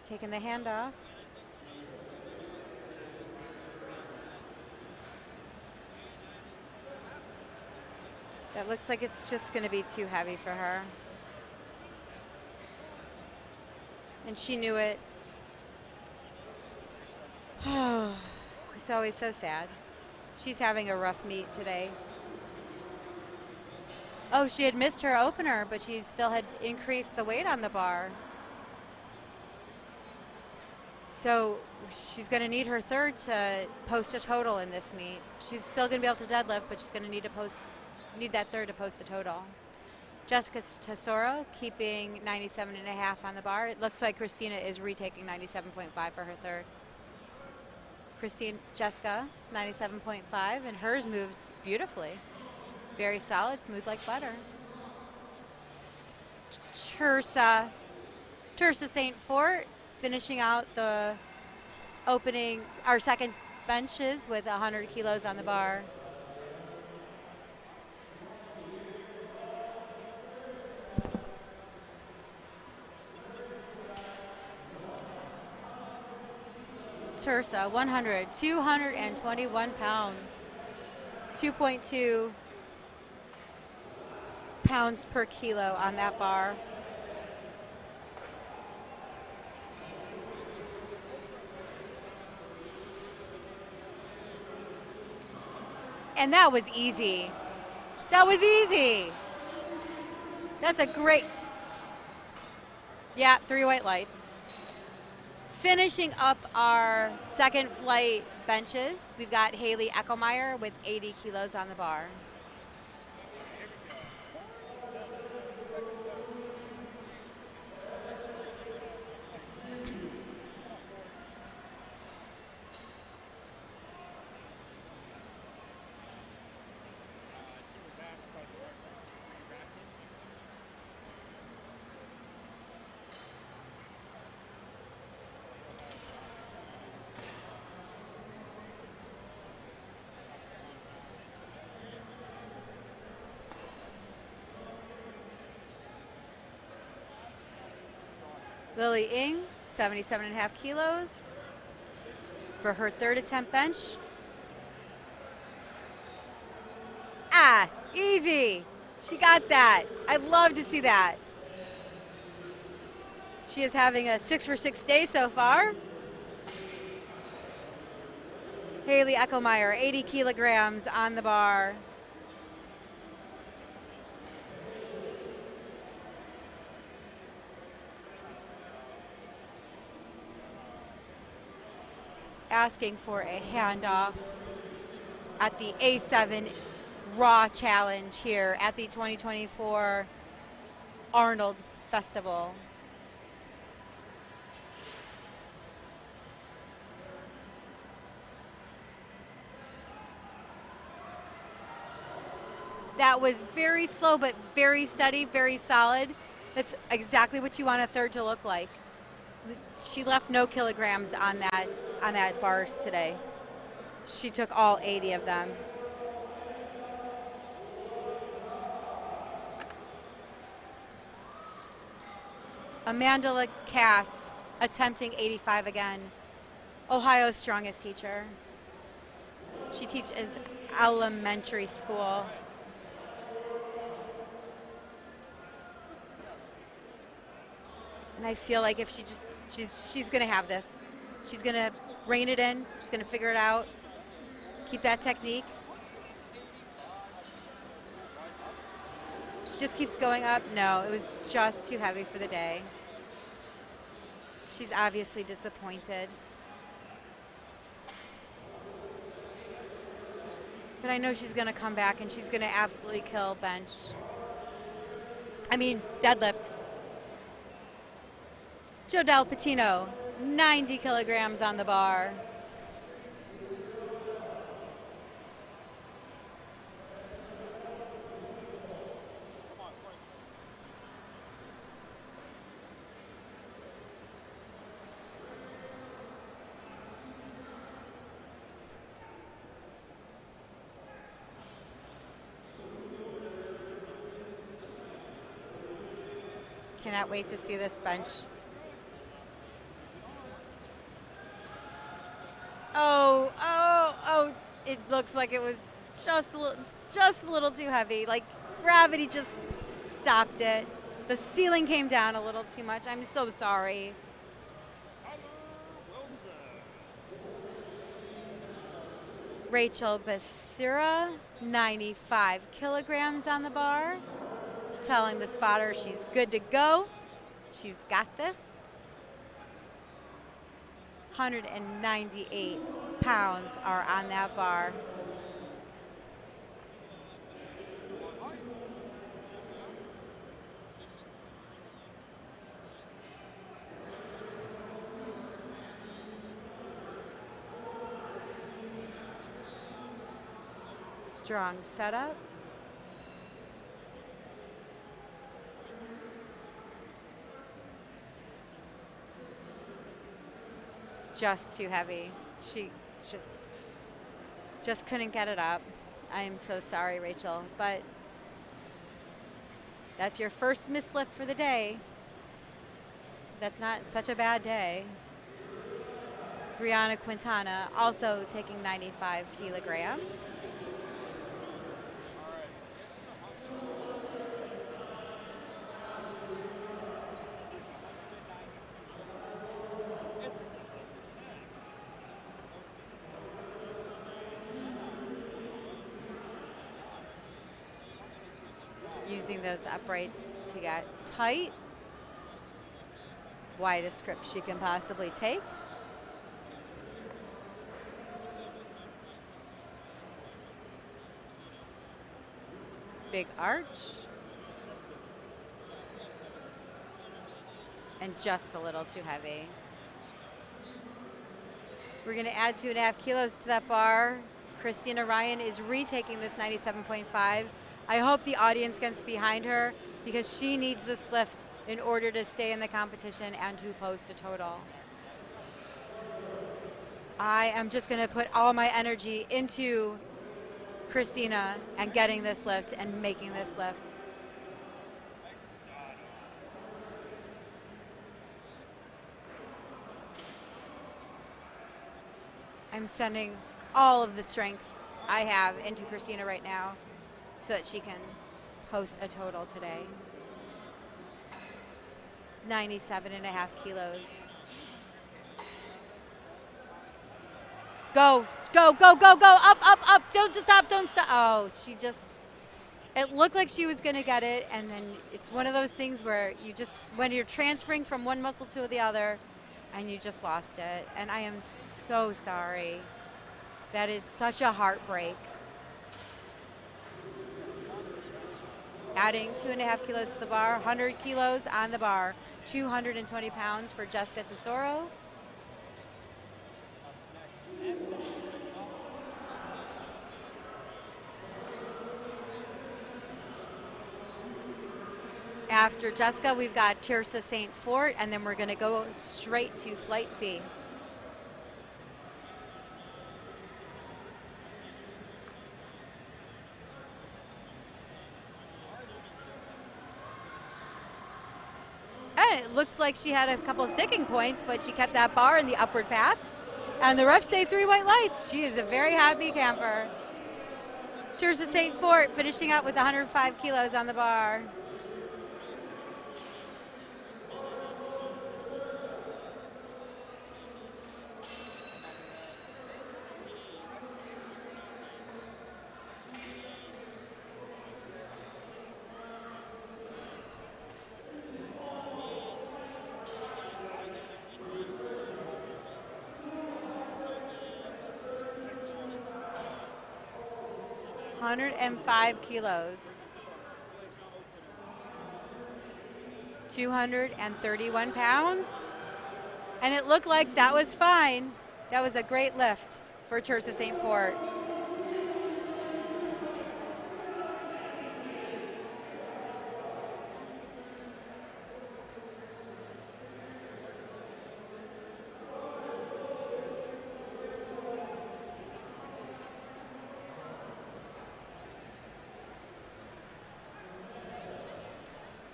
Taking the hand off. That looks like it's just going to be too heavy for her. and she knew it. It's always so sad. She's having a rough meet today. Oh, she had missed her opener, but she still had increased the weight on the bar. So she's going to need her third to post a total in this meet. She's still going to be able to deadlift, but she's going to need that third to post a total. Jessica Tesoro keeping 97.5 on the bar. It looks like Christina is retaking 97.5 for her third. Jessica, 97.5, and hers moves beautifully. Very solid, smooth like butter. Tersa St. Fort finishing out the opening, our second benches with 100 kilos on the bar. Tersa, 221 pounds, 2.2 pounds per kilo on that bar. And that was easy. That was easy. That's a great, yeah, 3 white lights. Finishing up our second flight benches, we've got Haley Eckelmeyer with 80 kilos on the bar. Lily Ng, 77.5 kilos for her third attempt bench. Ah, easy. She got that. I'd love to see that. She is having a 6 for 6 day so far. Haley Eckelmeyer, 80 kilograms on the bar. Asking for a handoff at the A7 Raw Challenge here at the 2024 Arnold Festival. That was very slow, but very steady, very solid. That's exactly what you want a third to look like. She left no kilograms on that bar today. She took all 80 of them. Amanda Cass attempting 85 again. Ohio's strongest teacher. She teaches elementary school. And I feel like if she's going to have this. She's going to rein it in. She's going to figure it out. Keep that technique. She just keeps going up. No, it was just too heavy for the day. She's obviously disappointed. But I know she's going to come back and she's going to absolutely kill deadlift. Jodelle Patino, 90 kilograms on the bar. Cannot wait to see this bench. Oh, it looks like it was just a little too heavy. Like gravity just stopped it. The ceiling came down a little too much. I'm so sorry. Rachel Becerra, 95 kilograms on the bar, telling the spotter she's good to go. She's got this. 198 pounds are on that bar. Strong setup. Just too heavy. She just couldn't get it up. I am so sorry, Rachel, but that's your first mislift for the day. That's not such a bad day. Brianna Quintana also taking 95 kilograms. Using those uprights to get tight. Widest grip she can possibly take. Big arch. And just a little too heavy. We're going to add 2.5 kilos to that bar. Christina Ryan is retaking this 97.5. I hope the audience gets behind her because she needs this lift in order to stay in the competition and to post a total. I am just going to put all my energy into Christina and getting this lift and making this lift. I'm sending all of the strength I have into Christina right now so that she can post a total today. 97.5 kilos. Go, go, go, go, go, up, up, up, don't just stop, don't stop. Oh, she just, it looked like she was gonna get it, and then it's one of those things where you just, when you're transferring from one muscle to the other, and you just lost it. And I am so sorry. That is such a heartbreak. Adding 2.5 kilos to the bar, 100 kilos on the bar, 220 pounds for Jessica Tesoro. After Jessica, we've got Tirsa St. Fort, and then we're going to go straight to Flight C. And it looks like she had a couple of sticking points, but she kept that bar in the upward path. And the refs say 3 white lights. She is a very happy camper. Tirsa St. Fort finishing up with 105 kilos on the bar. And 5 kilos. 231 pounds. And it looked like that was fine. That was a great lift for Tirsa St. Fort.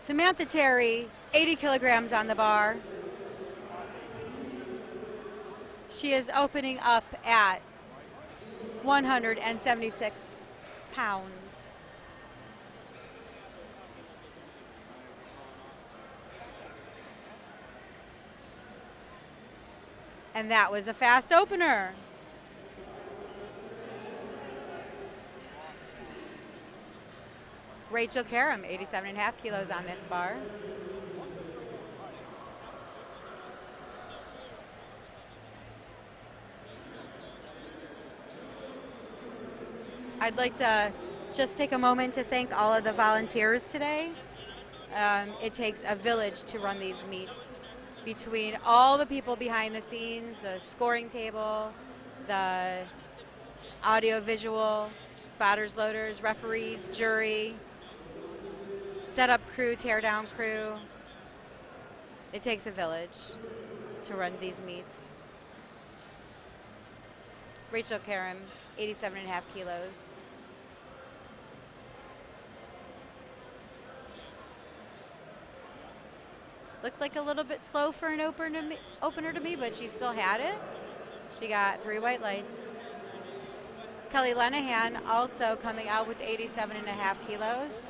Samantha Terry, 80 kilograms on the bar. She is opening up at 176 pounds. And that was a fast opener. Rachel Karam, 87.5 kilos on this bar. I'd like to just take a moment to thank all of the volunteers today. It takes a village to run these meets. Between all the people behind the scenes, the scoring table, the audio visual, spotters, loaders, referees, jury, setup crew, tear down crew. It takes a village to run these meets. Rachel Karam, 87.5 kilos. Looked like a little bit slow for an opener to me, but she still had it. She got 3 white lights. Kelly Lenahan also coming out with 87.5 kilos.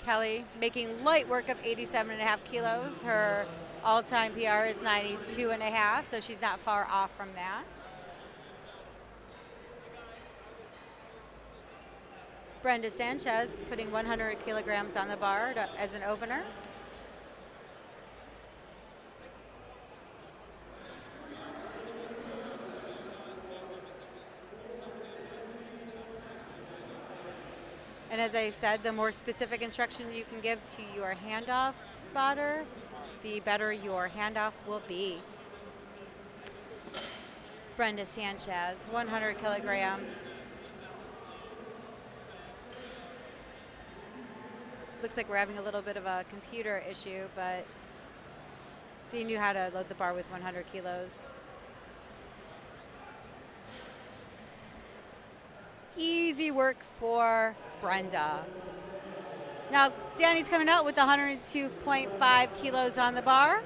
Kelly making light work of 87.5 kilos. Her all-time PR is 92.5, so she's not far off from that. Brenda Sanchez putting 100 kilograms on the bar as an opener. And as I said, the more specific instruction you can give to your handoff spotter, the better your handoff will be. Brenda Sanchez, 100 kilograms. Looks like we're having a little bit of a computer issue, but they knew how to load the bar with 100 kilos. Easy work for Brenda. Now, Danny's coming out with 102.5 kilos on the bar.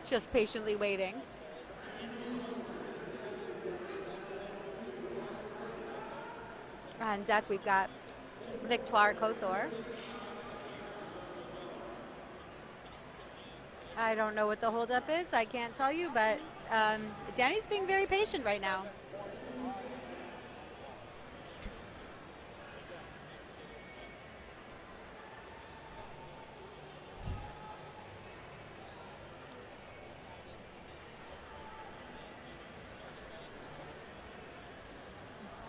Just patiently waiting. On deck, we've got Victoire Kothor. I don't know what the holdup is. I can't tell you, but Danny's being very patient right now.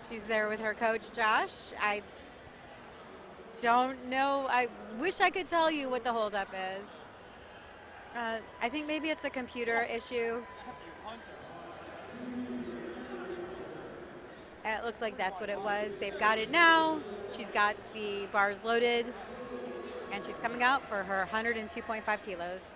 She's there with her coach, Josh. I don't know. I wish I could tell you what the holdup is. I think maybe it's a computer issue. It looks like that's what it was. They've got it now. She's got the bars loaded, and she's coming out for her 102.5 kilos.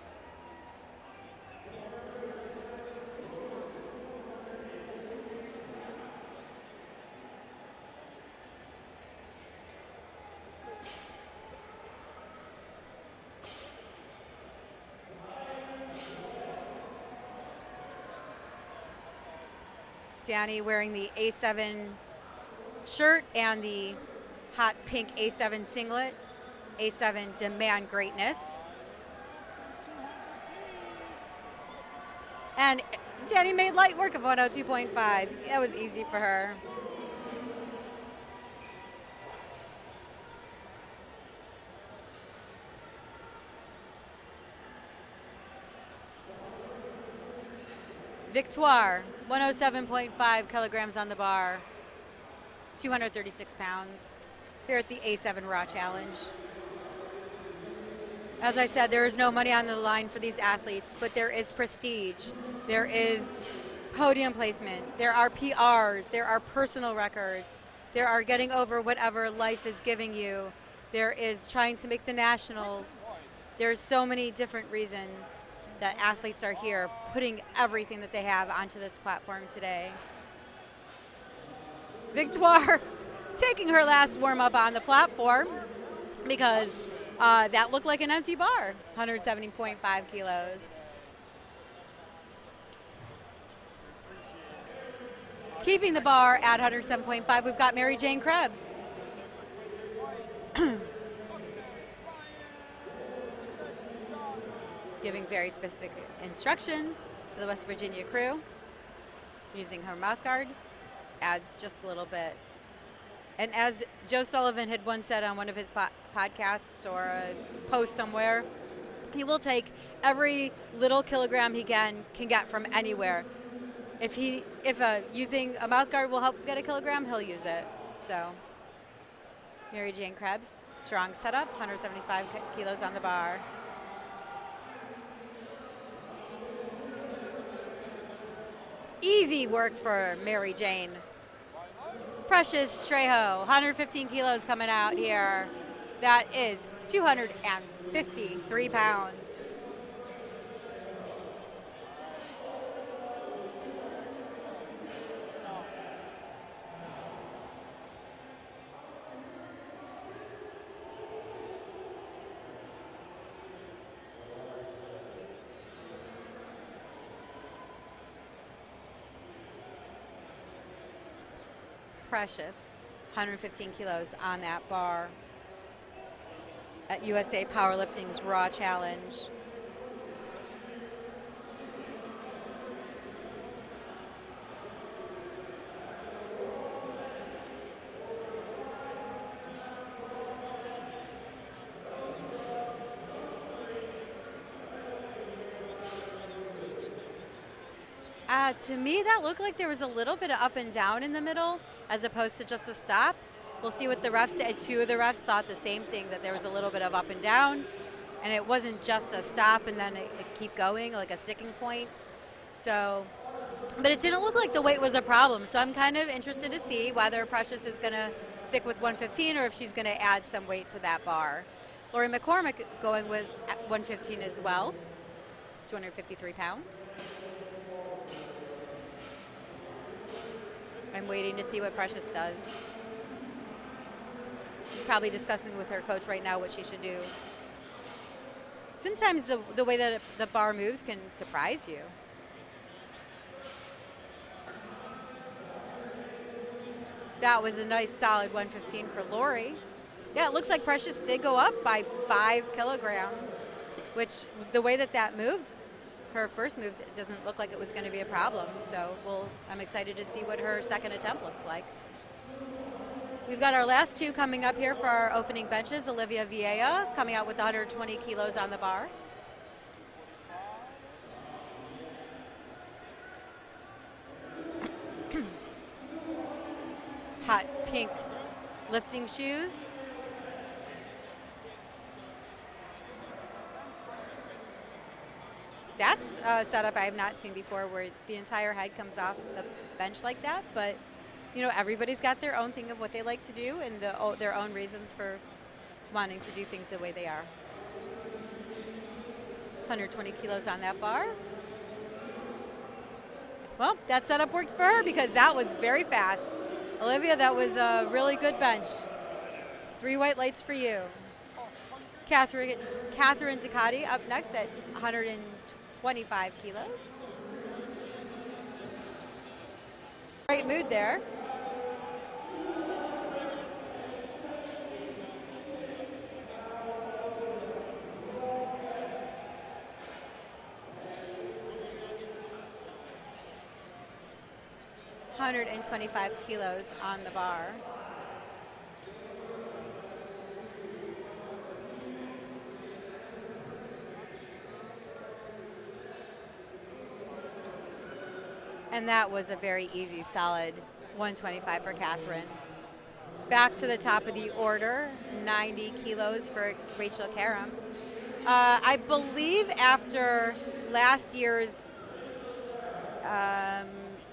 Danny wearing the A7 shirt and the hot pink A7 singlet. A7 Demand Greatness. And Danny made light work of 102.5. That was easy for her. Victoire, 107.5 kilograms on the bar, 236 pounds, here at the A7 Raw Challenge. As I said, there is no money on the line for these athletes, but there is prestige, there is podium placement, there are PRs, there are personal records, There are getting over whatever life is giving you. There is trying to make the nationals. There's so many different reasons that athletes are here, putting everything that they have onto this platform today. Victoire taking her last warm-up on the platform because that looked like an empty bar, 170.5 kilos. Keeping the bar at 107.5, we've got Mary Jane Krebs. Giving very specific instructions to the West Virginia crew. Using her mouth guard adds just a little bit. And as Joe Sullivan had once said on one of his podcasts or a post somewhere, he will take every little kilogram he can get from anywhere. If using a mouth guard will help get a kilogram, he'll use it. So, Mary Jane Krebs, strong setup, 175 kilos on the bar. Easy work for Mary Jane. Precious Trejo, 115 kilos coming out here. That is 253 pounds. Precious, 115 kilos on that bar at USA Powerlifting's Raw Challenge. To me, that looked like there was a little bit of up and down in the middle as opposed to just a stop. We'll see what the refs said. Two of the refs thought the same thing, that there was a little bit of up and down, and it wasn't just a stop and then it keep going, like a sticking point. So, but it didn't look like the weight was a problem. So I'm kind of interested to see whether Precious is going to stick with 115 or if she's going to add some weight to that bar. Lori McCormick going with 115 as well, 253 pounds. I'm waiting to see what Precious does. She's probably discussing with her coach right now what she should do. Sometimes the way that the bar moves can surprise you. That was a nice solid 115 for Lori. Yeah, it looks like Precious did go up by 5 kilograms, which the way that moved, her first move, it doesn't look like it was going to be a problem. So I'm excited to see what her second attempt looks like. We've got our last two coming up here for our opening benches. Olivia Vieja coming out with 120 kilos on the bar. Hot pink lifting shoes. That's a setup I have not seen before, where the entire head comes off the bench like that. But, you know, everybody's got their own thing of what they like to do and their own reasons for wanting to do things the way they are. 120 kilos on that bar. Well, that setup worked for her because that was very fast. Olivia, that was a really good bench. 3 white lights for you. Catherine Ducati up next at 125 kilos. Great mood there. $125 kilos on the bar. And that was a very easy, solid 125 for Catherine. Back to the top of the order, 90 kilos for Rachel Karam. I believe after last year's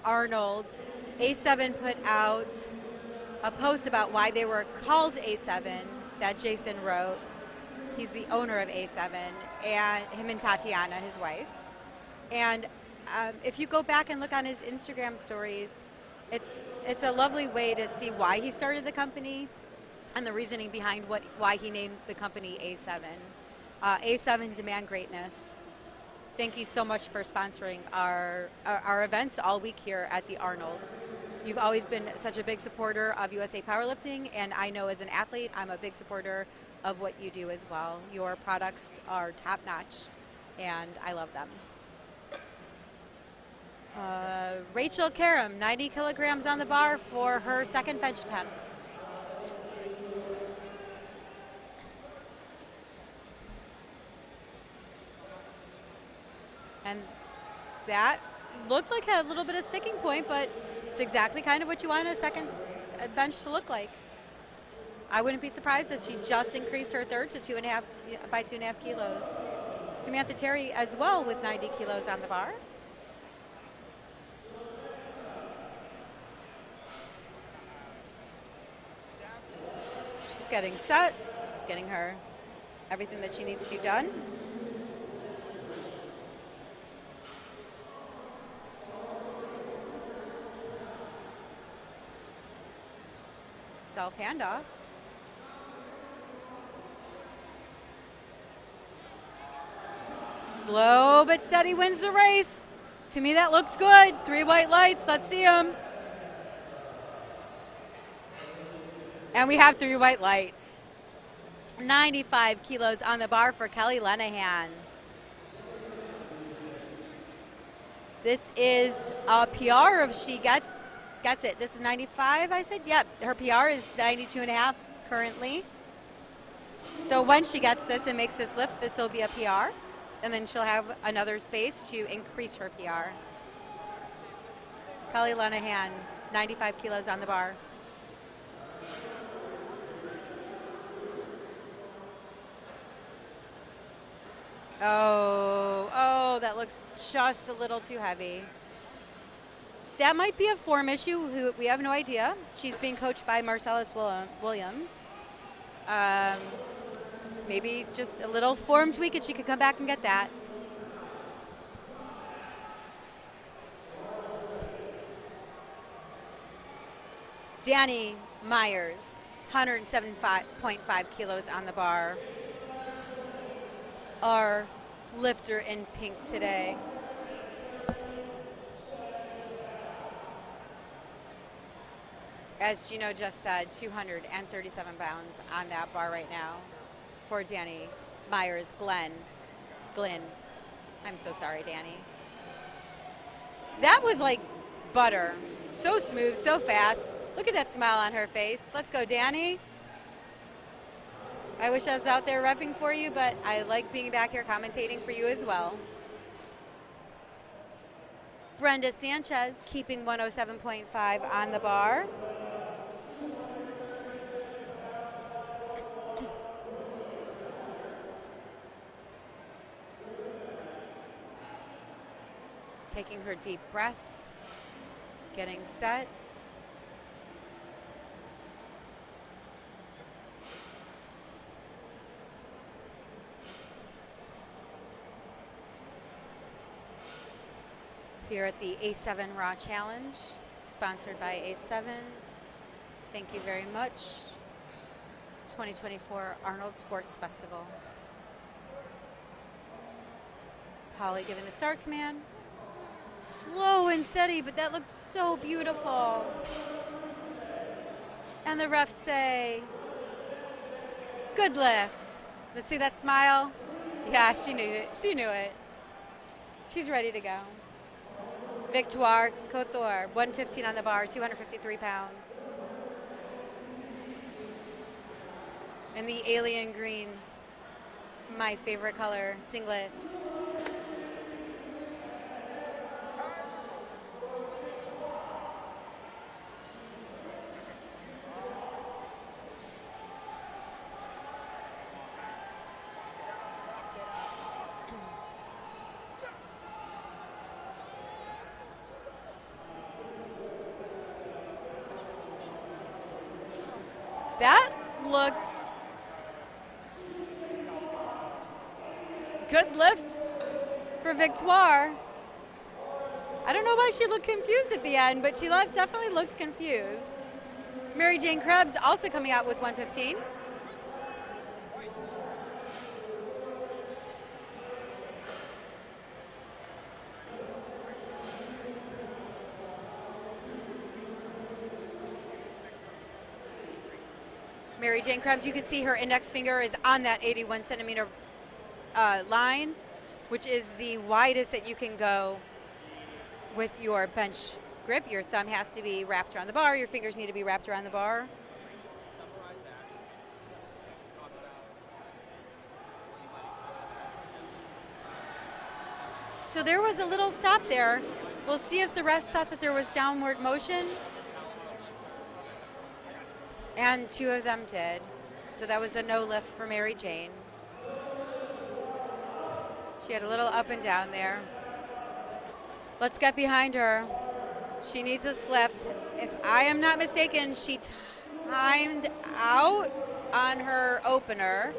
Arnold, A7 put out a post about why they were called A7 that Jason wrote. He's the owner of A7, and him and Tatiana, his wife. And if you go back and look on his Instagram stories, it's a lovely way to see why he started the company and the reasoning behind why he named the company A7. A7 Demand Greatness. Thank you so much for sponsoring our events all week here at the Arnold. You've always been such a big supporter of USA Powerlifting, and I know as an athlete, I'm a big supporter of what you do as well. Your products are top-notch, and I love them. Rachel Karam, 90 kilograms on the bar for her second bench attempt. And that looked like a little bit of sticking point, but it's exactly kind of what you want a second bench to look like. I wouldn't be surprised if she just increased her third to 2.5 kilos. Samantha Terry as well with 90 kilos on the bar. She's getting set, getting her everything that she needs to do done. Self handoff. Slow but steady wins the race. To me, that looked good. 3 white lights. Let's see them. And we have 3 white lights. 95 kilos on the bar for Kelly Lenahan. This is a PR if she gets it. This is 95, I said? Yep, her PR is 92.5 currently. So when she gets this and makes this lift, this will be a PR. And then she'll have another space to increase her PR. Kelly Lenahan, 95 kilos on the bar. Oh, that looks just a little too heavy. That might be a form issue. We have no idea. She's being coached by Marcellus Williams. Maybe just a little form tweak and she could come back and get that. Danny Myers, 107.5 kilos on the bar. Our lifter in pink today. As Gino just said, 237 pounds on that bar right now for Danny Myers. Glenn. I'm so sorry, Danny. That was like butter. So smooth, so fast. Look at that smile on her face. Let's go, Danny. I wish I was out there reffing for you, but I like being back here commentating for you as well. Brenda Sanchez keeping 107.5 on the bar. Taking her deep breath, getting set. Here at the A7 Raw Challenge, sponsored by A7. Thank you very much. 2024 Arnold Sports Festival. Polly giving the start command. Slow and steady, but that looks so beautiful. And the refs say, good lift. Let's see that smile. Yeah, she knew it. She knew it. She's ready to go. Victoire Couture, 115 on the bar, 253 pounds. And the alien green, my favorite color, singlet. That looked good lift for Victoire. I don't know why she looked confused at the end, but she definitely looked confused. Mary Jane Krebs also coming out with 115. Mary Jane Krebs, you can see her index finger is on that 81 centimeter line, which is the widest that you can go with your bench grip. Your thumb has to be wrapped around the bar. Your fingers need to be wrapped around the bar. So there was a little stop there. We'll see if the refs thought that there was downward motion. And two of them did. So that was a no lift for Mary Jane. She had a little up and down there. Let's get behind her. She needs this lift. If I am not mistaken, she timed out on her opener.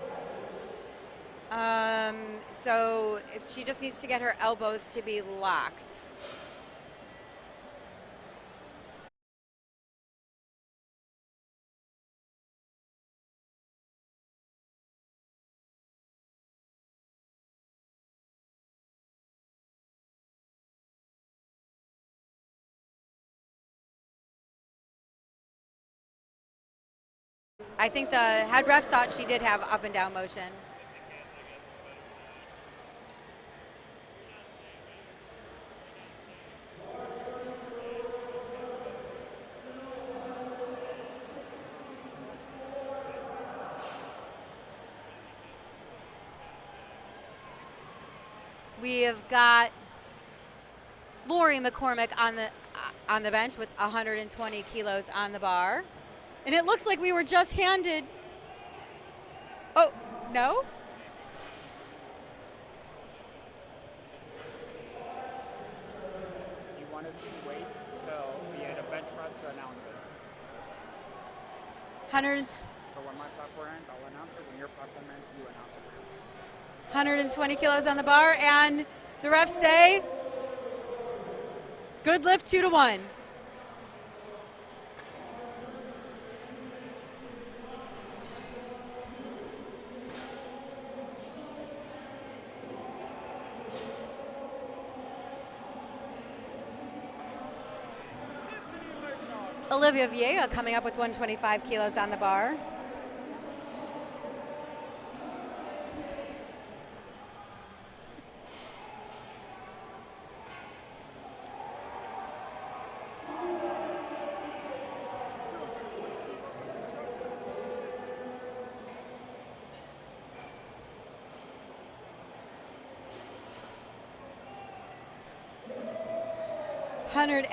So if she just needs to get her elbows to be locked. I think the head ref thought she did have up and down motion. We have got Lori McCormick on the bench with 120 kilos on the bar. And it looks like we were just handed. Oh, no? You want us to wait till the end of bench press to announce it. 100. So when my platform ends, I'll announce it. When your platform ends, you announce it. 120 kilos on the bar, and the refs say, good lift, 2-1. Olivia Vieira coming up with 125 kilos on the bar. Hundred.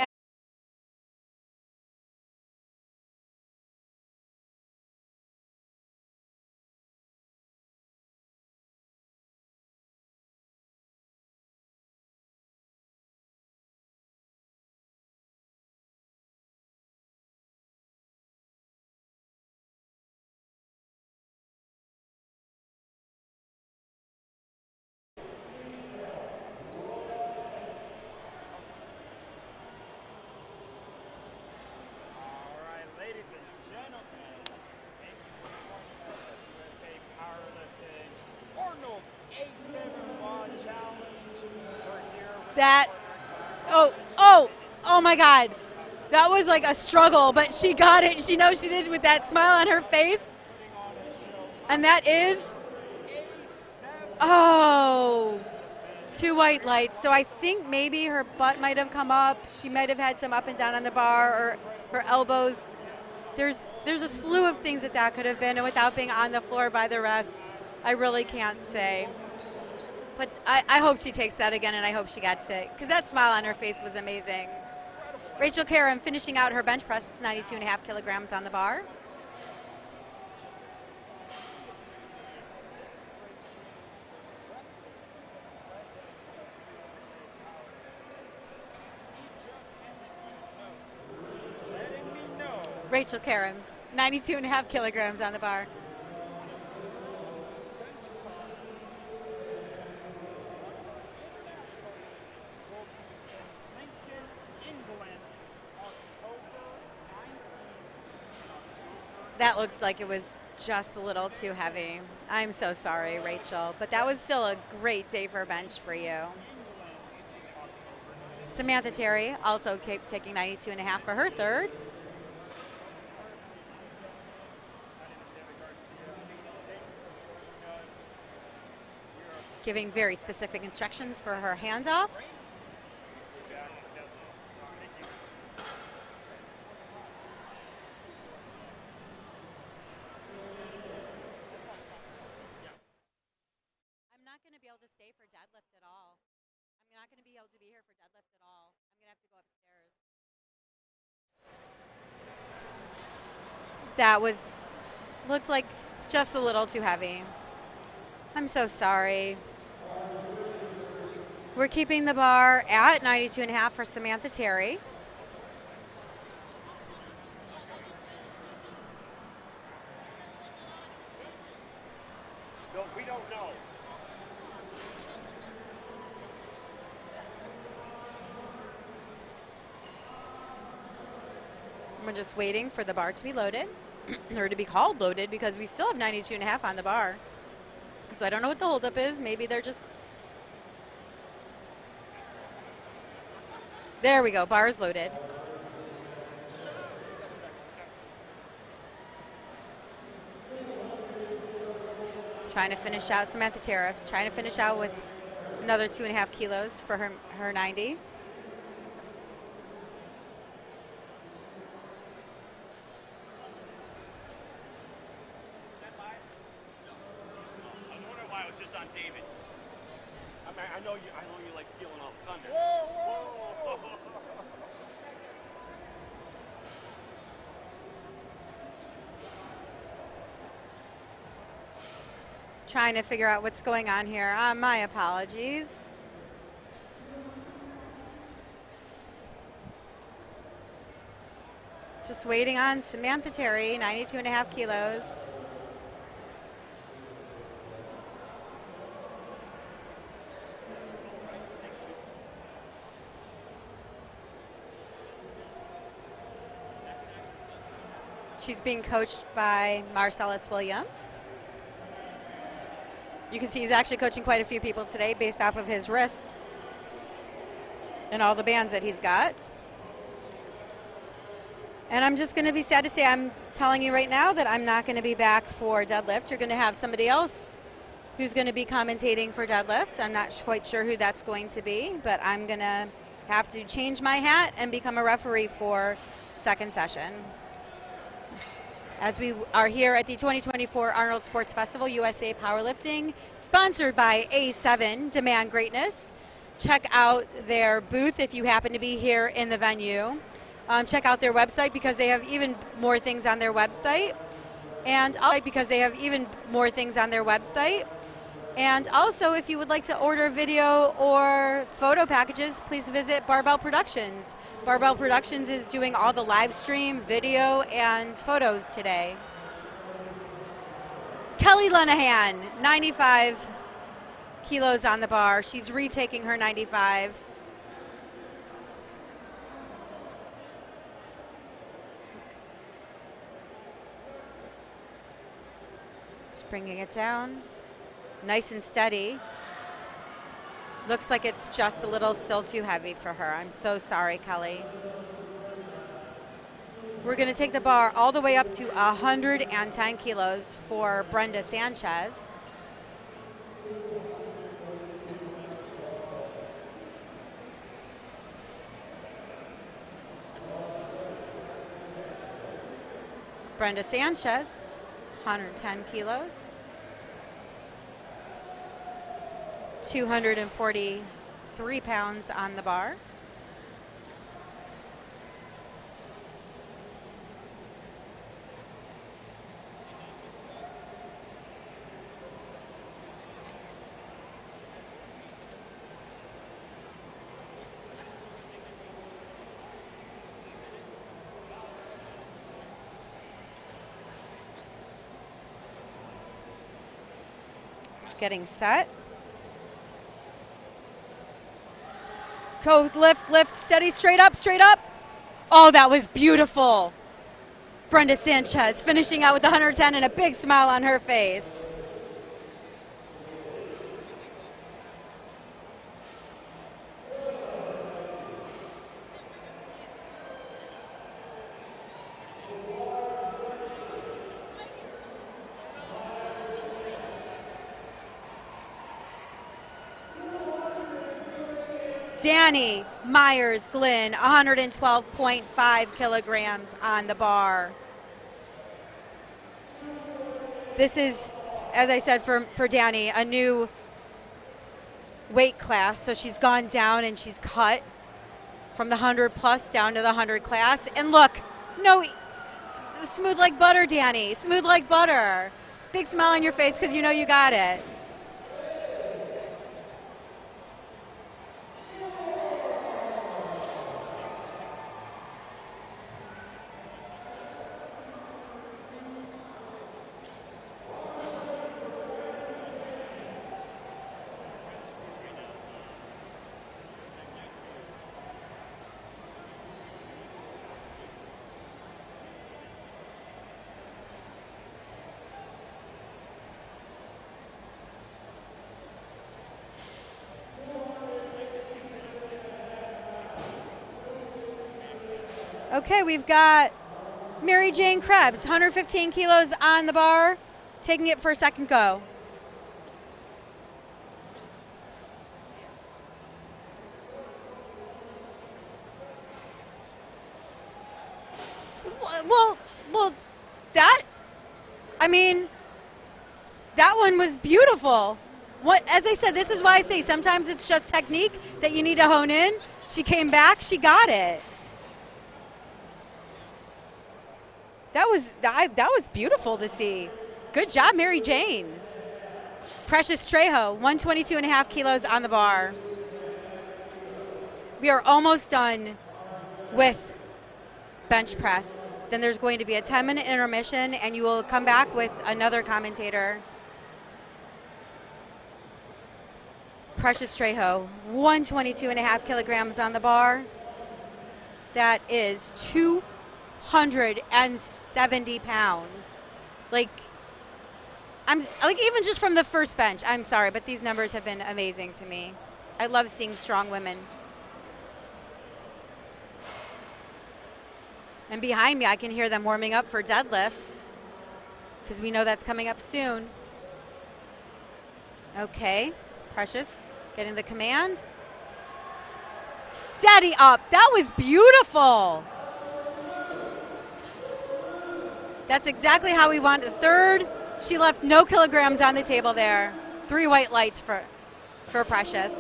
That, oh my God. That was like a struggle, but she got it. She knows she did with that smile on her face. And that is, two white lights. So I think maybe her butt might have come up. She might have had some up and down on the bar, or her elbows. There's a slew of things that could have been, and without being on the floor by the refs, I really can't say. But I hope she takes that again, and I hope she gets it, because that smile on her face was amazing. Rachel Karam finishing out her bench press with 92.5 kilograms on the bar. Rachel Karam. 92.5 kilograms on the bar. Lincoln, England, October 19th. That looked like it was just a little too heavy. I'm so sorry, Rachel, but that was still a great day for bench for you. Samantha Terry also kept taking 92.5 for her third. Giving very specific instructions for her handoff. I'm not going to be able to stay for deadlift at all. I'm not going to be able to be here for deadlift at all. I'm going to have to go upstairs. That looked like just a little too heavy. I'm so sorry. We're keeping the bar at 92.5 for Samantha Terry. No, we don't know. We're just waiting for the bar to be loaded, or to be called loaded, because we still have 92.5 on the bar. So I don't know what the holdup is. Maybe they're just... There we go. Bar is loaded. Trying to finish out Samantha Tara. Trying to finish out with another 2.5 kilos for her 90. David. I know you like stealing all the thunder. Whoa. Trying to figure out what's going on here. My apologies. Just waiting on Samantha Terry, 92.5 kilos. She's being coached by Marcellus Williams. You can see he's actually coaching quite a few people today based off of his wrists and all the bands that he's got. And I'm just going to be sad to say, I'm telling you right now that I'm not going to be back for deadlift. You're going to have somebody else who's going to be commentating for deadlift. I'm not quite sure who that's going to be, but I'm going to have to change my hat and become a referee for second session. As we are here at the 2024 Arnold Sports Festival, USA Powerlifting, sponsored by A7 Demand Greatness. Check out their booth if you happen to be here in the venue. Check out their website because they have even more things on their website. And also, if you would like to order video or photo packages, please visit Barbell Productions. Barbell Productions is doing all the live stream, video, and photos today. Kelly Lenahan, 95 kilos on the bar. She's retaking her 95. Just bringing it down. Nice and steady. Looks like it's just a little still too heavy for her. I'm so sorry, Kelly. We're going to take the bar all the way up to 110 kilos for Brenda Sanchez. Brenda Sanchez, 110 kilos. 243 pounds on the bar. getting set. Go, lift, steady, straight up, straight up. Oh, that was beautiful. Brenda Sanchez finishing out with the 110 and a big smile on her face. Danny Myers-Glynn, 112.5 kilograms on the bar. This is, as I said, for Danny, a new weight class. So she's gone down and she's cut from the 100 plus down to the 100 class. And look, no, smooth like butter, Danny, smooth like butter. It's a big smile on your face because you know you got it. Okay, we've got Mary Jane Krebs, 115 kilos on the bar, taking it for a second go. Well, that one was beautiful. As I said, this is why I say sometimes it's just technique that you need to hone in. She came back, she got it. That was beautiful to see. Good job, Mary Jane. Precious Trejo, 122.5 kilos on the bar. We are almost done with bench press. Then there's going to be a 10-minute intermission, and you will come back with another commentator. Precious Trejo, 122.5 kilograms on the bar. That is 270 pounds. Like even just from the first bench, I'm sorry, but these numbers have been amazing to me. I love seeing strong women. And behind me, I can hear them warming up for deadlifts because we know that's coming up soon. Okay, Precious getting the command. Steady up. That was beautiful. That's exactly how we want the third. She left no kilograms on the table there. 3 white lights for Precious.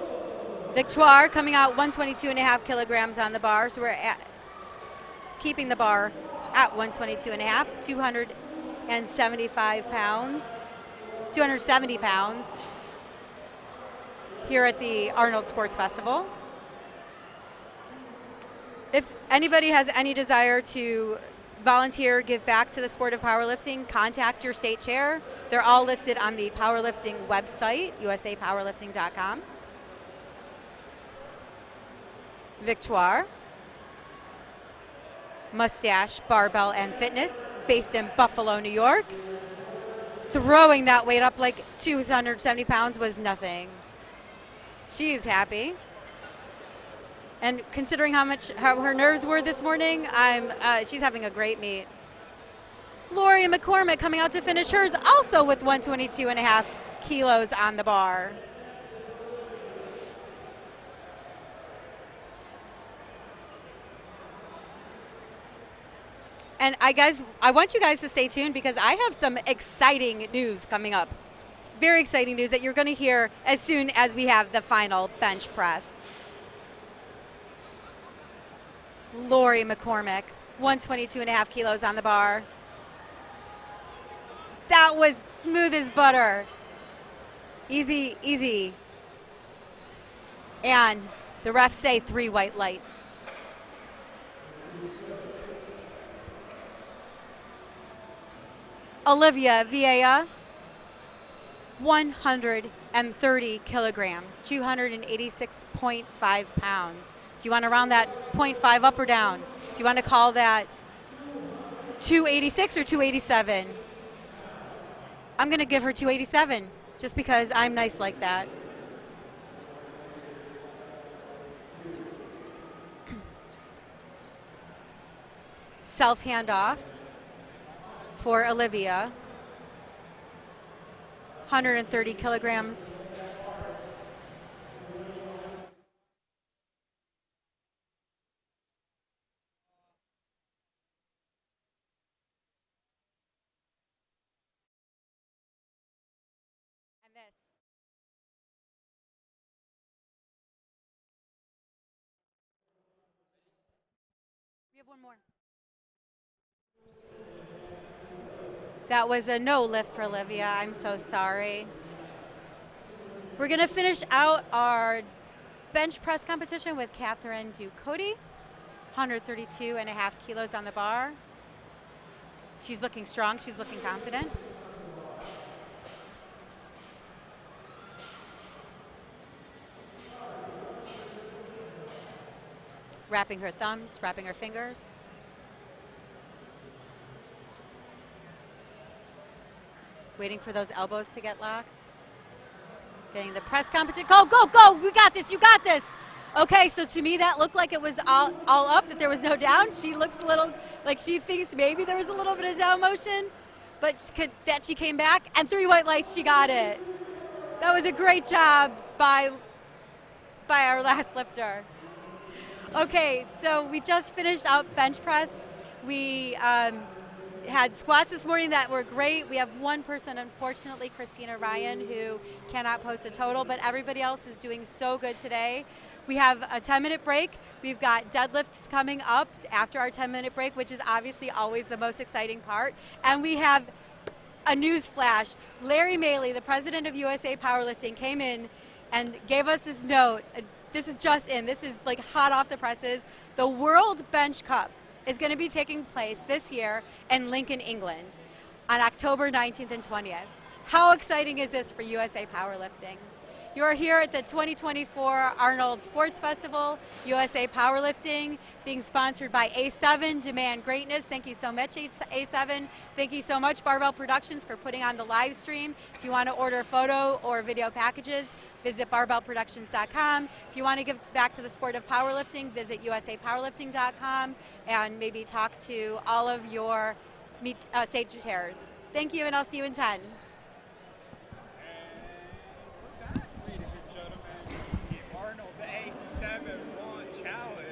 Victoire coming out 122.5 kilograms on the bar. So we're keeping the bar at 122.5, 275 pounds, 270 pounds here at the Arnold Sports Festival. If anybody has any desire to volunteer, give back to the sport of powerlifting, contact your state chair. They're all listed on the powerlifting website, USAPowerlifting.com. Victoire, Mustache Barbell and Fitness, based in Buffalo, New York. Throwing that weight up like 270 pounds was nothing. She is happy. And considering how her nerves were this morning, she's having a great meet. Lori McCormick coming out to finish hers also with 122.5 kilos on the bar. And I want you guys to stay tuned because I have some exciting news coming up. Very exciting news that you're going to hear as soon as we have the final bench press. Lori McCormick, 122.5 kilos on the bar. That was smooth as butter. Easy, easy. And the refs say 3 white lights. Olivia Vieira, 130 kilograms, 286.5 pounds. Do you want to round that 0.5 up or down? Do you want to call that 286 or 287? I'm going to give her 287 just because I'm nice like that. Self handoff for Olivia. 130 kilograms. And this. We have one more. That was a no lift for Olivia. I'm so sorry. We're going to finish out our bench press competition with Catherine Ducote. 132.5 kilos on the bar. She's looking strong. She's looking confident. Wrapping her thumbs, wrapping her fingers. Waiting for those elbows to get locked. Getting the press competition. Go, go, go. We got this. You got this. Okay, so to me that looked like it was all up, that there was no down. She looks a little like she thinks maybe there was a little bit of down motion, but that she came back, and 3 white lights, she got it. That was a great job by our last lifter. Okay, so we just finished out bench press. We had squats this morning that were great. We have one person, unfortunately, Christina Ryan, who cannot post a total, but everybody else is doing so good today. We have a 10-minute break. We've got deadlifts coming up after our 10-minute break, which is obviously always the most exciting part. And we have a news flash. Larry Maley, the president of USA Powerlifting, came in and gave us this note. This is just in. This is like hot off the presses. The World Bench Cup is going to be taking place this year in Lincoln, England on October 19th and 20th. How exciting is this for USA Powerlifting? You are here at the 2024 Arnold Sports Festival, USA Powerlifting, being sponsored by A7, Demand Greatness. Thank you so much, A7. Thank you so much, Barbell Productions, for putting on the live stream. If you want to order photo or video packages, visit barbellproductions.com. If you want to give back to the sport of powerlifting, visit usapowerlifting.com and maybe talk to all of your stagiaires. Thank you, and I'll see you in 10. Ladies and gentlemen, the Arnold A7 Raw Challenge.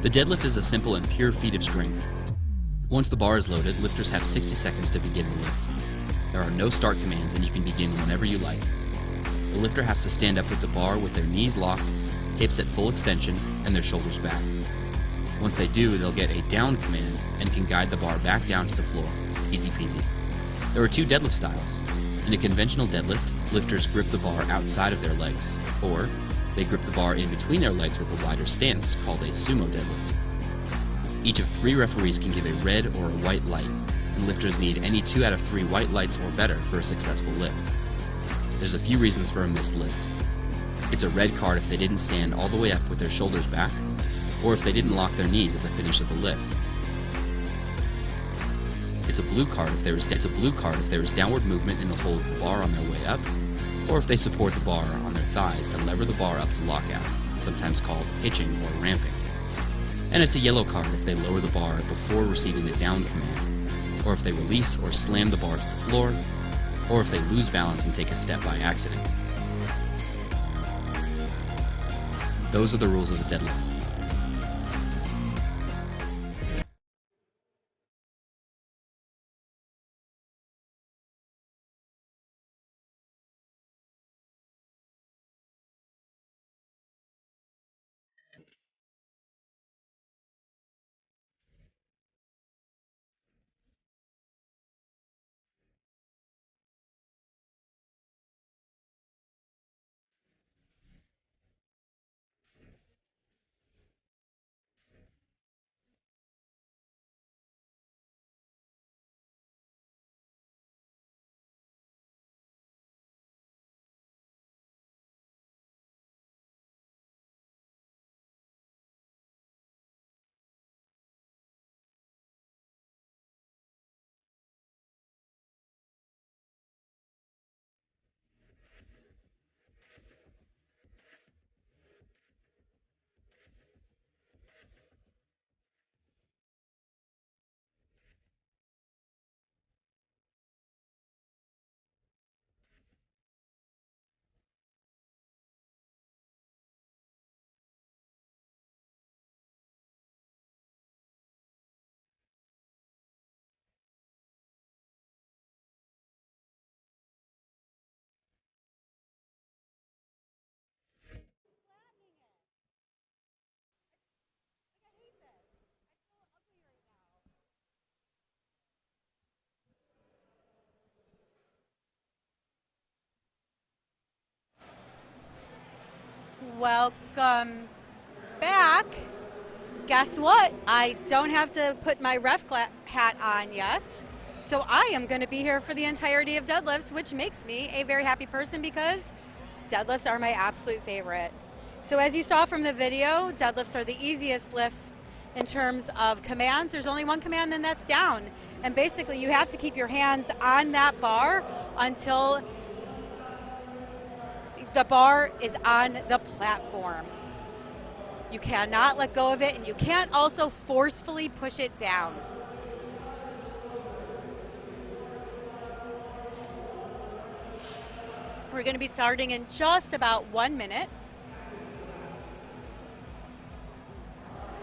The deadlift is a simple and pure feat of strength. Once the bar is loaded, lifters have 60 seconds to begin the lift. There are no start commands and you can begin whenever you like. The lifter has to stand up with the bar with their knees locked, hips at full extension, and their shoulders back. Once they do, they'll get a down command and can guide the bar back down to the floor. Easy peasy. There are 2 deadlift styles. In a conventional deadlift, lifters grip the bar outside of their legs, or they grip the bar in between their legs with a wider stance called a sumo deadlift. Each of 3 referees can give a red or a white light, and lifters need any 2 out of 3 white lights or better for a successful lift. There's a few reasons for a missed lift. It's a red card if they didn't stand all the way up with their shoulders back, or if they didn't lock their knees at the finish of the lift. It's a blue card if there is downward movement in the hold of the bar on their way up, or if they support the bar on their thighs to lever the bar up to lockout, sometimes called hitching or ramping. And it's a yellow card if they lower the bar before receiving the down command, or if they release or slam the bar to the floor, or if they lose balance and take a step by accident. Those are the rules of the deadlift. Welcome back. Guess what? I don't have to put my ref hat on yet. So I am going to be here for the entirety of deadlifts, which makes me a very happy person because deadlifts are my absolute favorite. So as you saw from the video, deadlifts are the easiest lift in terms of commands. There's only one command, and that's down. And basically you have to keep your hands on that bar until the bar is on the platform. You cannot let go of it, and you can't also forcefully push it down. We're going to be starting in just about 1 minute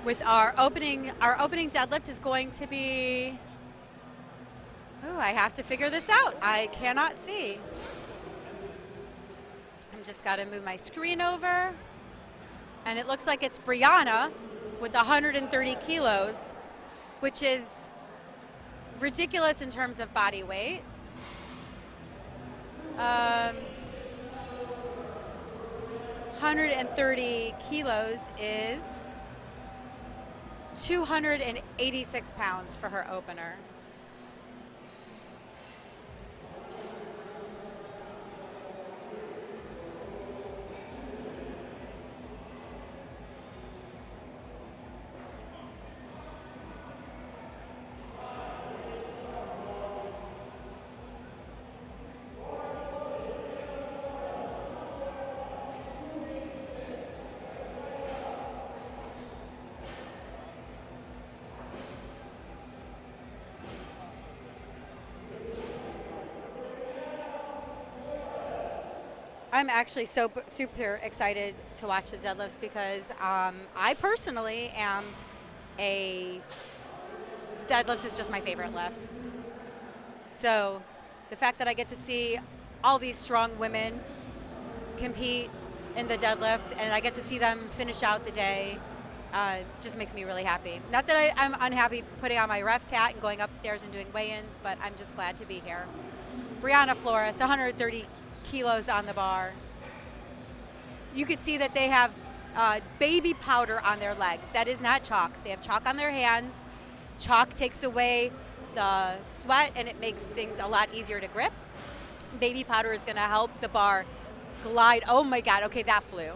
with our opening. Our opening deadlift is going to be, I have to figure this out. I cannot see. I'm just got to move my screen over. And it looks like it's Brianna with 130 kilos, which is ridiculous in terms of body weight. 130 kilos is 286 pounds for her opener. I'm actually super excited to watch the deadlifts because I personally am deadlift is just my favorite lift. So the fact that I get to see all these strong women compete in the deadlift and I get to see them finish out the day just makes me really happy. Not that I'm unhappy putting on my ref's hat and going upstairs and doing weigh-ins, but I'm just glad to be here. Brianna Flores, 130 kilos on the bar. You could see that they have baby powder on their legs. That is not chalk. They have chalk on their hands. Chalk takes away the sweat and it makes things a lot easier to grip. Baby powder is going to help the bar glide. Oh my God, okay, that flew.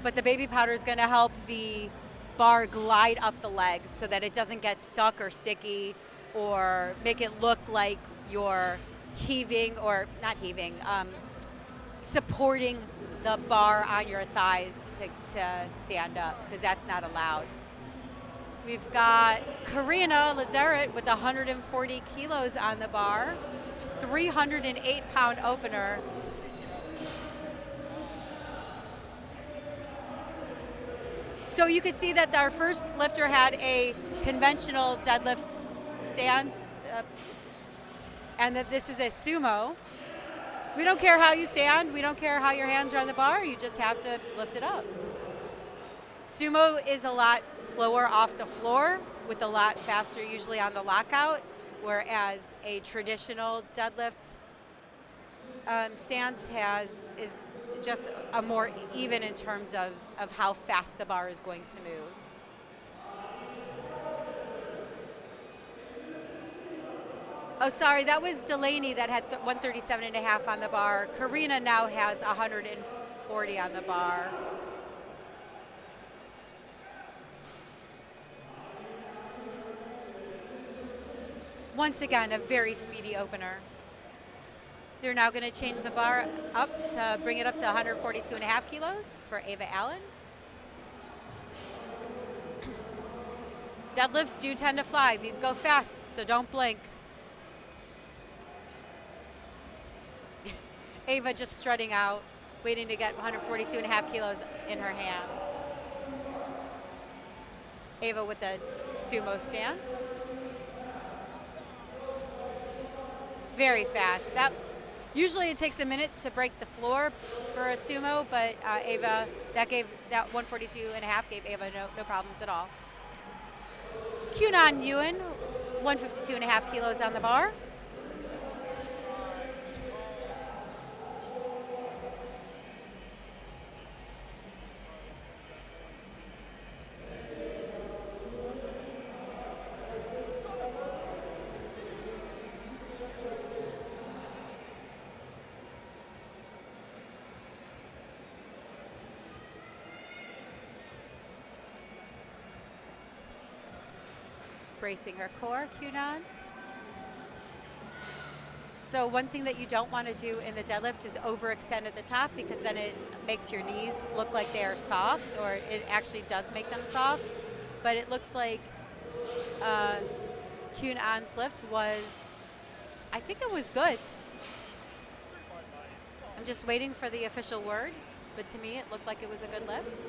But the baby powder is going to help the bar glide up the legs so that it doesn't get stuck or sticky or make it look like you're heaving or not heaving, supporting the bar on your thighs to stand up, because that's not allowed. We've got Karina Lazarette with 140 kilos on the bar, 308-pound opener. So you could see that our first lifter had a conventional deadlift stance, and that this is a sumo. We don't care how you stand. We don't care how your hands are on the bar. You just have to lift it up. Sumo is a lot slower off the floor with a lot faster usually on the lockout, whereas a traditional deadlift stance is just a more even in terms of how fast the bar is going to move. Oh, sorry, that was Delaney that had 137.5 on the bar. Karina now has 140 on the bar. Once again, a very speedy opener. They're now going to change the bar up to bring it up to 142.5 kilos for Ava Allen. Deadlifts do tend to fly. These go fast, so don't blink. Ava just strutting out, waiting to get 142.5 kilos in her hands. Ava with the sumo stance. Very fast. Usually it takes a minute to break the floor for a sumo, but Ava, that 142.5 gave Ava no problems at all. Cunan Ewan, 152.5 kilos on the bar. Bracing her core, Cunan. So one thing that you don't want to do in the deadlift is overextend at the top, because then it makes your knees look like they are soft, or it actually does make them soft. But it looks like Cunan's lift was, I think it was good. I'm just waiting for the official word, but to me it looked like it was a good lift.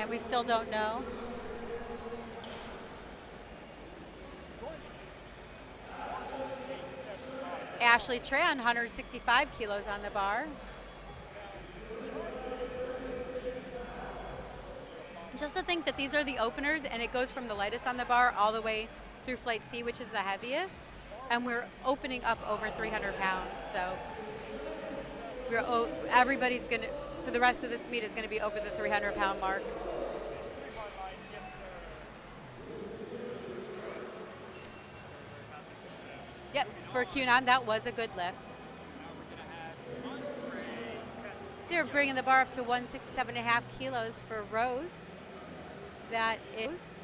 And we still don't know. Ashley Tran, 165 kilos on the bar. Just to think that these are the openers, and it goes from the lightest on the bar all the way through flight C, which is the heaviest, and we're opening up over 300 pounds. So everybody's gonna, for the rest of this meet, is gonna be over the 300-pound mark. Yep, for Cunan, that was a good lift. They're bringing the bar up to 167.5 kilos for Rose. That is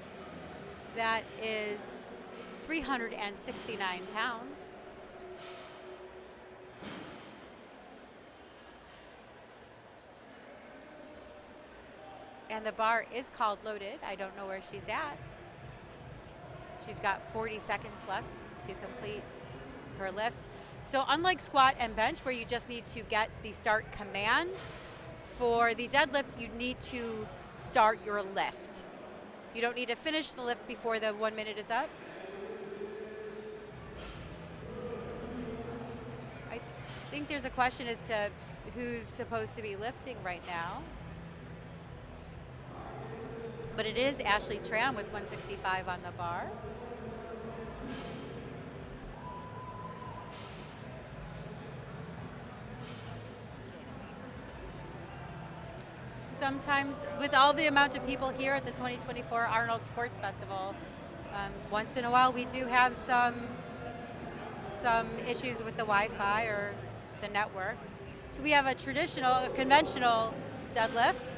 369 pounds. And the bar is called loaded. I don't know where she's at. She's got 40 seconds left to complete her lift. So unlike squat and bench where you just need to get the start command, for the deadlift you need to start your lift. You don't need to finish the lift before the 1 minute is up. I think there's a question as to who's supposed to be lifting right now. But it is Ashley Tram with 165 on the bar. Sometimes, with all the amount of people here at the 2024 Arnold Sports Festival, once in a while we do have some issues with the Wi-Fi or the network. So we have a conventional deadlift.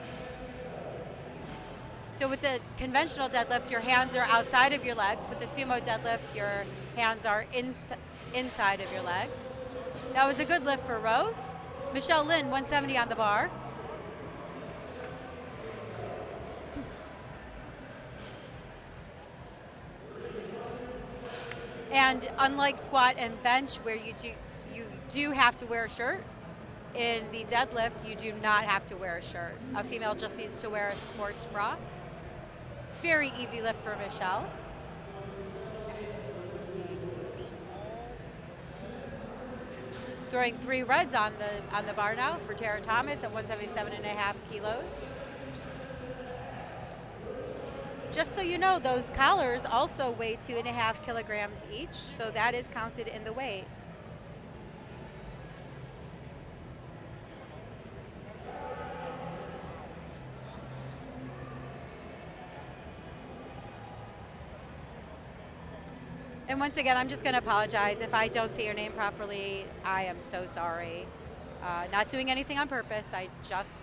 So with the conventional deadlift, your hands are outside of your legs. With the sumo deadlift, your hands are inside of your legs. That was a good lift for Rose. Michelle Lynn, 170 on the bar. And unlike squat and bench where you do have to wear a shirt, in the deadlift you do not have to wear a shirt. A female just needs to wear a sports bra. Very easy lift for Michelle. Throwing 3 reds on the bar now for Tara Thomas at 177.5 kilos. Just so you know, those collars also weigh 2.5 kilograms each, so that is counted in the weight. And once again, I'm just going to apologize if I don't say your name properly. I am so sorry. Not doing anything on purpose. I just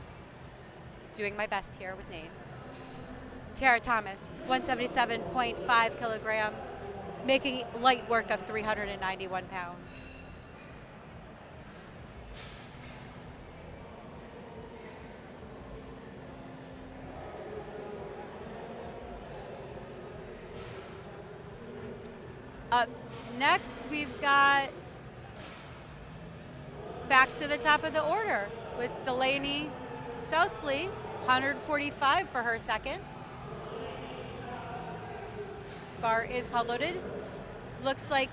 doing my best here with names. Tara Thomas, 177.5 kilograms, making light work of 391 pounds. Up next, we've got back to the top of the order with Delaney Sousley, 145 for her second. Bar is called loaded. Looks like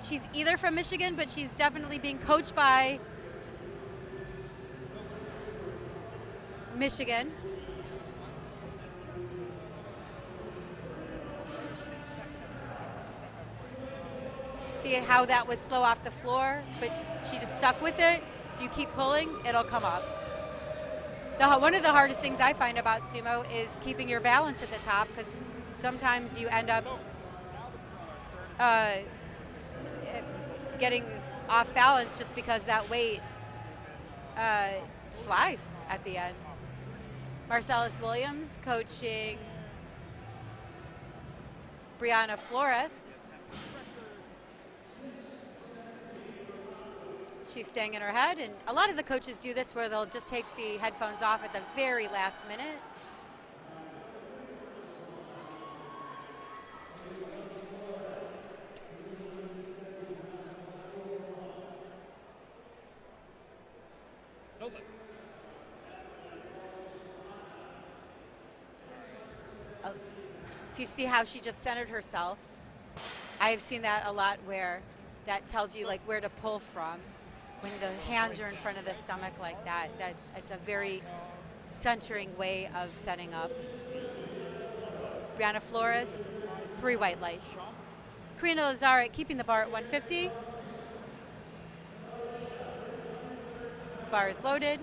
she's either from Michigan, but she's definitely being coached by Michigan. See how that was slow off the floor, but she just stuck with it. If you keep pulling, it'll come up. One of the hardest things I find about sumo is keeping your balance at the top, because sometimes you end up getting off balance just because that weight flies at the end. Marcellus Williams coaching Brianna Flores. She's staying in her head, and a lot of the coaches do this where they'll just take the headphones off at the very last minute. If you see how she just centered herself, I've seen that a lot where that tells you like where to pull from. When the hands are in front of the stomach like that, it's a very centering way of setting up. Brianna Flores, 3 white lights. Karina Lazare keeping the bar at 150. Bar is loaded.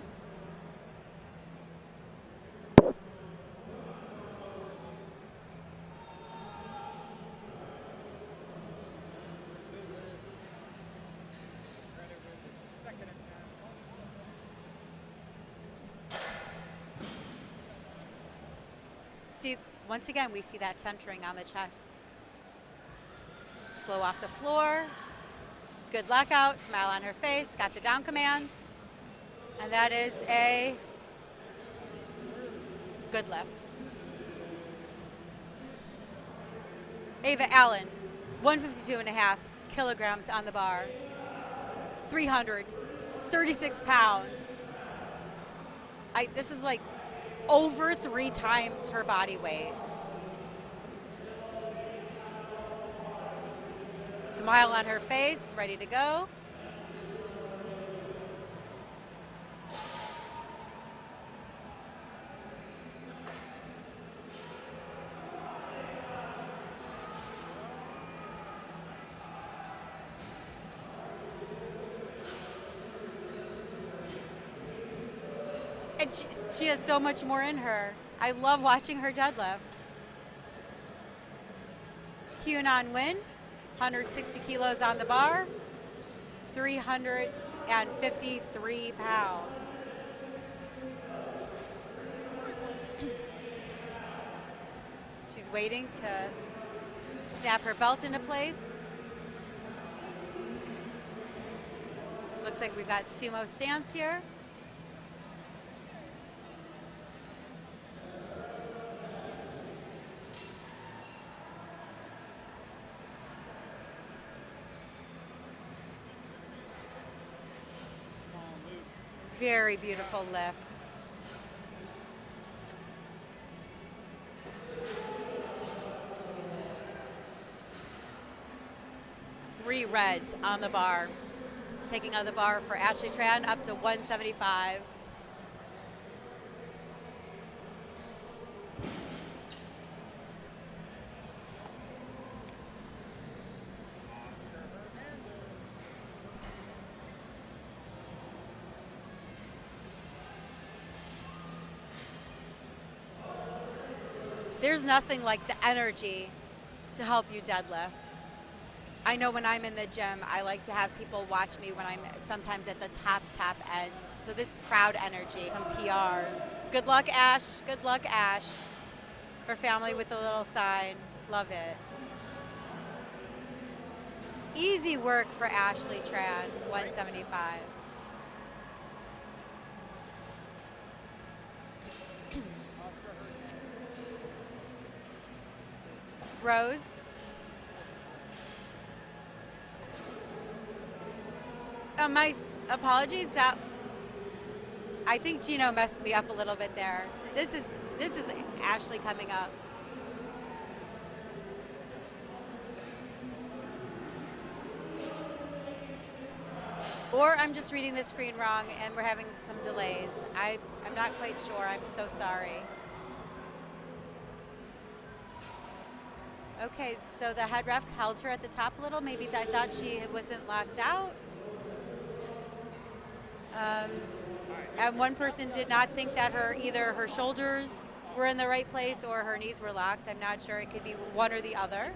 See, once again, we see that centering on the chest. Slow off the floor. Good lockout, smile on her face, got the down command. And that is a good lift. Ava Allen, 152.5 kilograms on the bar, 336 pounds. This is like over 3 times her body weight. Smile on her face, ready to go. And she has so much more in her. I love watching her deadlift. QAnon win, 160 kilos on the bar, 353 pounds. She's waiting to snap her belt into place. Looks like we've got sumo stance here. Very beautiful lift. Three reds on the bar. Taking on the bar for Ashley Tran up to 175. There's nothing like the energy to help you deadlift. I know when I'm in the gym, I like to have people watch me when I'm sometimes at the top ends. So this crowd energy, some PRs. Good luck, Ash. Good luck, Ash. Her family with the little sign. Love it. Easy work for Ashley Tran, 175. Rose. My apologies. That I think Gino messed me up a little bit there. This is Ashley coming up. Or I'm just reading the screen wrong and we're having some delays. I'm not quite sure. I'm so sorry. Okay, so the head ref held her at the top a little. Maybe I thought she wasn't locked out. And one person did not think that either her shoulders were in the right place or her knees were locked. I'm not sure. It could be one or the other.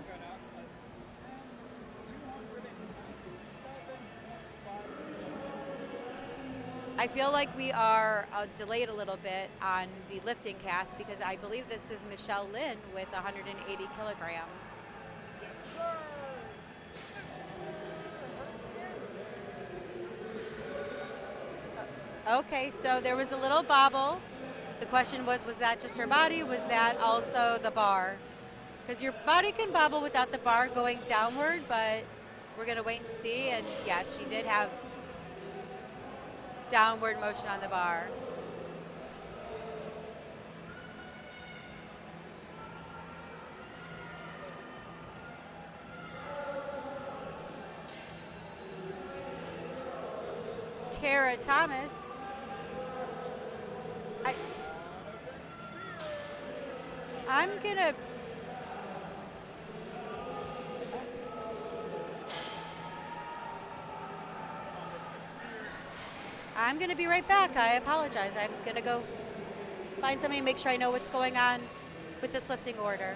I feel like we are delayed a little bit on the LiftingCast because I believe this is Michelle Lynn with 180 kilograms. Yes, sir. Okay, so there was a little bobble. The question was that just her body? Was that also the bar? Because your body can bobble without the bar going downward, but we're going to wait and see. And yes, she did have downward motion on the bar. Tara Thomas. I'm gonna be right back. I apologize. I'm gonna go find somebody and make sure I know what's going on with this lifting order.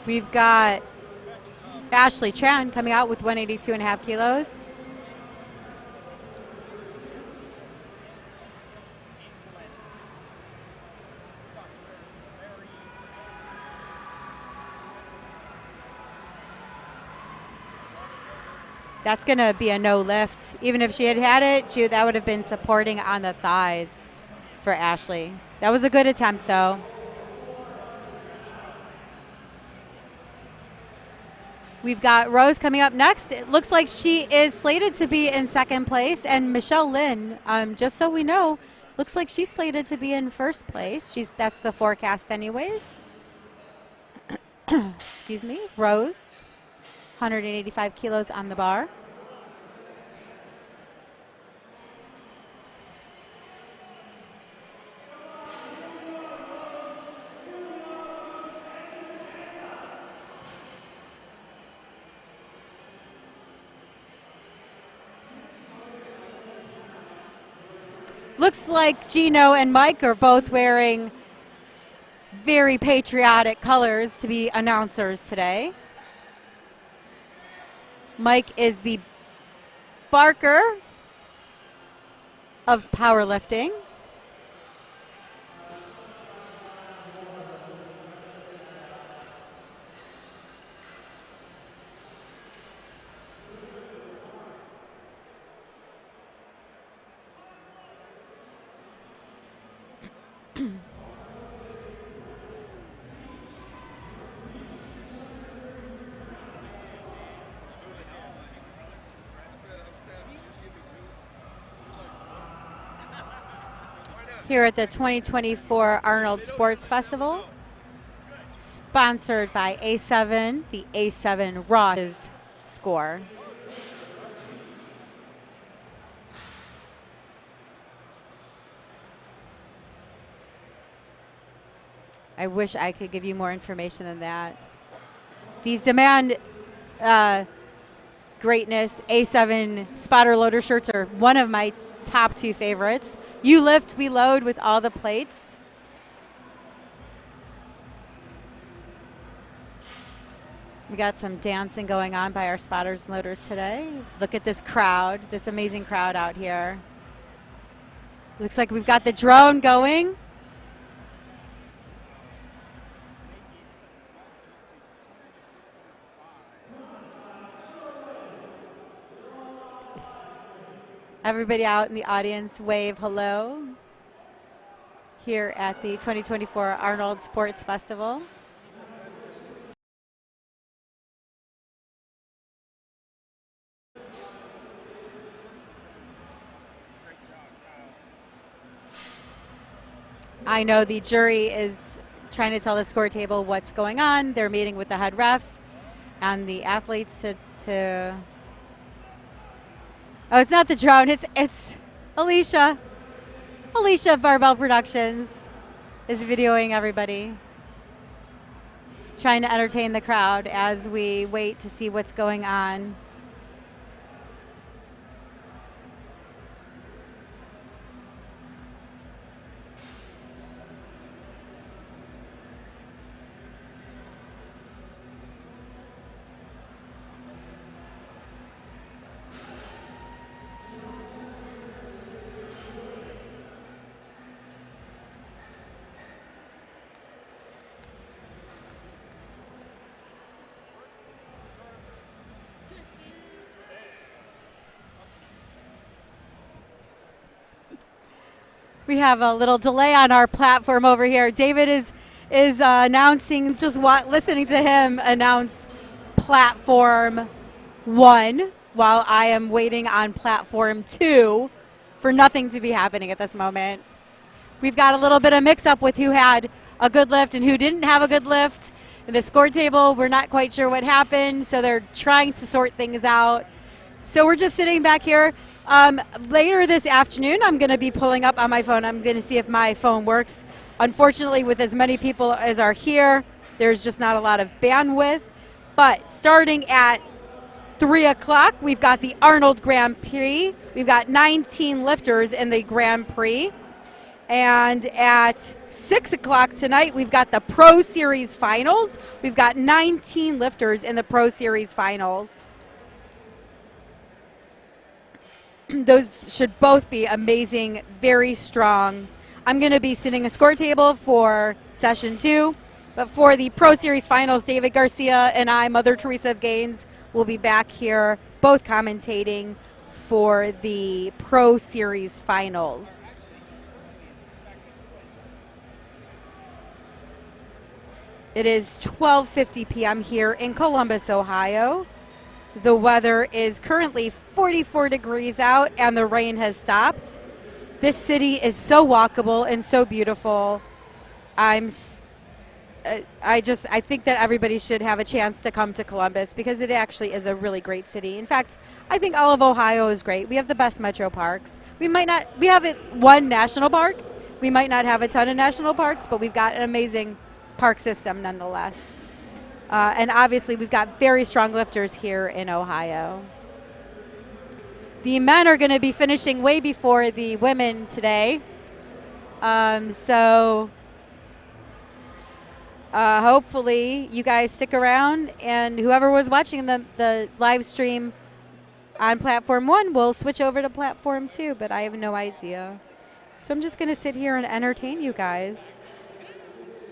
We've got Ashley Tran coming out with 182.5 kilos. That's going to be a no lift. Even if she had had it, that would have been supporting on the thighs for Ashley. That was a good attempt, though. We've got Rose coming up next. It looks like she is slated to be in second place. And Michelle Lynn, just so we know, looks like she's slated to be in first place. That's the forecast anyways. Excuse me. Rose, 185 kilos on the bar. Looks like Gino and Mike are both wearing very patriotic colors to be announcers today. Mike is the Barker of powerlifting. Here at the 2024 Arnold Sports Festival, sponsored by A7, the A7 Raw is score. I wish I could give you more information than that. These demand greatness A7 spotter loader shirts are one of my top two favorites. You lift, we load with all the plates. We got some dancing going on by our spotters and loaders today. Look at this crowd, this amazing crowd out here. Looks like we've got the drone going. Everybody out in the audience, wave hello here at the 2024 Arnold Sports Festival. I know the jury is trying to tell the score table what's going on. They're meeting with the head ref and the athletes to Oh, it's not the drone. It's Alicia. Alicia of Barbell Productions is videoing everybody, trying to entertain the crowd as we wait to see what's going on. We have a little delay on our platform over here. David is announcing, listening to him announce platform 1 while I am waiting on platform 2 for nothing to be happening at this moment. We've got a little bit of mix-up with who had a good lift and who didn't have a good lift. In the score table, we're not quite sure what happened, so they're trying to sort things out. So we're just sitting back here. Later this afternoon, I'm going to be pulling up on my phone. I'm going to see if my phone works. Unfortunately, with as many people as are here, there's just not a lot of bandwidth. But starting at 3 o'clock, we've got the Arnold Grand Prix. We've got 19 lifters in the Grand Prix. And at 6 o'clock tonight, we've got the Pro Series Finals. We've got 19 lifters in the Pro Series Finals. Those should both be amazing, very strong. I'm going to be sitting a score table for session 2. But for the Pro Series Finals, David Garcia and I, Mother Teresa of Gaines, will be back here, both commentating for the Pro Series Finals. It is 12:50 p.m. here in Columbus, Ohio. The weather is currently 44 degrees out and the rain has stopped. This city is so walkable and so beautiful. I think that everybody should have a chance to come to Columbus because it actually is a really great city. In fact, I think all of Ohio is great. We have the best metro parks. We have one national park. We might not have a ton of national parks, but we've got an amazing park system nonetheless. And obviously we've got very strong lifters here in Ohio. The men are going to be finishing way before the women today. So hopefully you guys stick around, and whoever was watching the live stream on Platform 1 will switch over to Platform 2, but I have no idea. So I'm just going to sit here and entertain you guys.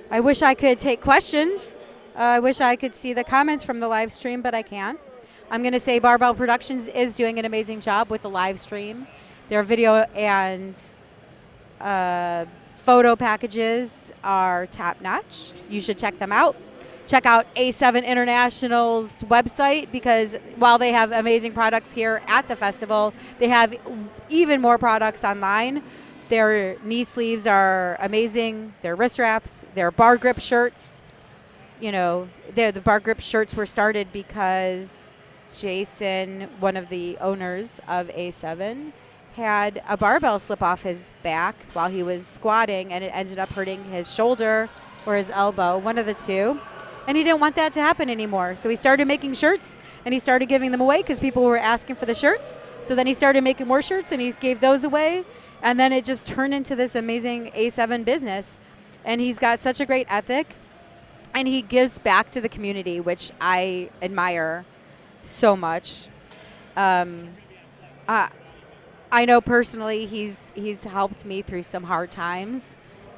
I wish I could take questions. I wish I could see the comments from the live stream, but I can't. I'm going to say Barbell Productions is doing an amazing job with the live stream. Their video and photo packages are top-notch. You should check them out. Check out A7 International's website, because while they have amazing products here at the festival, they have even more products online. Their knee sleeves are amazing. Their wrist wraps, their bar grip shirts. You know, the bar grip shirts were started because Jason, one of the owners of A7, had a barbell slip off his back while he was squatting, and it ended up hurting his shoulder or his elbow, one of the two. And he didn't want that to happen anymore. So he started making shirts, and he started giving them away because people were asking for the shirts. So then he started making more shirts, and he gave those away. And then it just turned into this amazing A7 business. And he's got such a great ethic. And he gives back to the community, which I admire so much. I know personally he's helped me through some hard times.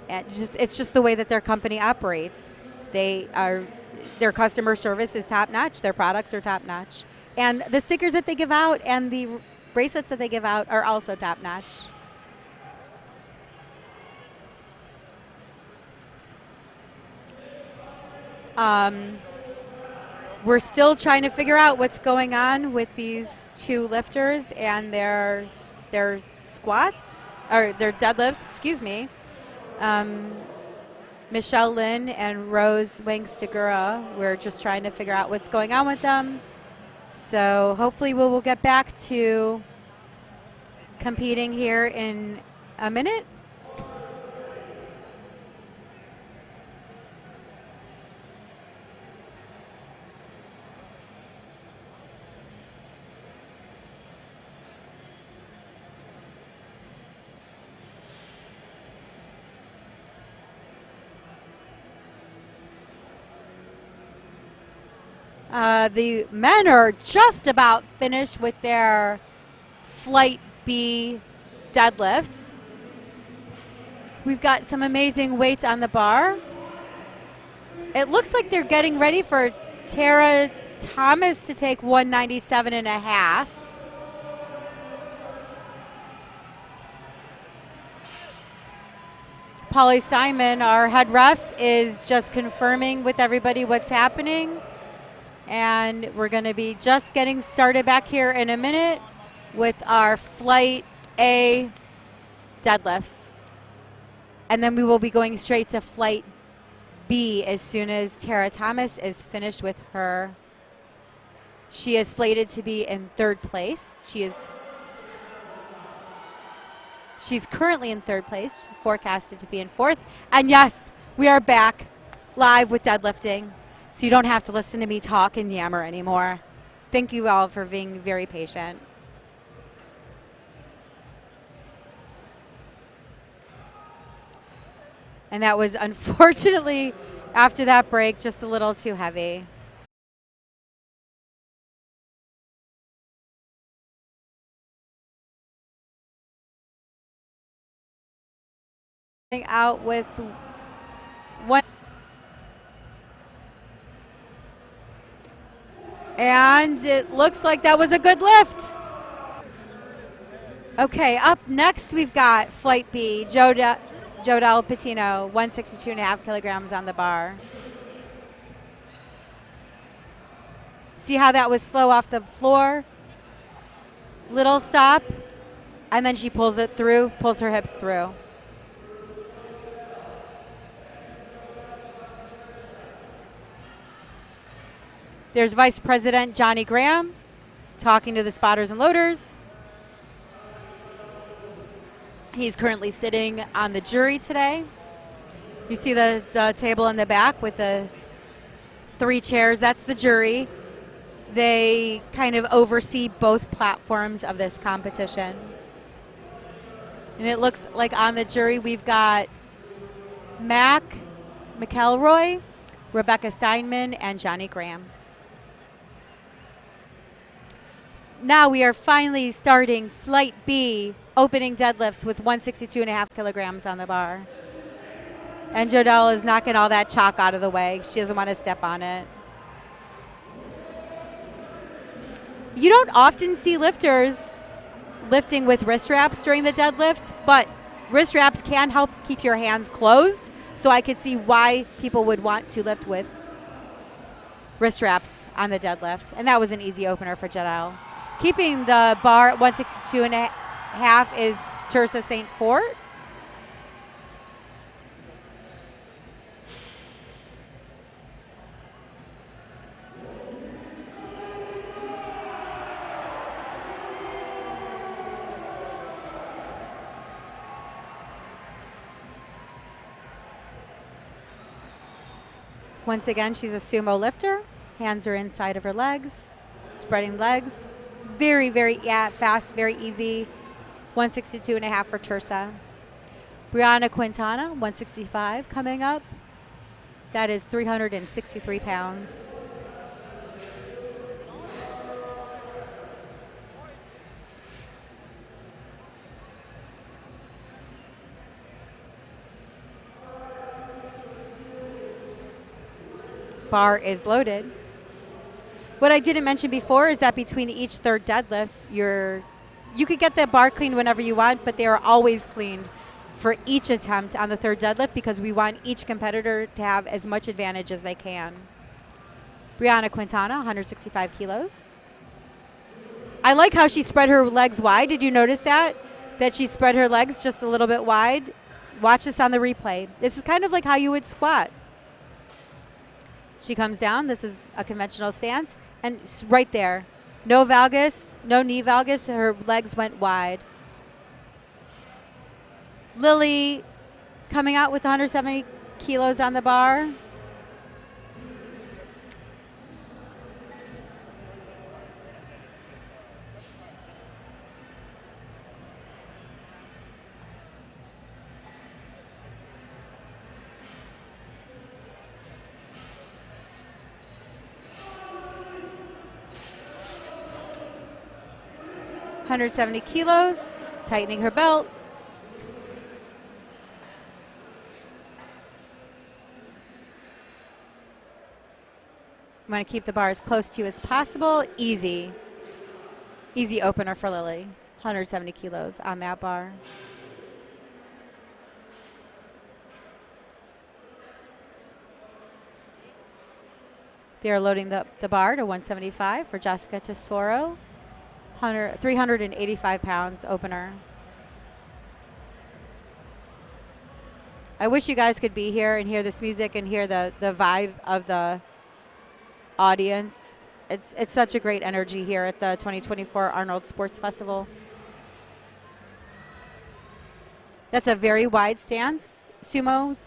And it's just the way that their company operates. Their customer service is top-notch. Their products are top-notch. And the stickers that they give out and the bracelets that they give out are also top-notch. We're still trying to figure out what's going on with these two lifters and their squats, or their deadlifts, excuse me. Michelle Lynn and Rose Wang-Stigura, we're just trying to figure out what's going on with them. So hopefully we will get back to competing here in a minute. The men are just about finished with their Flight B deadlifts. We've got some amazing weights on the bar. It looks like they're getting ready for Tara Thomas to take 197.5. Polly Simon, our head ref, is just confirming with everybody what's happening. And we're going to be just getting started back here in a minute with our Flight A deadlifts. And then we will be going straight to Flight B as soon as Tara Thomas is finished with her. She is slated to be in third place. She's currently in third place, forecasted to be in fourth. And yes, we are back live with deadlifting. So you don't have to listen to me talk and yammer anymore. Thank you all for being very patient. And that was unfortunately, after that break, just a little too heavy. Out with one. And it looks like that was a good lift. Okay, up next we've got Flight B, Jodel Patino, 162.5 kilograms on the bar. See how that was slow off the floor? Little stop, and then she pulls it through, pulls her hips through. There's Vice President Johnny Graham talking to the spotters and loaders. He's currently sitting on the jury today. You see the table in the back with the 3 chairs. That's the jury. They kind of oversee both platforms of this competition. And it looks like on the jury we've got Mac McElroy, Rebecca Steinman, and Johnny Graham. Now we are finally starting Flight B, opening deadlifts with 162.5 kilograms on the bar. And Jodel is knocking all that chalk out of the way. She doesn't want to step on it. You don't often see lifters lifting with wrist wraps during the deadlift, but wrist wraps can help keep your hands closed, so I could see why people would want to lift with wrist wraps on the deadlift. And that was an easy opener for Jodel. Keeping the bar at 162.5 is Tersa St. Fort. Once again, she's a sumo lifter. Hands are inside of her legs, spreading legs. Very, very fast, very easy. 162.5 for Tersa. Brianna Quintana, 165 coming up. That is 363 pounds. Bar is loaded. What I didn't mention before is that between each third deadlift, you could get that bar cleaned whenever you want, but they are always cleaned for each attempt on the third deadlift because we want each competitor to have as much advantage as they can. Brianna Quintana, 165 kilos. I like how she spread her legs wide. Did you notice that? That she spread her legs just a little bit wide? Watch this on the replay. This is kind of like how you would squat. She comes down. This is a conventional stance. And right there, no valgus, no knee valgus. Her legs went wide. Lily coming out with 170 kilos on the bar. $170 kilos, tightening her belt. I'm going to keep the bar as close to you as possible. Easy opener for Lily. 170 kilos on that bar. They are loading the bar to 175 for Jessica Tesoro. 385 pounds opener. I wish you guys could be here and hear this music and hear the vibe of the audience. It's such a great energy here at the 2024 Arnold Sports Festival. That's a very wide stance, sumo.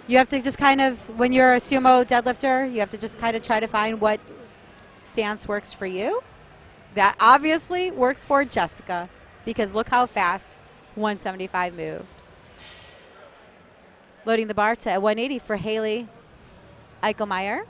You have to just kind of, when you're a sumo deadlifter, you have to just kind of try to find what stance works for you. That obviously works for Jessica because look how fast 175 moved. Loading the bar to 180 for Haley Eichelmeyer.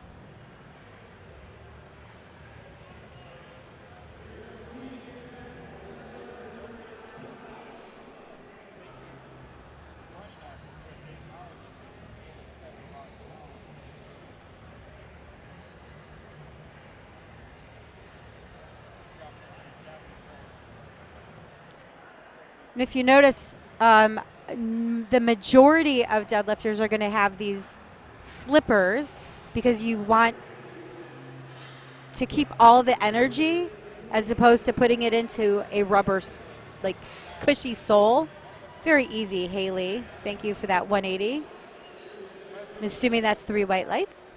And if you notice, the majority of deadlifters are going to have these slippers because you want to keep all the energy as opposed to putting it into a rubber, like, cushy sole. Very easy, Haley. Thank you for that 180. I'm assuming that's 3 white lights.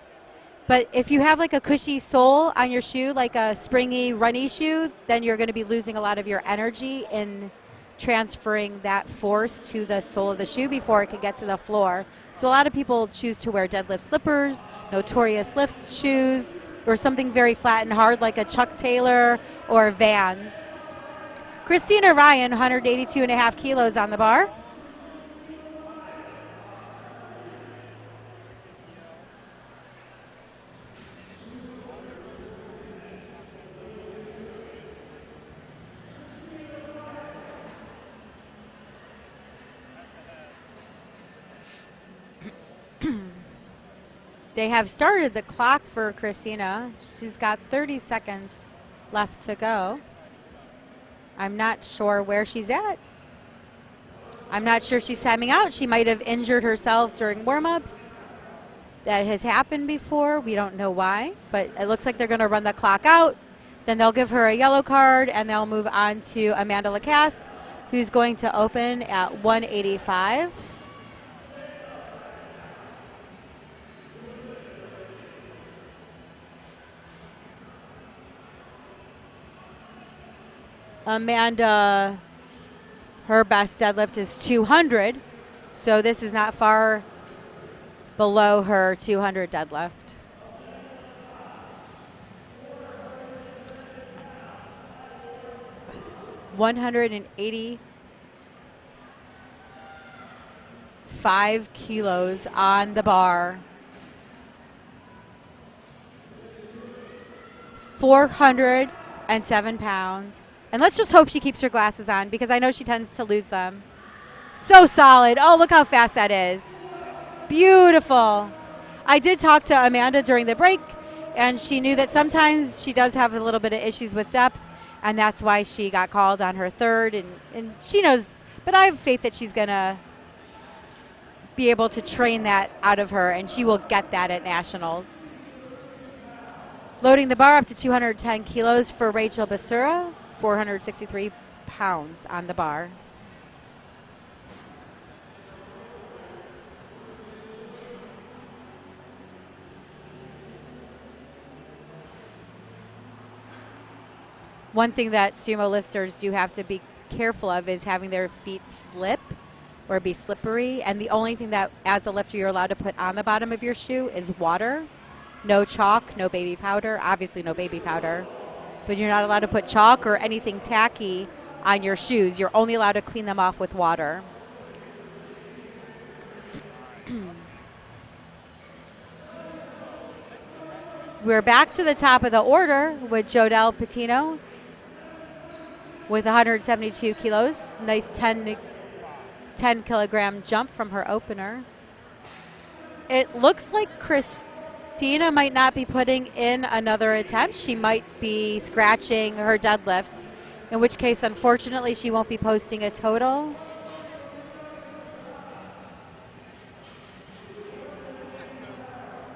But if you have like a cushy sole on your shoe, like a springy, runny shoe, then you're going to be losing a lot of your energy in transferring that force to the sole of the shoe before it can get to the floor. So a lot of people choose to wear deadlift slippers, notorious lift shoes, or something very flat and hard like a Chuck Taylor or Vans. Christina Ryan, 182.5 kilos on the bar. They have started the clock for Christina. She's got 30 seconds left to go. I'm not sure where she's at. I'm not sure if she's timing out. She might have injured herself during warm-ups. That has happened before. We don't know why, but it looks like they're going to run the clock out. Then they'll give her a yellow card, and they'll move on to Amanda Lacasse, who's going to open at 185. Amanda, her best deadlift is 200, so this is not far below her 200 deadlift. $185 kilos on the bar. 407 pounds. And let's just hope she keeps her glasses on because I know she tends to lose them. So solid. Oh, look how fast that is. Beautiful. I did talk to Amanda during the break, and she knew that sometimes she does have a little bit of issues with depth, and that's why she got called on her third. And she knows, but I have faith that she's going to be able to train that out of her, and she will get that at Nationals. Loading the bar up to 210 kilos for Rachel Basura. 463 pounds on the bar. One thing that sumo lifters do have to be careful of is having their feet slip or be slippery. And the only thing that, as a lifter, you're allowed to put on the bottom of your shoe is water. No chalk, no baby powder. Obviously, no baby powder. But you're not allowed to put chalk or anything tacky on your shoes. You're only allowed to clean them off with water. We're back to the top of the order with Jodelle Patino with 172 kilos. Nice 10 kilogram jump from her opener. It looks like Christina might not be putting in another attempt. She might be scratching her deadlifts, in which case, unfortunately, she won't be posting a total.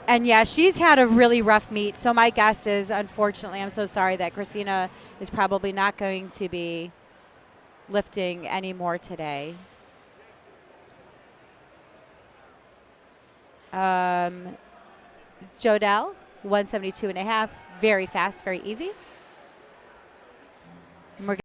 And yeah, she's had a really rough meet. So my guess is, unfortunately, I'm so sorry that Christina is probably not going to be lifting anymore today. Jodelle, 172.5, very fast, very easy. And we're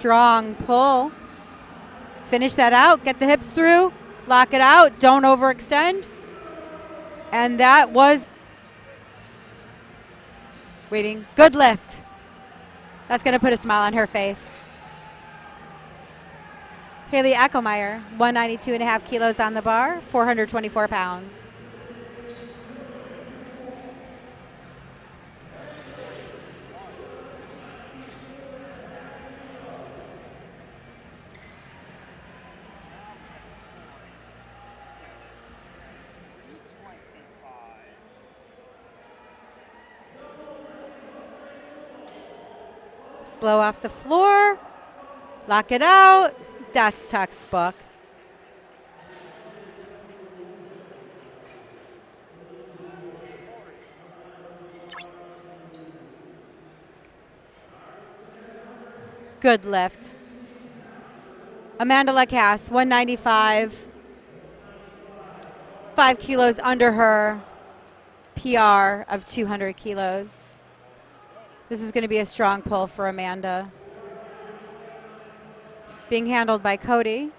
strong pull. Finish that out. Get the hips through. Lock it out. Don't overextend. And that was waiting. Good lift. That's going to put a smile on her face. Haley Eckelmeyer, 192.5 kilos on the bar, 424 pounds. Slow off the floor. Lock it out. That's textbook. Good lift. Amanda Lacasse, 195. 5 kilos under her PR of 200 kilos. This is going to be a strong pull for Amanda. Being handled by Cody.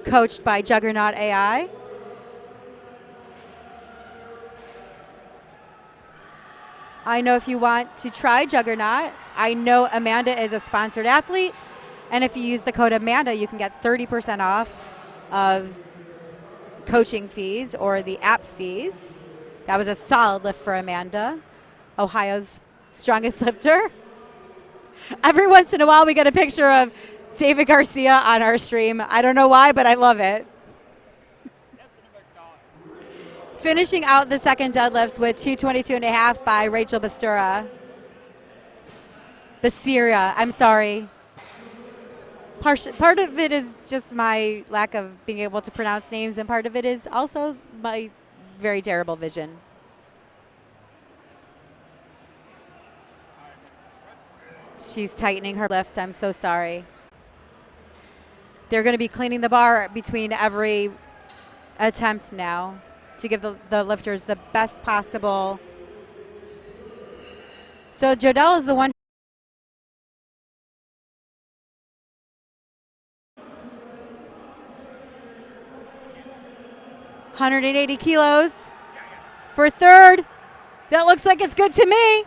Coached by Juggernaut AI. I know if you want to try Juggernaut, I know Amanda is a sponsored athlete. And if you use the code Amanda, you can get 30% off of coaching fees or the app fees. That was a solid lift for Amanda, Ohio's strongest lifter. Every once in a while we get a picture of David Garcia on our stream. I don't know why, but I love it. Finishing out the second deadlifts with 222.5 by Rachel Bastura. Basira, I'm sorry. Part of it is just my lack of being able to pronounce names, and part of it is also my very terrible vision. She's tightening her lift. I'm so sorry. They're going to be cleaning the bar between every attempt now to give the lifters the best possible. So Jodelle is the one. $180 kilos for third. That looks like it's good to me.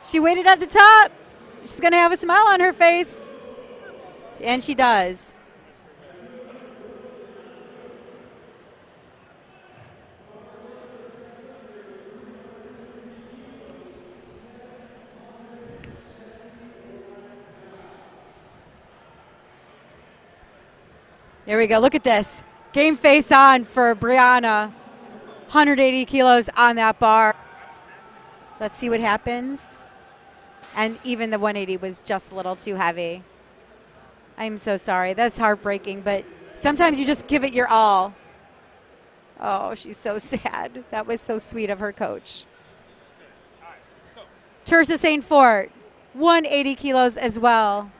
She waited at the top. She's going to have a smile on her face. And she does. There we go. Look at this. Game face on for Brianna. 180 kilos on that bar. Let's see what happens. And even the 180 was just a little too heavy. I'm so sorry. That's heartbreaking, but sometimes you just give it your all. Oh, she's so sad. That was so sweet of her coach. Tersa St. Fort, 180 kilos as well.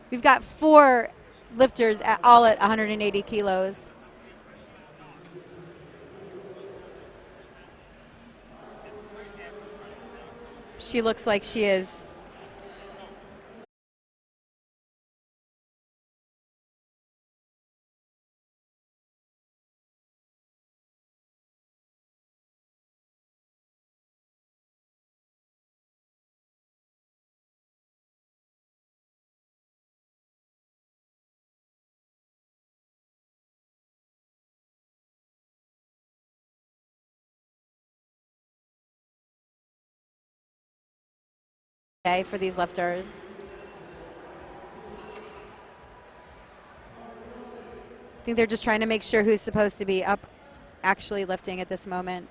We've got 4 lifters all at 180 kilos. She looks like she is. For these lifters. I think they're just trying to make sure who's supposed to be up actually lifting at this moment.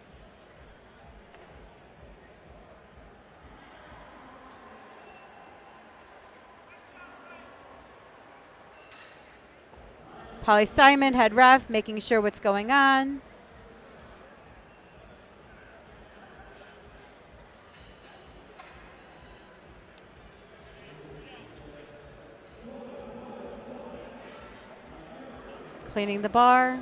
Polly Simon, head ref, making sure what's going on. Cleaning the bar.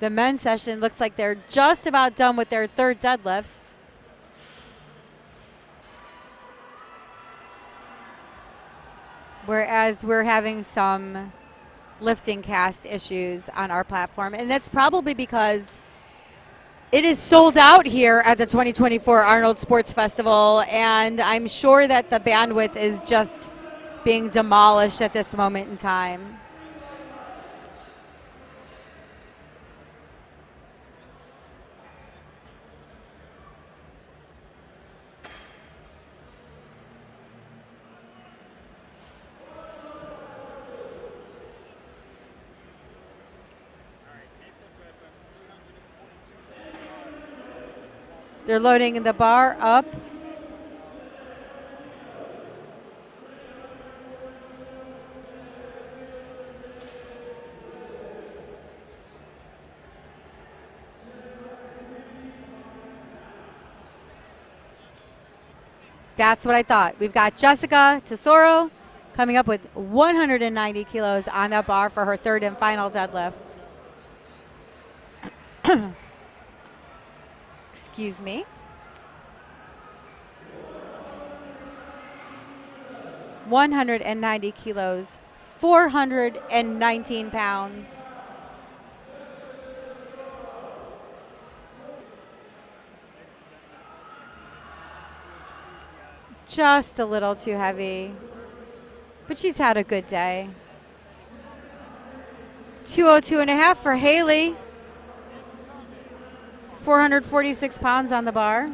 The men's session looks like they're just about done with their third deadlifts. Whereas we're having some LiftingCast issues on our platform. And that's probably because it is sold out here at the 2024 Arnold Sports Festival. And I'm sure that the bandwidth is just being demolished at this moment in time. They're loading the bar up. That's what I thought. We've got Jessica Tesoro coming up with 190 kilos on that bar for her third and final deadlift. Excuse me. 190 kilos, 419 pounds. Just a little too heavy, but she's had a good day. 202.5 for Haley. 446 pounds on the bar.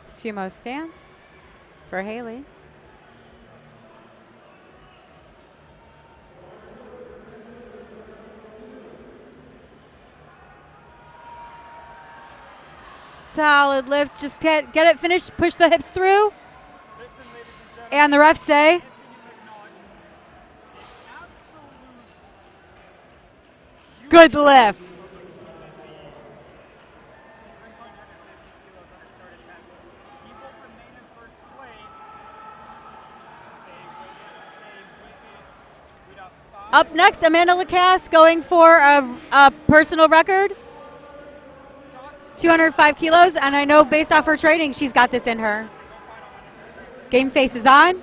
Sumo stance for Haley. Solid lift. Just get it finished. Push the hips through. And the refs say, good lift. Up next, Amanda Lacasse going for a personal record, 205 kilos, and I know based off her training, she's got this in her. Game face is on.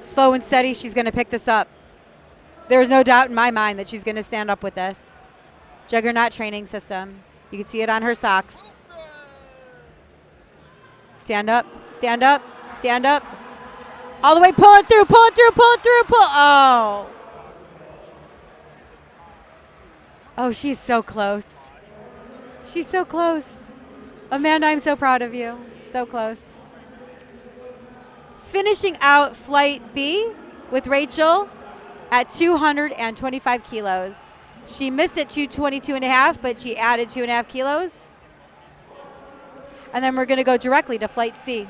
Slow and steady, she's going to pick this up. There's no doubt in my mind that she's going to stand up with this. Juggernaut training system. You can see it on her socks. Stand up, stand up, stand up. All the way, pull it through, pull it through, pull it through, pull. Oh. Oh, she's so close. She's so close. Amanda, I'm so proud of you. So close. Finishing out flight B with Rachel at 225 kilos. She missed at 222.5, but she added 2.5 kilos. And then we're going to go directly to flight C.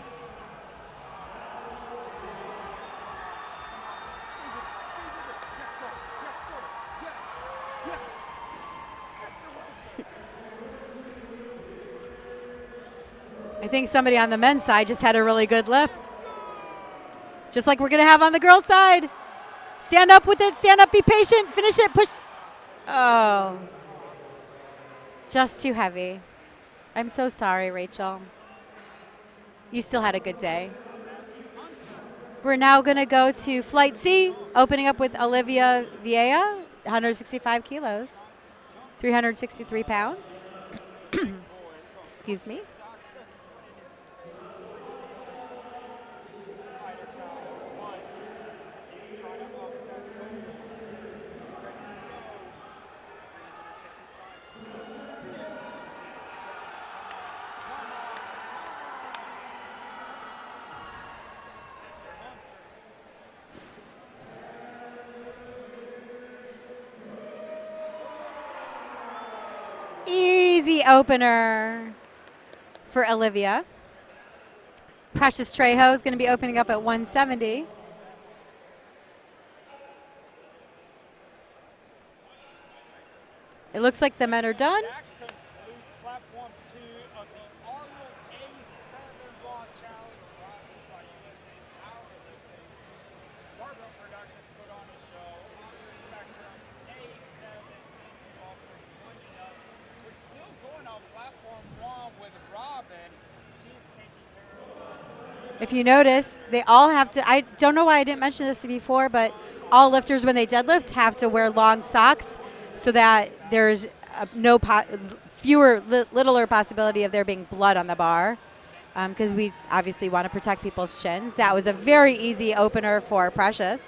I think somebody on the men's side just had a really good lift. Just like we're going to have on the girls' side. Stand up with it. Stand up. Be patient. Finish it. Push. Oh. Just too heavy. I'm so sorry, Rachel. You still had a good day. We're now going to go to Flight C, opening up with Olivia Vieja, 165 kilos, 363 pounds. Excuse me. opener for Olivia. Precious Trejo is going to be opening up at 170. It looks like the men are done. That concludes platform 2 of the Arnold A7 Raw Challenge, brought to you by USA Powerlifting. Barbell Productions put on a show on the Spectrum A7 offering joining us. We're still going on platform 1 with Robin. She's taking care of. If you notice, they all have to, I don't know why I didn't mention this before, but all lifters, when they deadlift, have to wear long socks so that there's littler possibility of there being blood on the bar, because we obviously want to protect people's shins. That was a very easy opener for Precious,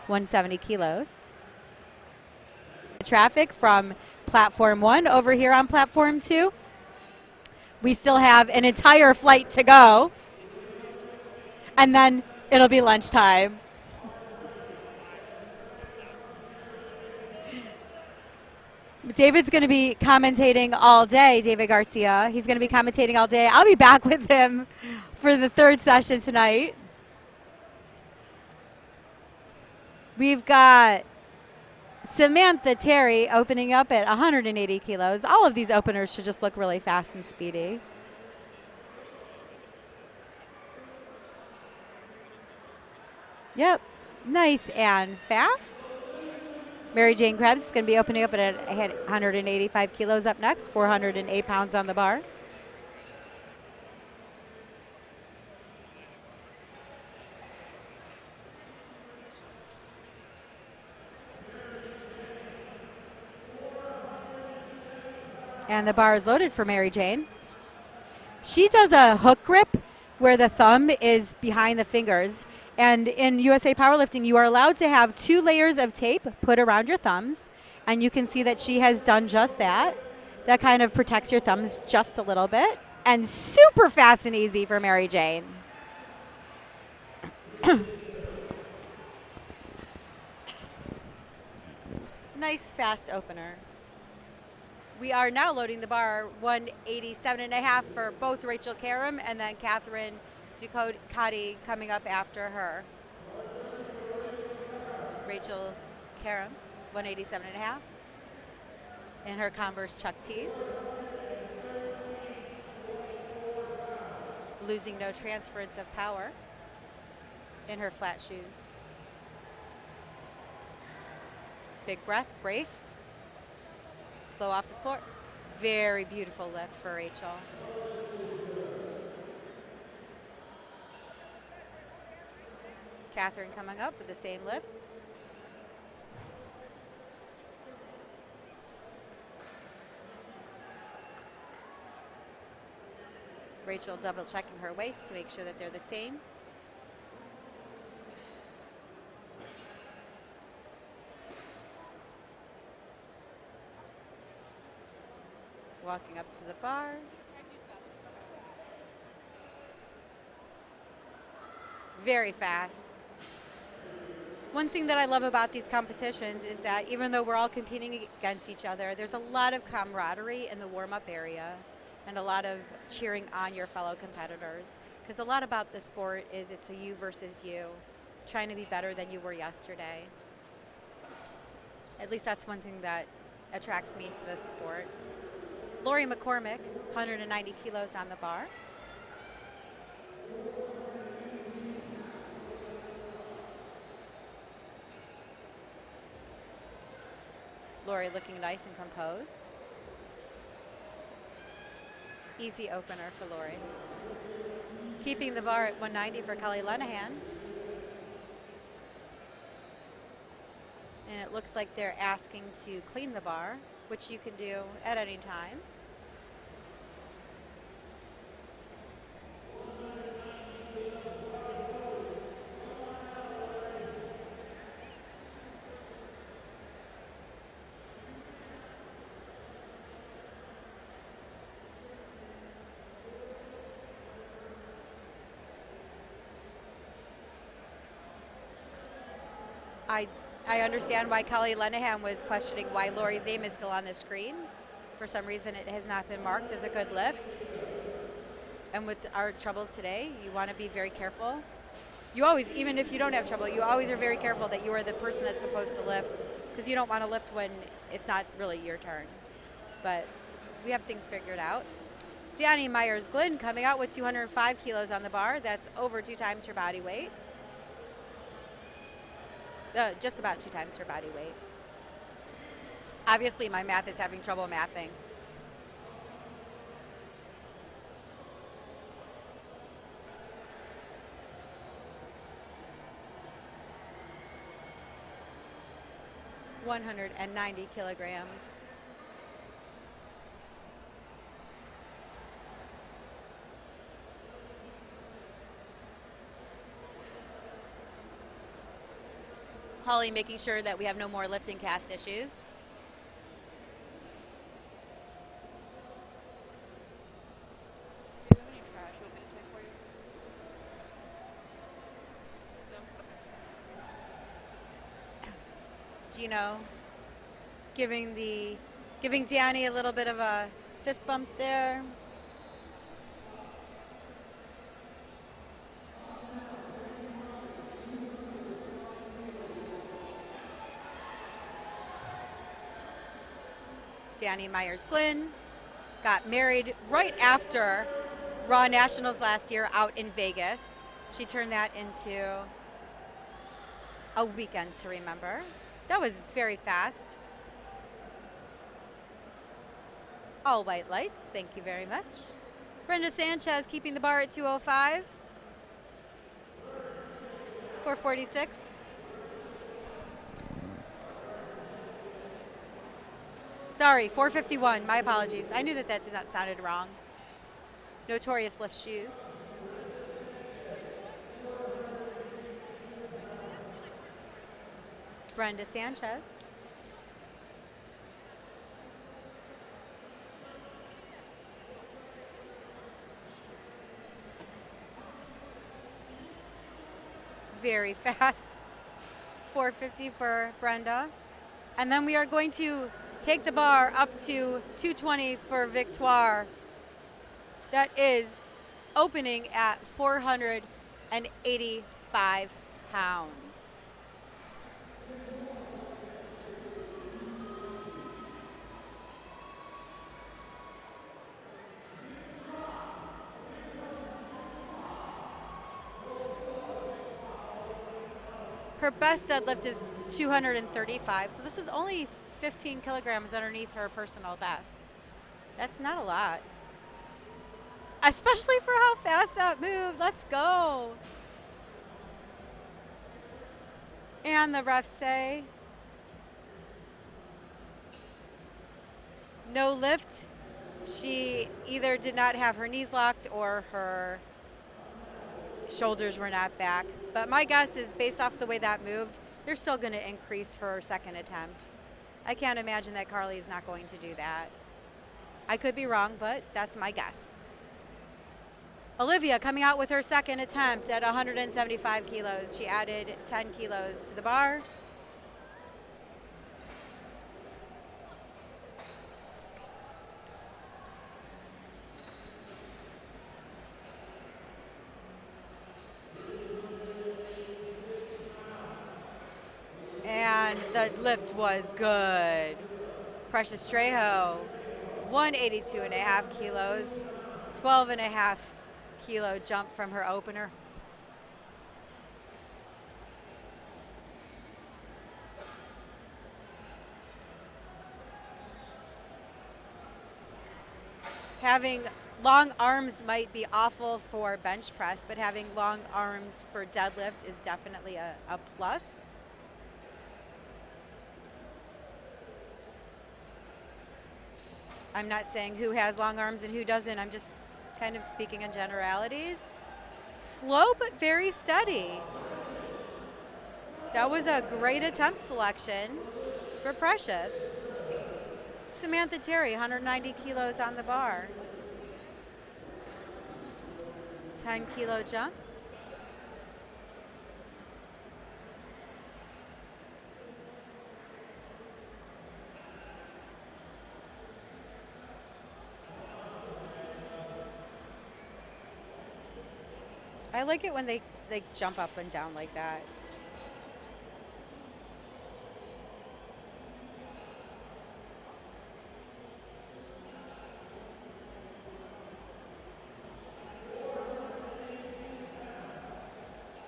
170 kilos. Traffic from platform 1 over here on platform 2. We still have an entire flight to go, and then it'll be lunchtime. David's going to be commentating all day, David Garcia. He's going to be commentating all day. I'll be back with him for the 3rd session tonight. We've got Samantha Terry opening up at 180 kilos. All of these openers should just look really fast and speedy. Yep, nice and fast. Mary Jane Krebs is going to be opening up at 185 kilos up next, 408 pounds on the bar. And the bar is loaded for Mary Jane. She does a hook grip where the thumb is behind the fingers. And in USA Powerlifting, you are allowed to have 2 layers of tape put around your thumbs. And you can see that she has done just that. That kind of protects your thumbs just a little bit. And super fast and easy for Mary Jane. Nice fast opener. We are now loading the bar 187.5 for both Rachel Karam and then Catherine Ducati coming up after her. Rachel Karam, 187.5 in her Converse Chuck Tees. Losing no transference of power in her flat shoes. Big breath, brace. Slow off the floor. Very beautiful lift for Rachel. Catherine coming up with the same lift. Rachel double checking her weights to make sure that they're the same. Walking up to the bar. Very fast. One thing that I love about these competitions is that even though we're all competing against each other, there's a lot of camaraderie in the warm-up area and a lot of cheering on your fellow competitors. Because a lot about the sport is it's a you versus you, trying to be better than you were yesterday. At least that's one thing that attracts me to this sport. Lori McCormick, 190 kilos on the bar. Lori looking nice and composed. Easy opener for Lori. Keeping the bar at 190 for Kelly Lenahan. And it looks like they're asking to clean the bar, which you can do at any time. I understand why Kelly Lenahan was questioning why Lori's name is still on the screen. For some reason, it has not been marked as a good lift. And with our troubles today, you want to be very careful. You always, even if you don't have trouble, you always are very careful that you are the person that's supposed to lift, because you don't want to lift when it's not really your turn. But we have things figured out. Danny Myers-Glynn coming out with 205 kilos on the bar. That's over 2 times her body weight. Just about 2 times her body weight. Obviously, my math is having trouble mathing. $190 kilograms. Holly making sure that we have no more LiftingCast issues. Do you have any trash you want me to take for you? No? Okay. Gino giving Danny a little bit of a fist bump there. Danny Myers-Glynn got married right after Raw Nationals last year out in Vegas. She turned that into a weekend to remember. That was very fast. All white lights, thank you very much. Brenda Sanchez keeping the bar at 205. 446. Sorry, 451. My apologies. I knew that sounded wrong. Notorious Lift shoes. Brenda Sanchez. Very fast. 450 for Brenda. And then we are going to take the bar up to 220 for Victoire. That is opening at 485 pounds. Her best deadlift is 235, so this is only 15 kilograms underneath her personal best. That's not a lot. Especially for how fast that moved. Let's go. And the refs say no lift. She either did not have her knees locked or her shoulders were not back. But my guess is, based off the way that moved, they're still going to increase her second attempt. I can't imagine that Carly is not going to do that. I could be wrong, but that's my guess. Olivia coming out with her second attempt at 175 kilos. She added 10 kilos to the bar. And the lift was good. Precious Trejo, 182.5 kilos, 12.5 kilo jump from her opener. Having long arms might be awful for bench press, but having long arms for deadlift is definitely a plus. I'm not saying who has long arms and who doesn't. I'm just kind of speaking in generalities. Slow but very steady. That was a great attempt selection for Precious. Samantha Terry, 190 kilos on the bar. 10 kilo jump. I like it when they jump up and down like that.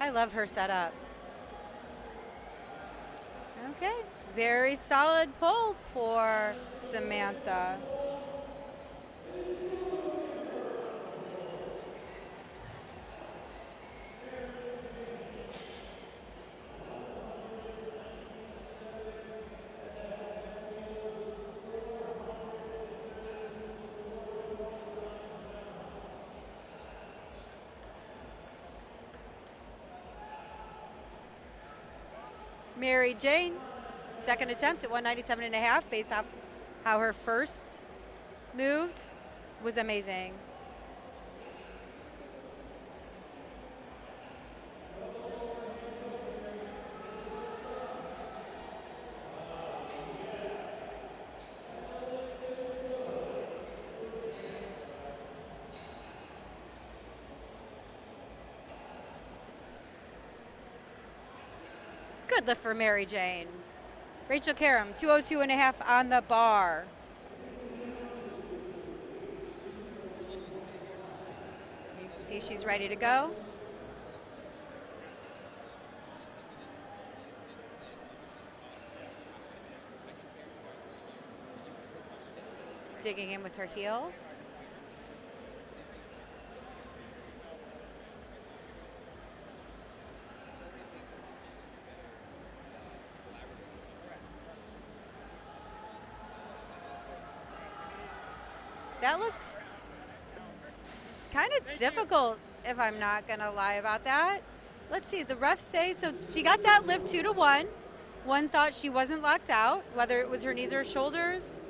I love her setup. Okay, very solid pull for Samantha. Mary Jane, second attempt at 197.5 based off how her first moved was amazing. Good lift for Mary Jane. Rachel Karam, 202.5 on the bar. You see she's ready to go. Digging in with her heels. That looked kind of difficult, if I'm not going to lie about that. Let's see, the refs say, so she got that lift 2-1. One thought she wasn't locked out, whether it was her knees or shoulders.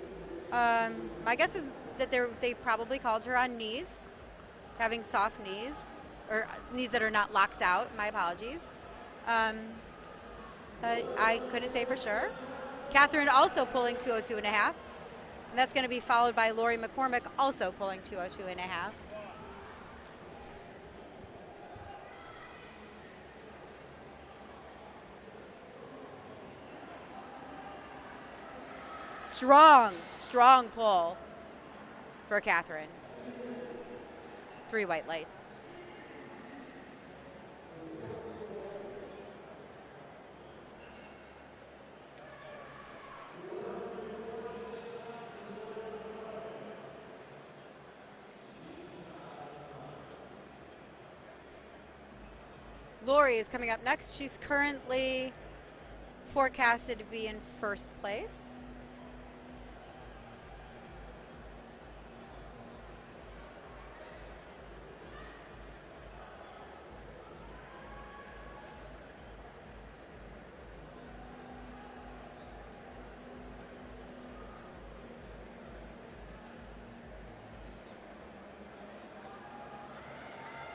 My guess is that they probably called her on knees, having soft knees, or knees that are not locked out, my apologies. But I couldn't say for sure. Catherine also pulling 202.5. And that's going to be followed by Lori McCormick also pulling 202.5. Strong pull for Catherine. 3 white lights. Lori is coming up next. She's currently forecasted to be in first place.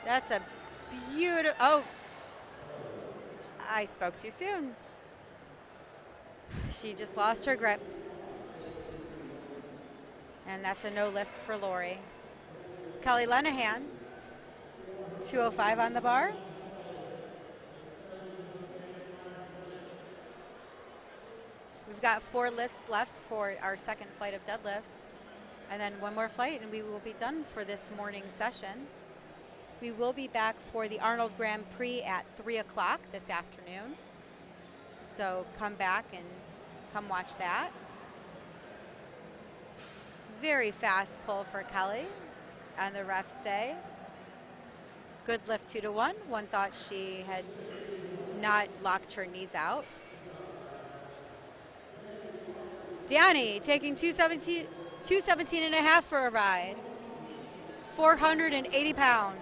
That's a beautiful, oh, I spoke too soon. She just lost her grip. And that's a no lift for Lori. Kelly Lenahan, 205 on the bar. We've got 4 lifts left for our second flight of deadlifts. And then one more flight and we will be done for this morning session. We will be back for the Arnold Grand Prix at 3 o'clock this afternoon. So come back and come watch that. Very fast pull for Kelly, and the refs say. Good lift 2-1. One thought she had not locked her knees out. Danny taking 217.5 for a ride. 480 pounds.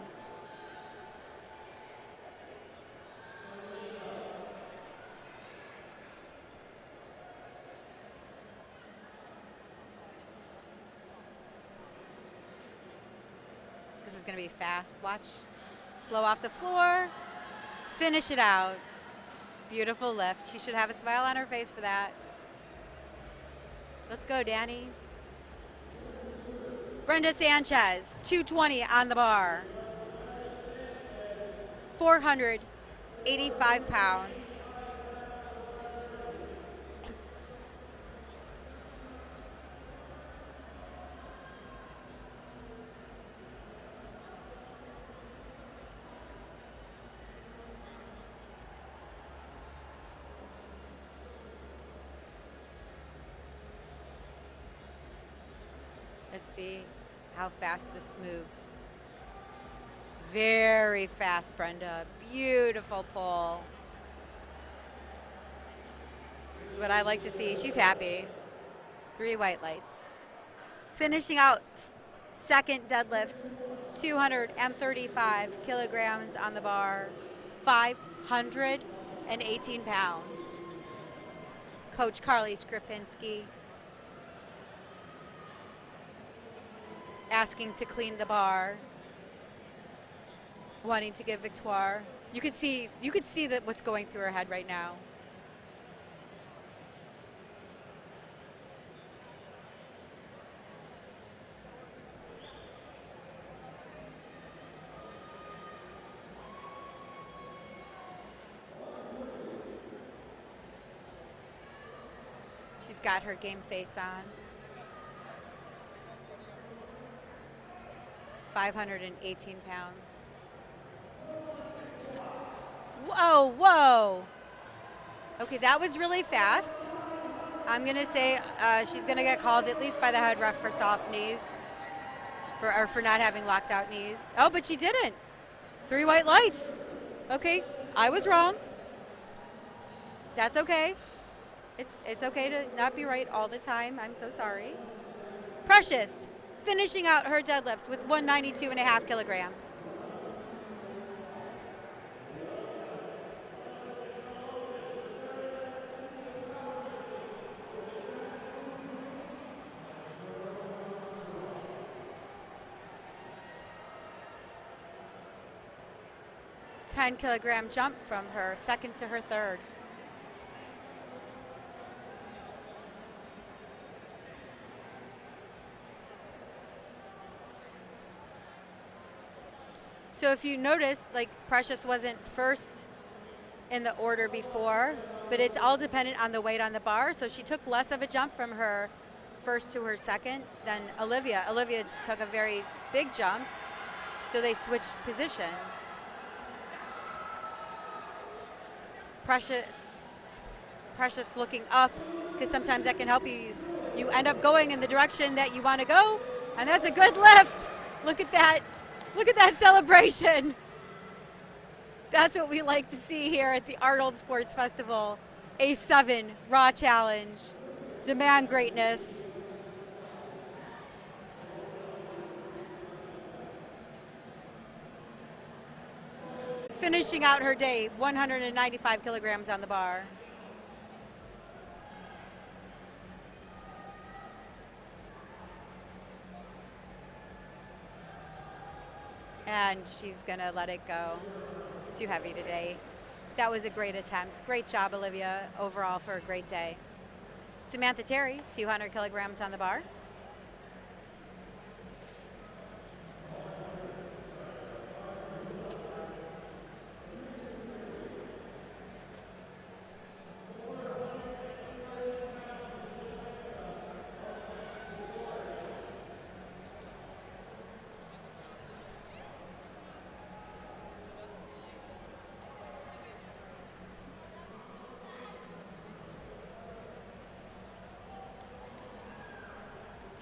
This is going to be fast. Watch. Slow off the floor. Finish it out. Beautiful lift. She should have a smile on her face for that. Let's go, Danny. Brenda Sanchez, 220 on the bar. 485 pounds. Let's see how fast this moves. Very fast, Brenda. Beautiful pull. That's what I like to see. She's happy. 3 white lights. Finishing out second deadlifts, 235 kilograms on the bar, 518 pounds. Coach Carly Skripinski asking to clean the bar, wanting to give Victoire. You could see that what's going through her head right now. She's got her game face on. 518 pounds. Whoa, whoa. Okay, that was really fast. I'm gonna say she's gonna get called at least by the head ref for soft knees, for not having locked out knees. Oh, but she didn't. 3 white lights. Okay, I was wrong. That's okay. It's okay to not be right all the time. I'm so sorry. Precious, finishing out her deadlifts with 192.5 kilograms. A 10-kilogram jump from her second to her third. So if you notice, like, Precious wasn't first in the order before, but it's all dependent on the weight on the bar. So she took less of a jump from her first to her second than Olivia. Olivia took a very big jump, so they switched positions. Precious looking up, because sometimes that can help you. You end up going in the direction that you want to go, and that's a good lift. Look at that. Look at that celebration. That's what we like to see here at the Arnold Sports Festival. A7 Raw Challenge. Demand greatness. Finishing out her day, 195 kilograms on the bar. And she's gonna let it go. Too heavy today. That was a great attempt. Great job, Olivia, overall for a great day. Samantha Terry, 200 kilograms on the bar.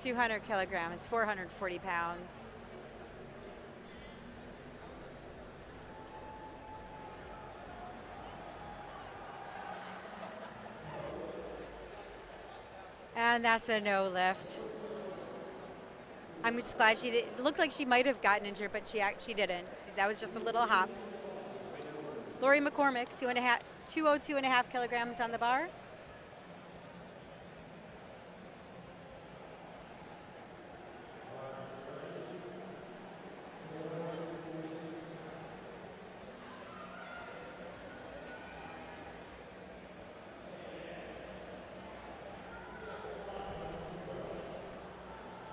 .200 kilograms, 440 pounds. And that's a no lift. I'm just glad she did. It looked like she might have gotten injured, but she didn't. That was just a little hop. Lori McCormick, 202.5 kilograms on the bar.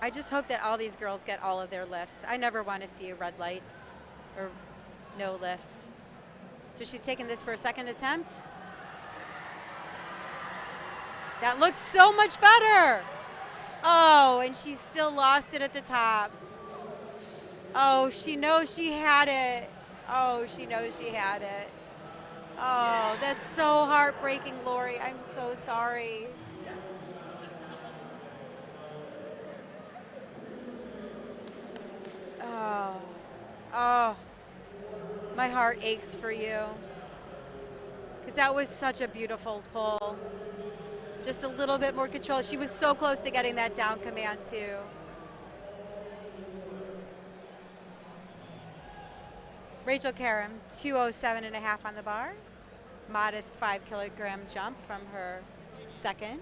I just hope that all these girls get all of their lifts. I never want to see red lights or no lifts. So she's taking this for a second attempt. That looks so much better. Oh, and she still lost it at the top. Oh, she knows she had it. Oh, she knows she had it. Oh, that's so heartbreaking, Lori. I'm so sorry. Oh, my heart aches for you. Because that was such a beautiful pull. Just a little bit more control. She was so close to getting that down command too. Rachel Karam, 207.5 on the bar. Modest 5 kilogram jump from her second.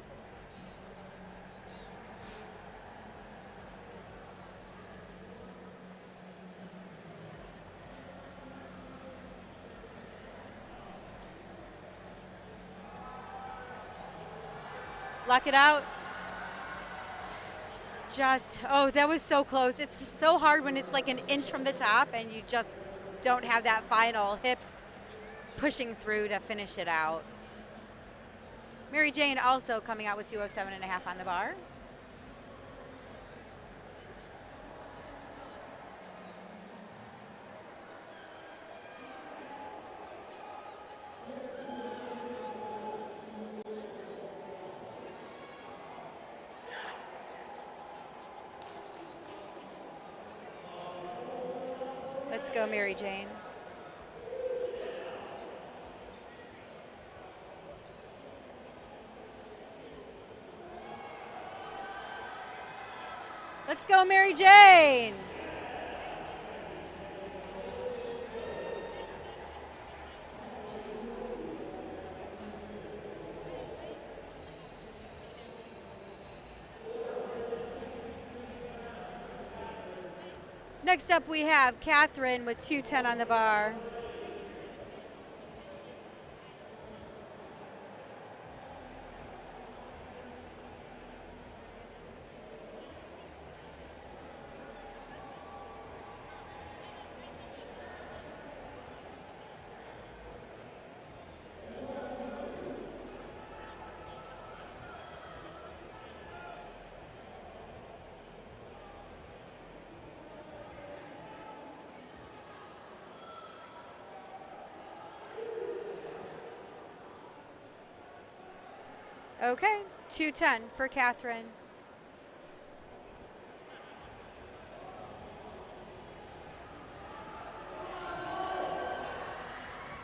Lock it out. Just, oh, that was so close. It's so hard when it's like an inch from the top and you just don't have that final hips pushing through to finish it out. Mary Jane also coming out with 207.5 on the bar. Let's go, Mary Jane. Let's go, Mary Jane. Next up, we have Catherine with 210 on the bar. Okay, 210 for Catherine.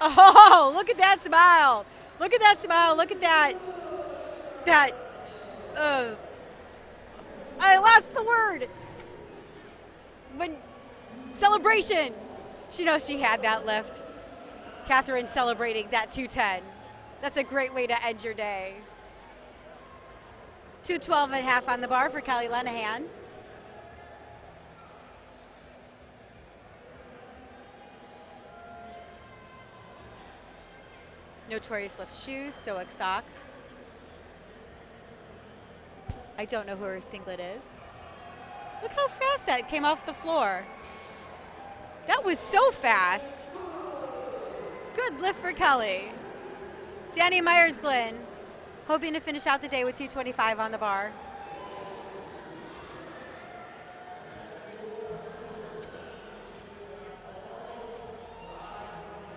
Oh, look at that smile. Look at that smile. Look at that. I lost the word. When celebration. She knows she had that lift. Catherine celebrating that 210. That's a great way to end your day. 212.5 on the bar for Kelly Lenahan. Notorious Lift shoes, Stoic socks. I don't know who her singlet is. Look how fast that came off the floor. That was so fast. Good lift for Kelly. Danny Myers-Glynn, hoping to finish out the day with 225 on the bar.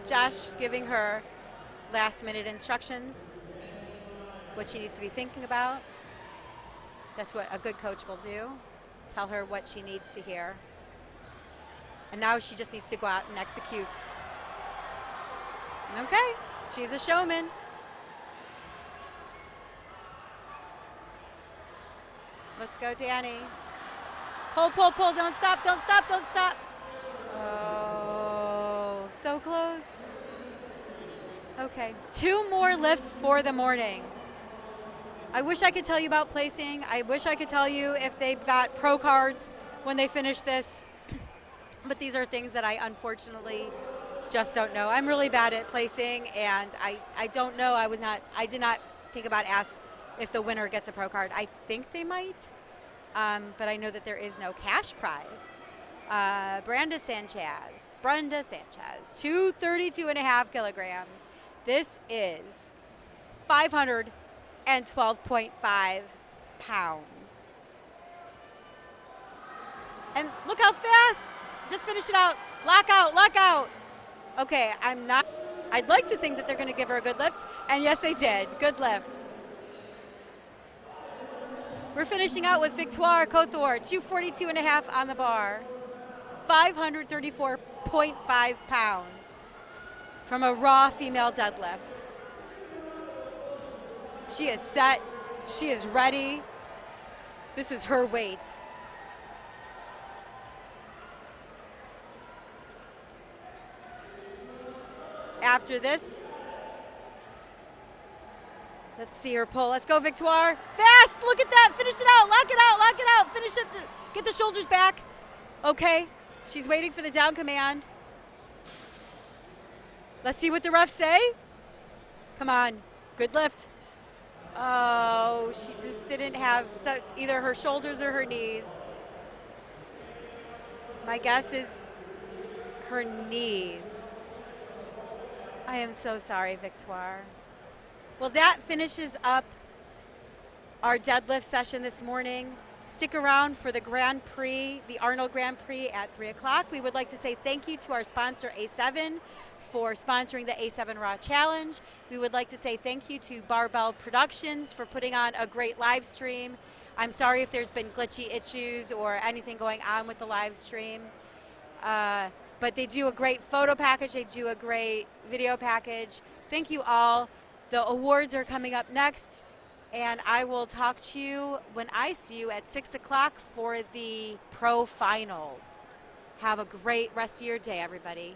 Josh giving her last-minute instructions, what she needs to be thinking about. That's what a good coach will do. Tell her what she needs to hear. And now she just needs to go out and execute. Okay, she's a showman. Let's go, Danny. Pull, pull, pull. Don't stop, don't stop, don't stop. Oh, so close. Okay, 2 more lifts for the morning. I wish I could tell you about placing. I wish I could tell you if they've got pro cards when they finish this. But these are things that I unfortunately just don't know. I'm really bad at placing, and I don't know. I did not think about ask if the winner gets a pro card. I think they might, but I know that there is no cash prize Brenda Sanchez, 232.5 kilograms. This is 512.5 pounds. And look how fast. Just finish it out. Lock out, lock out. Okay, I'd like to think that they're going to give her a good lift. And yes, they did. Good lift. We're finishing out with Victoire Couture, 242.5 on the bar. 534.5 pounds from a raw female deadlift. She is set. She is ready. This is her weight. After this, let's see her pull. Let's go, Victoire. Fast. Look at that. Finish it out. Lock it out. Lock it out. Finish it. Get the shoulders back. Okay. She's waiting for the down command. Let's see what the refs say. Come on. Good lift. Oh, she just didn't have either her shoulders or her knees. My guess is her knees. I am so sorry, Victoire. Well, that finishes up our deadlift session this morning. Stick around for the Grand Prix, the Arnold Grand Prix at 3 o'clock. We would like to say thank you to our sponsor, A7, for sponsoring the A7 Raw Challenge. We would like to say thank you to Barbell Productions for putting on a great live stream. I'm sorry if there's been glitchy issues or anything going on with the live stream. But they do a great photo package. They do a great video package. Thank you all. The awards are coming up next. And I will talk to you when I see you at 6 o'clock for the pro finals. Have a great rest of your day, everybody.